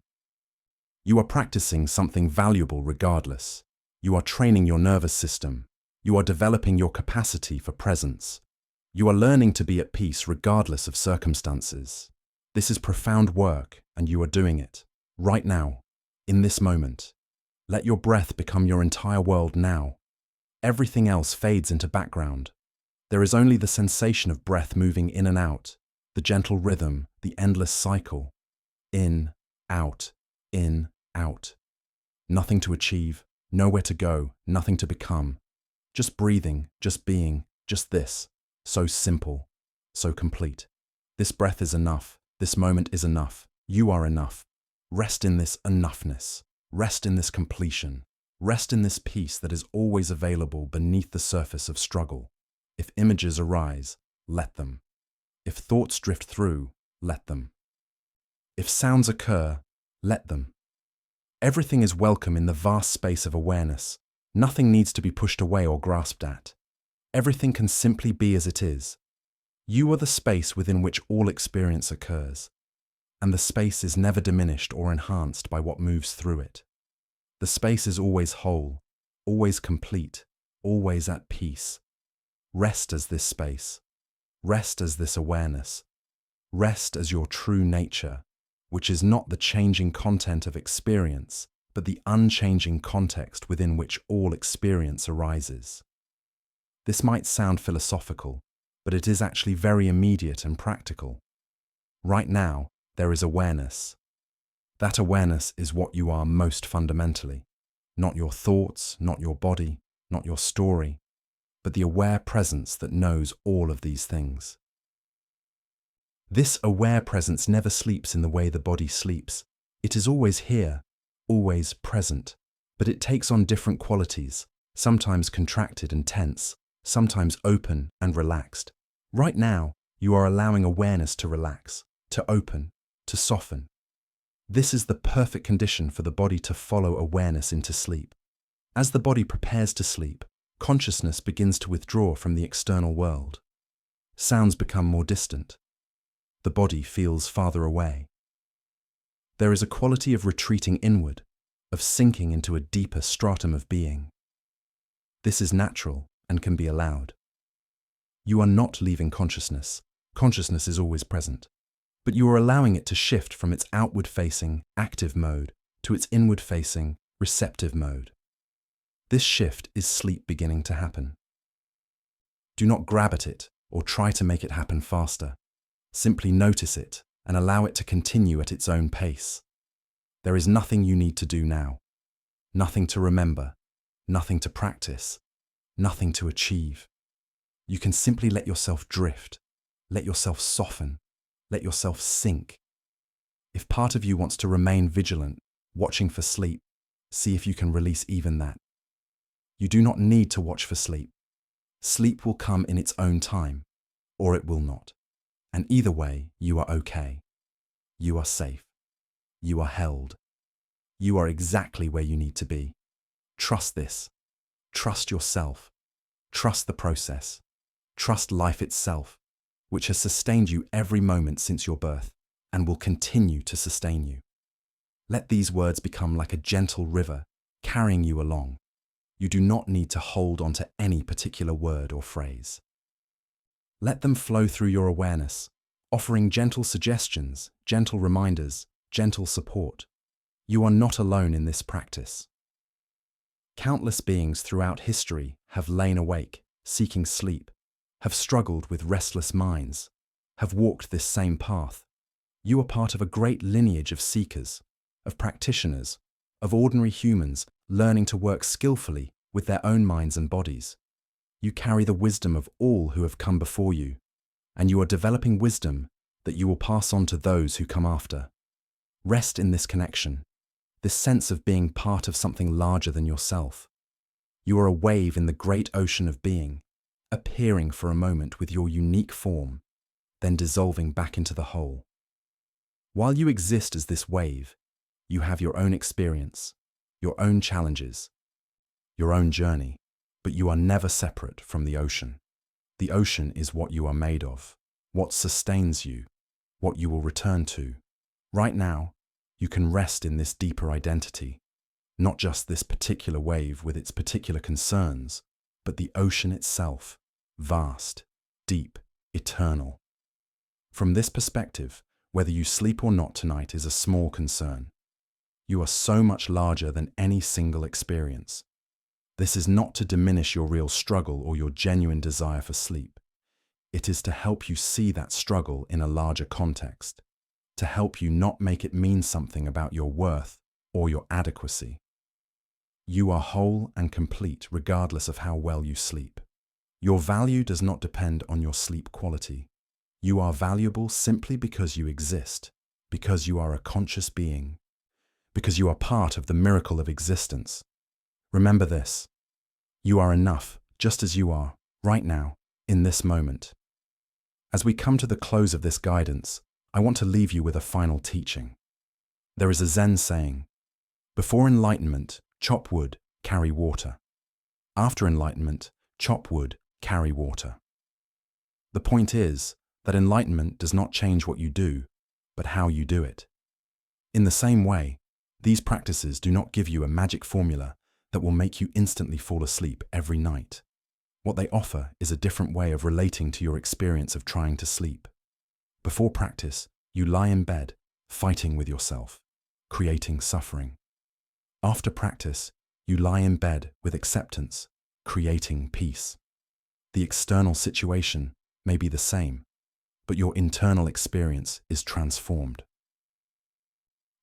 Speaker 1: You are practicing something valuable regardless. You are training your nervous system. You are developing your capacity for presence. You are learning to be at peace regardless of circumstances. This is profound work, and you are doing it right now, in this moment. Let your breath become your entire world now. Everything else fades into background. There is only the sensation of breath moving in and out, the gentle rhythm, the endless cycle. In, out, in, out. Nothing to achieve, nowhere to go, nothing to become. Just breathing, just being, just this. So simple, so complete. This breath is enough. This moment is enough. You are enough. Rest in this enoughness. Rest in this completion. Rest in this peace that is always available beneath the surface of struggle. If images arise, let them. If thoughts drift through, let them. If sounds occur, let them. Everything is welcome in the vast space of awareness. Nothing needs to be pushed away or grasped at. Everything can simply be as it is. You are the space within which all experience occurs, and the space is never diminished or enhanced by what moves through it. The space is always whole, always complete, always at peace. Rest as this space. Rest as this awareness. Rest as your true nature, which is not the changing content of experience, but the unchanging context within which all experience arises. This might sound philosophical, but it is actually very immediate and practical. Right now, there is awareness. That awareness is what you are most fundamentally. Not your thoughts, not your body, not your story, but the aware presence that knows all of these things. This aware presence never sleeps in the way the body sleeps. It is always here, always present, but it takes on different qualities, sometimes contracted and tense, sometimes open and relaxed. Right now, you are allowing awareness to relax, to open, to soften. This is the perfect condition for the body to follow awareness into sleep. As the body prepares to sleep, consciousness begins to withdraw from the external world. Sounds become more distant. The body feels farther away. There is a quality of retreating inward, of sinking into a deeper stratum of being. This is natural and can be allowed. You are not leaving consciousness. Consciousness is always present. But you are allowing it to shift from its outward-facing, active mode to its inward-facing, receptive mode. This shift is sleep beginning to happen. Do not grab at it or try to make it happen faster. Simply notice it and allow it to continue at its own pace. There is nothing you need to do now. Nothing to remember. Nothing to practice. Nothing to achieve. You can simply let yourself drift. Let yourself soften. Let yourself sink. If part of you wants to remain vigilant, watching for sleep, see if you can release even that. You do not need to watch for sleep. Sleep will come in its own time, or it will not. And either way, you are okay. You are safe. You are held. You are exactly where you need to be. Trust this. Trust yourself. Trust the process. Trust life itself, which has sustained you every moment since your birth and will continue to sustain you. Let these words become like a gentle river carrying you along. You do not need to hold on to any particular word or phrase. Let them flow through your awareness, offering gentle suggestions, gentle reminders, gentle support. You are not alone in this practice. Countless beings throughout history have lain awake, seeking sleep, have struggled with restless minds, have walked this same path. You are part of a great lineage of seekers, of practitioners, of ordinary humans learning to work skillfully with their own minds and bodies. You carry the wisdom of all who have come before you, and you are developing wisdom that you will pass on to those who come after. Rest in this connection, this sense of being part of something larger than yourself. You are a wave in the great ocean of being, appearing for a moment with your unique form, then dissolving back into the whole. While you exist as this wave, you have your own experience, your own challenges, your own journey, but you are never separate from the ocean. The ocean is what you are made of, what sustains you, what you will return to. Right now, you can rest in this deeper identity, not just this particular wave with its particular concerns, but the ocean itself, vast, deep, eternal. From this perspective, whether you sleep or not tonight is a small concern. You are so much larger than any single experience. This is not to diminish your real struggle or your genuine desire for sleep. It is to help you see that struggle in a larger context, to help you not make it mean something about your worth or your adequacy. You are whole and complete regardless of how well you sleep. Your value does not depend on your sleep quality. You are valuable simply because you exist, because you are a conscious being, because you are part of the miracle of existence. Remember this: you are enough just as you are, right now, in this moment. As we come to the close of this guidance, I want to leave you with a final teaching. There is a Zen saying, "Before enlightenment, chop wood, carry water. After enlightenment, chop wood, carry water." The point is that enlightenment does not change what you do, but how you do it. In the same way, these practices do not give you a magic formula that will make you instantly fall asleep every night. What they offer is a different way of relating to your experience of trying to sleep. Before practice, you lie in bed, fighting with yourself, creating suffering. After practice, you lie in bed with acceptance, creating peace. The external situation may be the same, but your internal experience is transformed.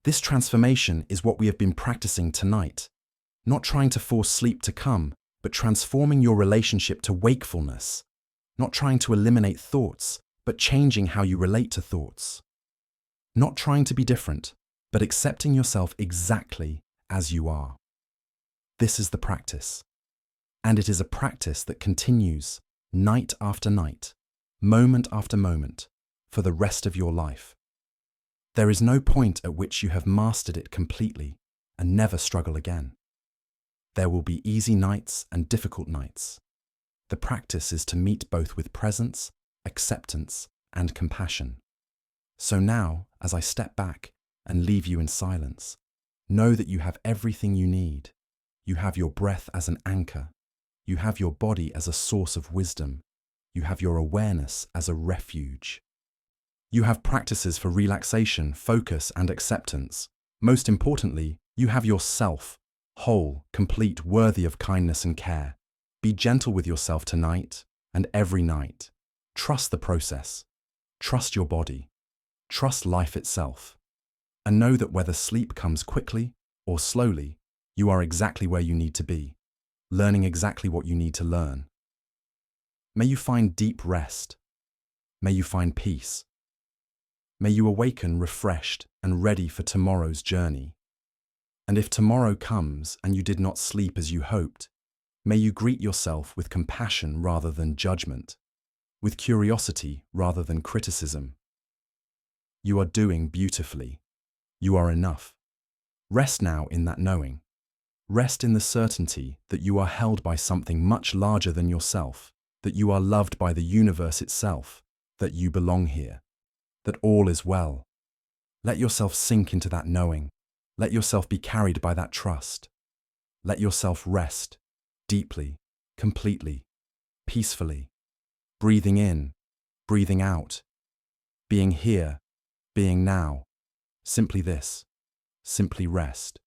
Speaker 1: This transformation is what we have been practicing tonight, not trying to force sleep to come, but transforming your relationship to wakefulness, not trying to eliminate thoughts, but changing how you relate to thoughts. Not trying to be different, but accepting yourself exactly as you are. This is the practice. And it is a practice that continues night after night, moment after moment, for the rest of your life. There is no point at which you have mastered it completely and never struggle again. There will be easy nights and difficult nights. The practice is to meet both with presence, acceptance, and compassion. So now, as I step back and leave you in silence, know that you have everything you need. You have your breath as an anchor. You have your body as a source of wisdom. You have your awareness as a refuge. You have practices for relaxation, focus, and acceptance. Most importantly, you have yourself, whole, complete, worthy of kindness and care. Be gentle with yourself tonight and every night. Trust the process. Trust your body. Trust life itself. And know that whether sleep comes quickly or slowly, you are exactly where you need to be, learning exactly what you need to learn. May you find deep rest. May you find peace. May you awaken refreshed and ready for tomorrow's journey. And if tomorrow comes and you did not sleep as you hoped, may you greet yourself with compassion rather than judgment, with curiosity rather than criticism. You are doing beautifully. You are enough. Rest now in that knowing. Rest in the certainty that you are held by something much larger than yourself, that you are loved by the universe itself, that you belong here, that all is well. Let yourself sink into that knowing. Let yourself be carried by that trust. Let yourself rest, deeply, completely, peacefully, breathing in breathing out, being here, being now, simply this, simply rest.